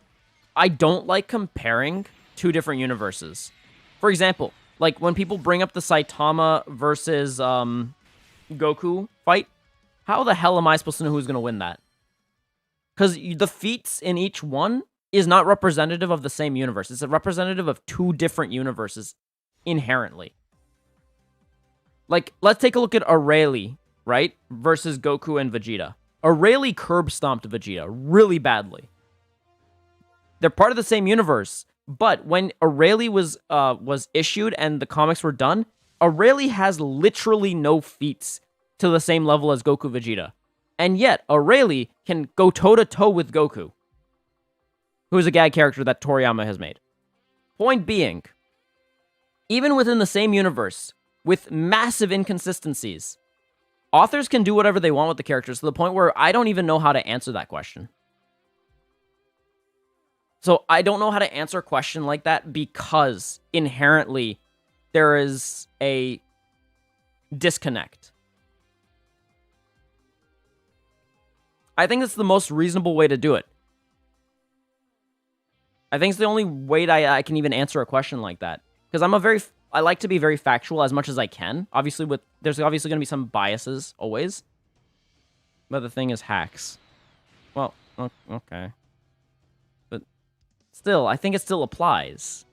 I don't like comparing two different universes. For example, like when people bring up the Saitama versus Goku fight, how the hell am I supposed to know who's going to win that? Because the feats in each one is not representative of the same universe. It's a representative of two different universes inherently. Like, let's take a look at Aurelie, right? Versus Goku and Vegeta. Aurelie curb-stomped Vegeta really badly. They're part of the same universe, but when Aurelie was issued and the comics were done, Aurelie has literally no feats to the same level as Goku Vegeta. And yet, Aurelie can go toe-to-toe with Goku, who is a gag character that Toriyama has made. Point being, even within the same universe, with massive inconsistencies, authors can do whatever they want with the characters to the point where I don't even know how to answer that question. So I don't know how to answer a question like that because inherently there is a disconnect. I think it's the most reasonable way to do it. I think it's the only way I can even answer a question like that. Because I like to be very factual as much as I can. Obviously, there's obviously going to be some biases, always. But the thing is hacks. Well, okay. But still, I think it still applies.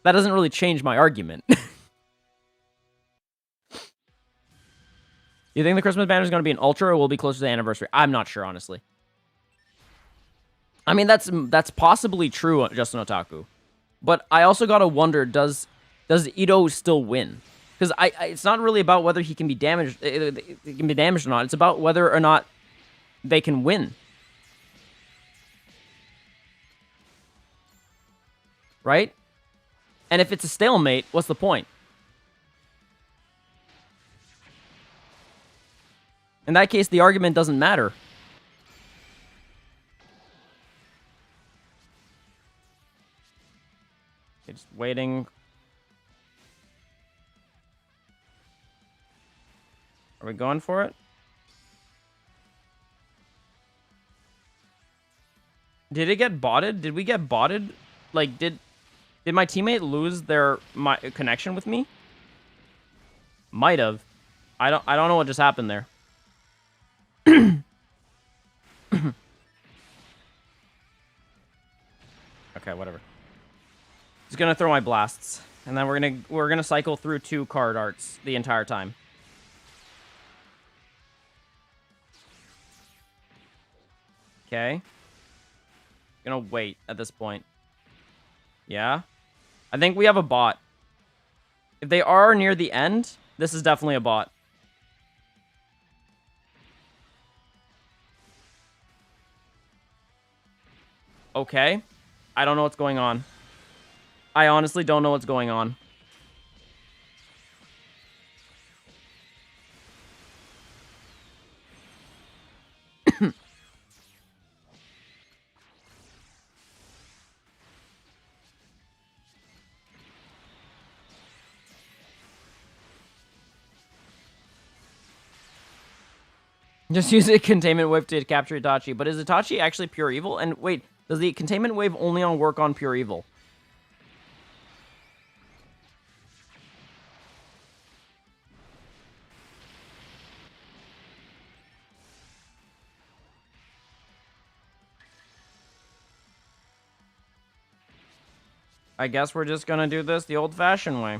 That doesn't really change my argument. You think the Christmas banner is going to be an Ultra or will it be closer to the anniversary? I'm not sure, honestly. I mean, that's possibly true, Justin Otaku. But I also gotta wonder, does Ito still win? Because it's not really about whether he can be damaged. It can be damaged or not. It's about whether or not they can win. Right? And if it's a stalemate, what's the point? In that case, the argument doesn't matter. Okay, just waiting. Are we going for it? Did it get botted? Did we get botted? Like, did my teammate lose my connection with me? Might have. I don't know what just happened there. Okay, whatever. Just gonna throw my blasts, and then we're gonna cycle through 2 card arts the entire time. Okay. Gonna wait at this point. Yeah. I think we have a bot. If they are near the end, this is definitely a bot. Okay. I don't know what's going on. I honestly don't know what's going on. Just use a containment wave to capture Itachi. But is Itachi actually pure evil? And wait, does the containment wave only work on pure evil? I guess we're just gonna do this the old-fashioned way.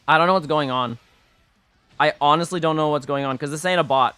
I don't know what's going on. I honestly don't know what's going on, because this ain't a bot.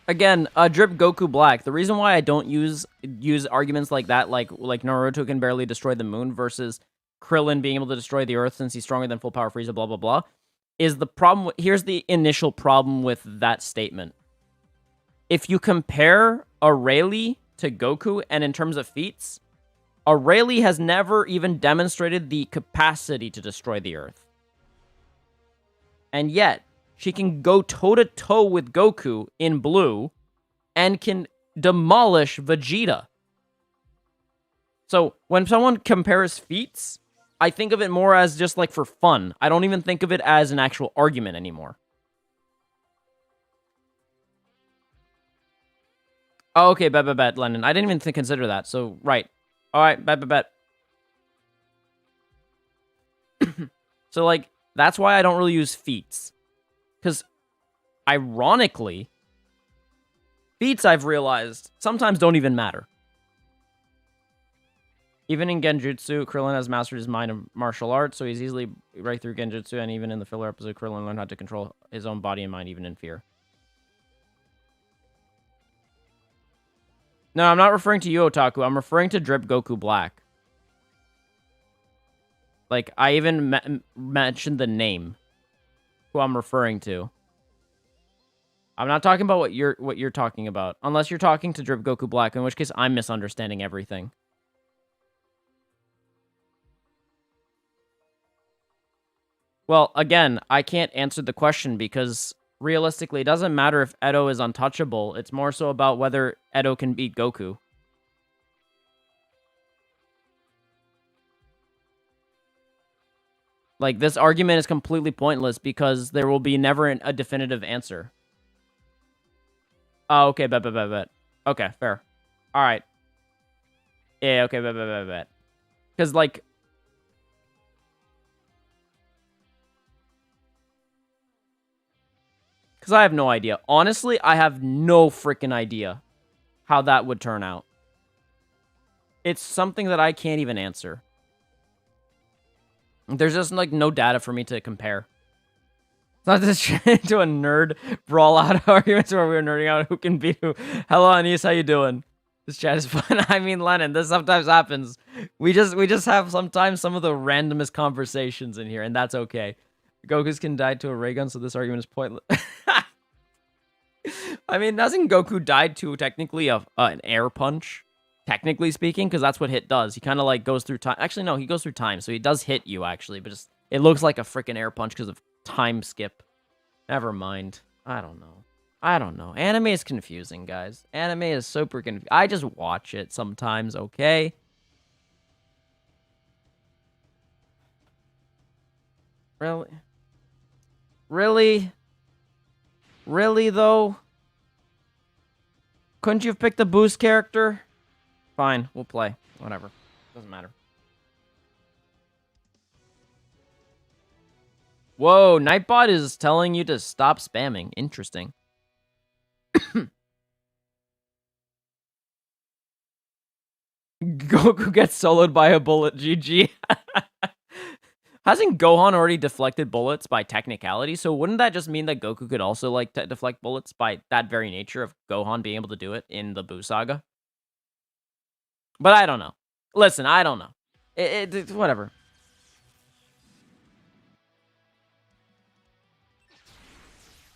Again, Drip Goku Black. The reason why I don't use arguments like that, like Naruto can barely destroy the moon versus Krillin being able to destroy the Earth since he's stronger than full power Frieza, blah blah blah, is the problem. Here's the initial problem with that statement. If you compare Rayleigh to Goku, and in terms of feats, Rayleigh has never even demonstrated the capacity to destroy the Earth, and yet she can go toe-to-toe with Goku in blue and can demolish Vegeta. So when someone compares feats, I think of it more as just like for fun. I don't even think of it as an actual argument anymore. Oh, okay, bet, Lennon. I didn't even consider that. So, right. All right, bet. So, like, that's why I don't really use feats. Because, ironically, feats, I've realized, sometimes don't even matter. Even in Genjutsu, Krillin has mastered his mind of martial arts, so he's easily right through Genjutsu, and even in the filler episode, Krillin learned how to control his own body and mind, even in fear. No, I'm not referring to you, Otaku. I'm referring to Drip Goku Black. Like, I even mentioned the name. Who I'm referring to. I'm not talking about what you're talking about. Unless you're talking to Drip Goku Black, in which case I'm misunderstanding everything. Well, again, I can't answer the question because realistically, it doesn't matter if Edo is untouchable. It's more so about whether Edo can beat Goku. Like, this argument is completely pointless because there will be never a definitive answer. Oh, okay, bet. Okay, fair. All right. Yeah, okay, bet. Because, like... Because I have no idea. Honestly, I have no freaking idea how that would turn out. It's something that I can't even answer. There's just, like, no data for me to compare. It's not just into a nerd brawl out arguments where we're nerding out who can beat who. Hello, Anis, how you doing? This chat is fun. I mean, Lennon, this sometimes happens. We just have sometimes some of the randomest conversations in here, and that's okay. Goku's can die to a ray gun, so this argument is pointless. I mean, hasn't Goku died to technically an air punch? Technically speaking, because that's what hit does. He kind of like goes through time. Actually, no, he goes through time, so he does hit you, actually, but just it looks like a freaking air punch because of time skip. Never mind. I don't know. Anime is confusing, guys. Anime is super confusing. I just watch it sometimes, okay? Really? Really? Really, though? Couldn't you have picked the boost character? Fine, we'll play. Whatever. Doesn't matter. Whoa, Nightbot is telling you to stop spamming. Interesting. Goku gets soloed by a bullet. GG. Hasn't Gohan already deflected bullets by technicality? So wouldn't that just mean that Goku could also, like, deflect bullets by that very nature of Gohan being able to do it in the Buu Saga? But I don't know. Listen, I don't know. Whatever.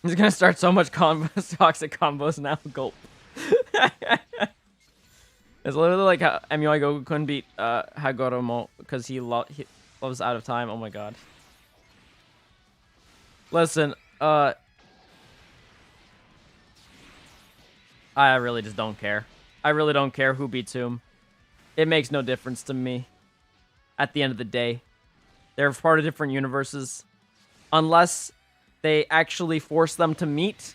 He's gonna start so much toxic combos now. Gulp. It's literally like how MUI Goku couldn't beat Hagoromo because he loves out of time. Oh my god. Listen, I really just don't care. I really don't care who beats whom. It makes no difference to me. At the end of the day, they're part of different universes. Unless they actually force them to meet,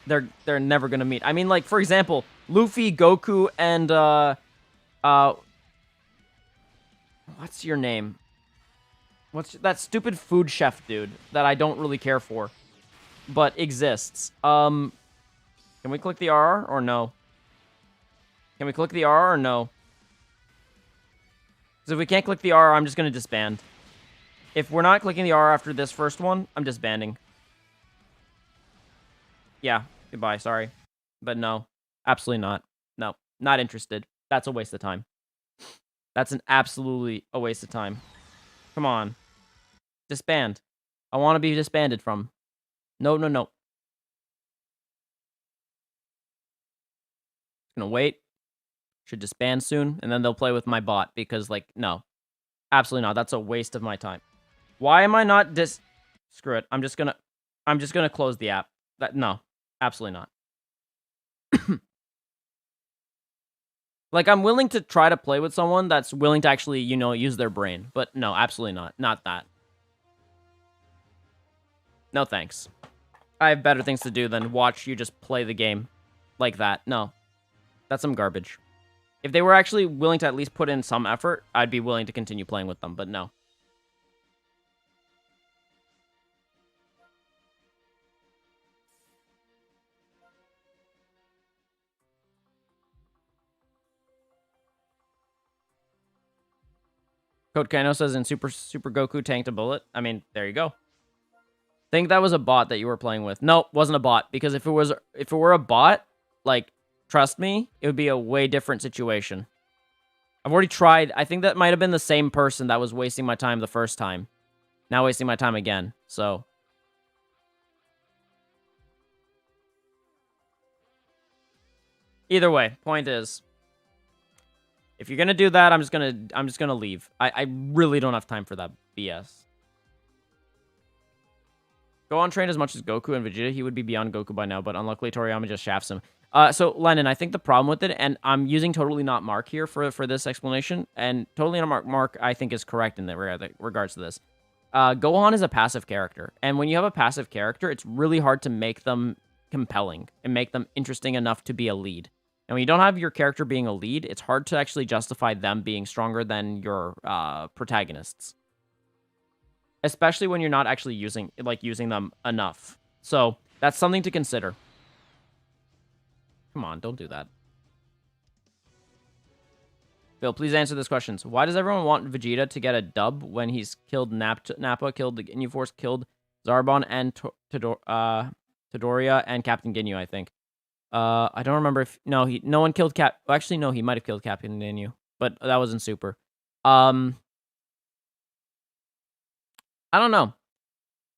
they're never gonna meet. I mean, like, for example, Luffy, Goku, and what's your name? What's that stupid food chef dude that I don't really care for, but exists? Can we click the R or no? Can we click the R or no? Because if we can't click the R, I'm just gonna disband. If we're not clicking the R after this first one, I'm disbanding. Yeah, goodbye, sorry. But no, absolutely not. No, not interested. That's a waste of time. That's an absolutely a waste of time. Come on. Disband. I want to be disbanded from. No. Gonna wait. Should disband soon, and then they'll play with my bot, because, like, no. Absolutely not. That's a waste of my time. Why am I not Screw it. I'm just gonna close the app. No. Absolutely not. Like, I'm willing to try to play with someone that's willing to actually, you know, use their brain. But no, absolutely not. Not that. No thanks. I have better things to do than watch you just play the game like that. No. That's some garbage. If they were actually willing to at least put in some effort, I'd be willing to continue playing with them, but no. Code Kano says in Super Goku tanked a bullet. I mean, there you go. Think that was a bot that you were playing with. No, wasn't a bot. Because if it were a bot, like, trust me, it would be a way different situation. I've already tried. I think that might have been the same person that was wasting my time the first time. Now wasting my time again. So either way, point is, if you're gonna do that, I'm just gonna leave. I really don't have time for that BS. Gohan trained as much as Goku and Vegeta, he would be beyond Goku by now, but unluckily Toriyama just shafts him. So Lennon, I think the problem with it, and I'm using totally not Mark here for this explanation, and totally not Mark I think is correct in that regards to this. Gohan is a passive character, and when you have a passive character, it's really hard to make them compelling and make them interesting enough to be a lead. And when you don't have your character being a lead, it's hard to actually justify them being stronger than your protagonists. Especially when you're not actually using them enough. So, that's something to consider. Come on, don't do that. Bill, please answer this question. Why does everyone want Vegeta to get a dub when he's killed Nappa, killed the Ginyu Force, killed Zarbon and Todoroya and Captain Ginyu, I think. I don't remember if... No, no one killed Cap... Actually, no, he might have killed Captain Ginyu. But that wasn't Super. I don't know.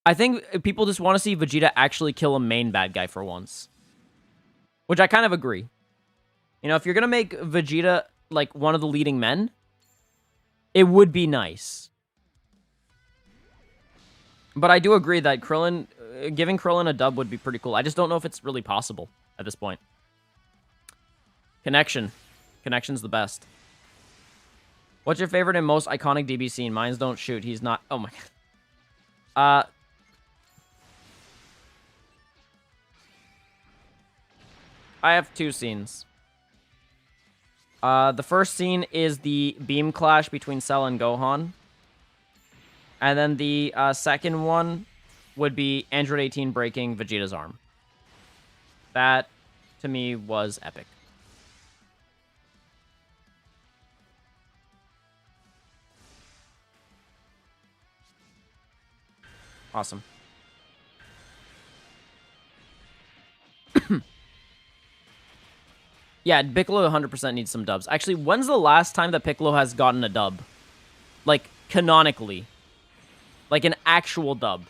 I think people just want to see Vegeta actually kill a main bad guy for once. Which I kind of agree. You know, if you're going to make Vegeta, like, one of the leading men, it would be nice. But I do agree that Krillin, giving Krillin a dub would be pretty cool. I just don't know if it's really possible at this point. Connection. Connection's the best. What's your favorite and most iconic DB scene? Mine's don't shoot. He's not... Oh my god. I have two scenes. The first scene is the beam clash between Cell and Gohan. And then the second one would be Android 18 breaking Vegeta's arm. That, to me, was epic. Awesome. Yeah, Piccolo 100% needs some dubs. Actually, when's the last time that Piccolo has gotten a dub? Like, canonically. Like, an actual dub.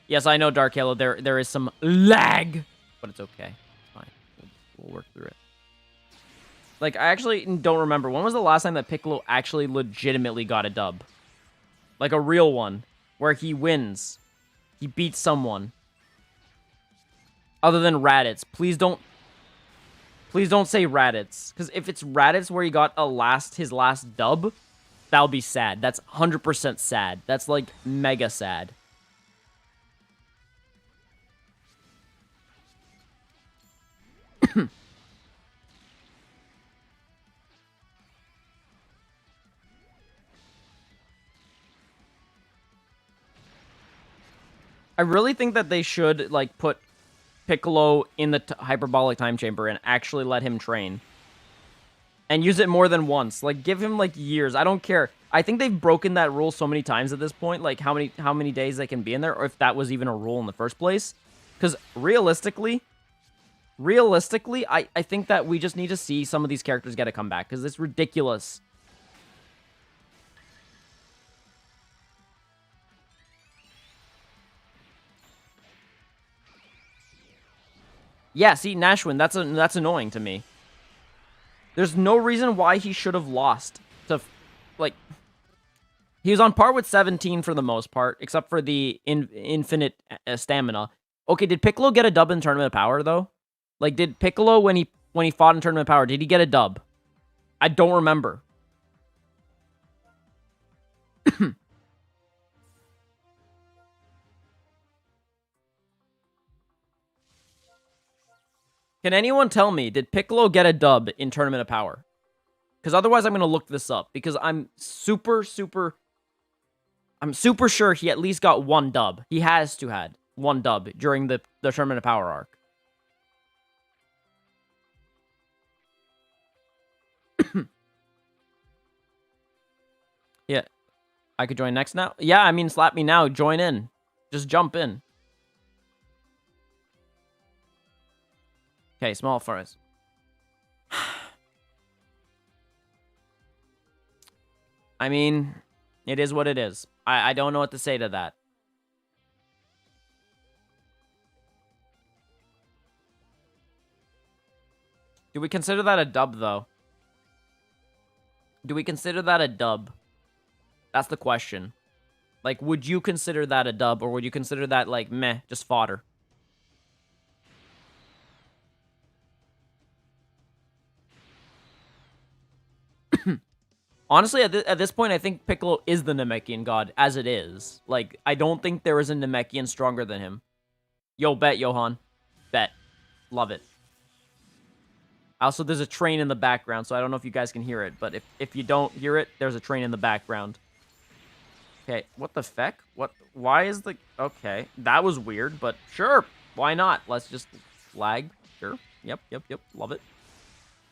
Yes, I know, Dark Halo, there is some lag. But it's okay. It's fine. We'll work through it. Like, I actually don't remember. When was the last time that Piccolo actually legitimately got a dub? Like, a real one. Where he wins. He beats someone. Other than Raditz. Please don't say Raditz. Because if it's Raditz where he got his last dub, that'll be sad. That's 100% sad. That's, like, mega sad. I really think that they should, like, put Piccolo in the hyperbolic time chamber and actually let him train. And use it more than once. Like, give him, like, years. I don't care. I think they've broken that rule so many times at this point, like, how many days they can be in there, or if that was even a rule in the first place. Because realistically, I think that we just need to see some of these characters get a comeback, because it's ridiculous. Yeah, see, Nashwin, that's annoying to me. There's no reason why he should have lost to, like... He was on par with 17 for the most part, except for the infinite stamina. Okay, did Piccolo get a dub in Tournament of Power, though? Like, did Piccolo, when he fought in Tournament of Power, did he get a dub? I don't remember. Can anyone tell me, did Piccolo get a dub in Tournament of Power? Because otherwise I'm going to look this up. Because I'm super sure he at least got one dub. He has to had one dub during the Tournament of Power arc. Yeah. I could join next now? Yeah, I mean, slap me now. Join in. Just jump in. Okay, small forest. I mean, it is what it is. I don't know what to say to that. Do we consider that a dub, though? Do we consider that a dub? That's the question. Like, would you consider that a dub, or would you consider that, like, meh, just fodder? Honestly, at this point, I think Piccolo is the Namekian god, as it is. Like, I don't think there is a Namekian stronger than him. Yo, bet, Johan. Bet. Love it. Also, there's a train in the background, so I don't know if you guys can hear it, but if you don't hear it, there's a train in the background. Okay, what the feck? What? Why is the... Okay, that was weird, but sure, why not? Let's just lag. Sure. Yep. Love it.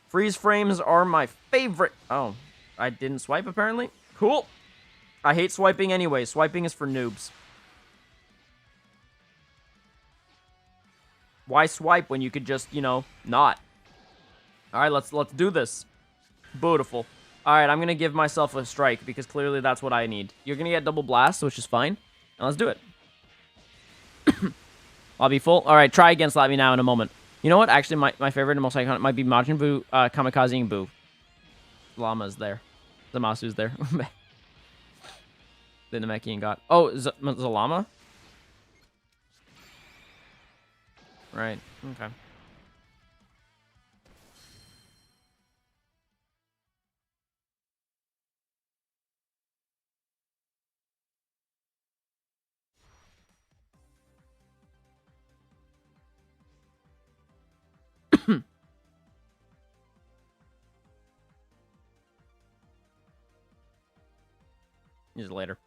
Freeze frames are my favorite. Oh, I didn't swipe, apparently. Cool. I hate swiping anyway. Swiping is for noobs. Why swipe when you could just, you know, not? All right, let's do this. Beautiful. All right, I'm going to give myself a strike because clearly that's what I need. You're going to get double blast, which is fine. Now let's do it. I'll be full. All right, try again. Slap me now in a moment. You know what? Actually, my favorite and most iconic might be Majin Buu, Kamikaze Buu. Llama's there. Zamasu's there. The Namekian god. Oh, Zalama? Right. Okay. Use it later.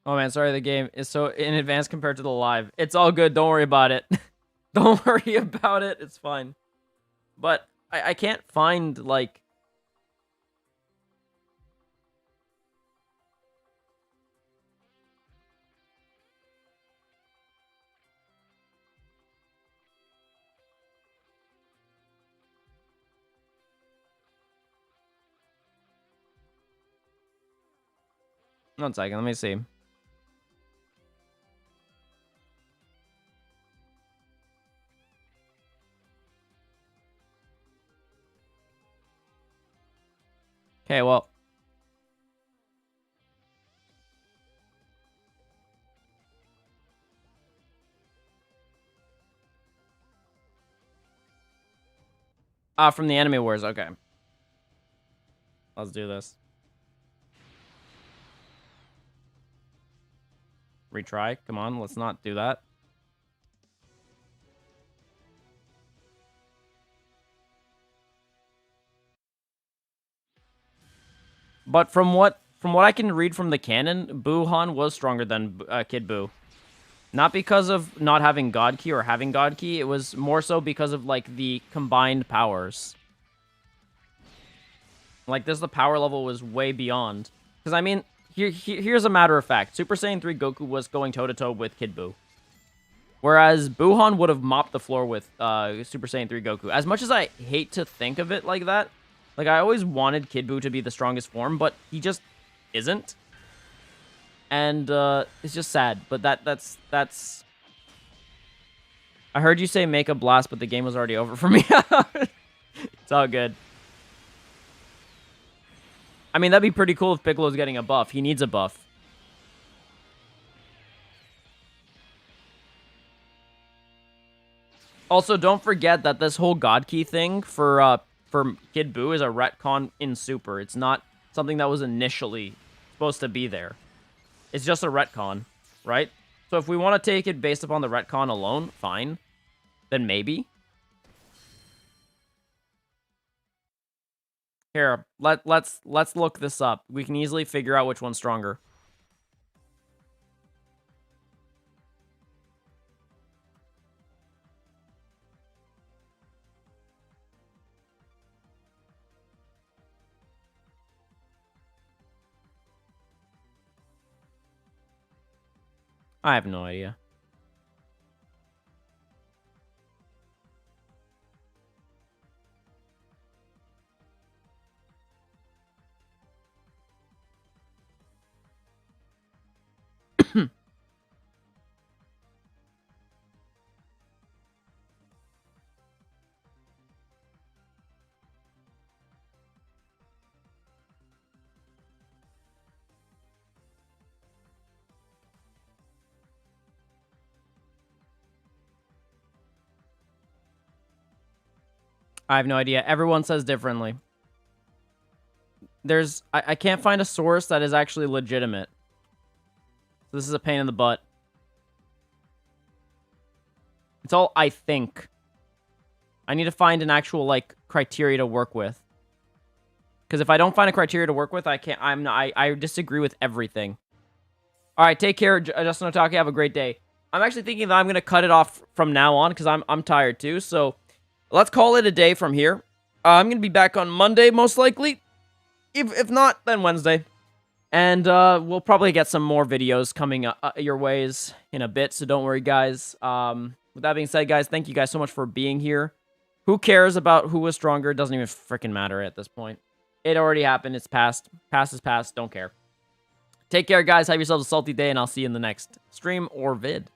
Oh man, sorry, the game is so in advance compared to the live. It's all good, don't worry about it. Don't worry about it, it's fine. But I can't find, like... One second, let me see. Okay, well... from the Anime Wars, okay. Let's do this. Retry, come on, let's not do that. But from what I can read from the canon, Buhan was stronger than Kid Buu. Not because of not having God Key or having God Key, it was more so because of, like, the combined powers. Like, the power level was way beyond. Because, I mean, here's a matter of fact. Super Saiyan 3 Goku was going toe-to-toe with Kid Buu. Whereas Buhan would have mopped the floor with Super Saiyan 3 Goku. As much as I hate to think of it like that, like, I always wanted Kid Buu to be the strongest form, but he just isn't. And it's just sad, but that's... I heard you say make a blast, but the game was already over for me. It's all good. I mean, that'd be pretty cool if Piccolo's getting a buff. He needs a buff. Also, don't forget that this whole God Key thing for Kid Buu is a retcon in Super. It's not something that was initially supposed to be there. It's just a retcon, right? So if we want to take it based upon the retcon alone, fine. Then maybe. Here, let's look this up. We can easily figure out which one's stronger. I have no idea. I have no idea. Everyone says differently. I can't find a source that is actually legitimate. So this is a pain in the butt. It's all I think. I need to find an actual, like, criteria to work with. Because if I don't find a criteria to work with, I can't, I disagree with everything. Alright, take care, Justin Otake. Have a great day. I'm actually thinking that I'm going to cut it off from now on, because I'm tired too. So, let's call it a day from here. I'm going to be back on Monday, most likely. If not, then Wednesday. And we'll probably get some more videos coming your ways in a bit, so don't worry, guys. With that being said, guys, thank you guys so much for being here. Who cares about who was stronger? It doesn't even freaking matter at this point. It already happened. It's past. Past is past. Don't care. Take care, guys. Have yourselves a salty day, and I'll see you in the next stream or vid.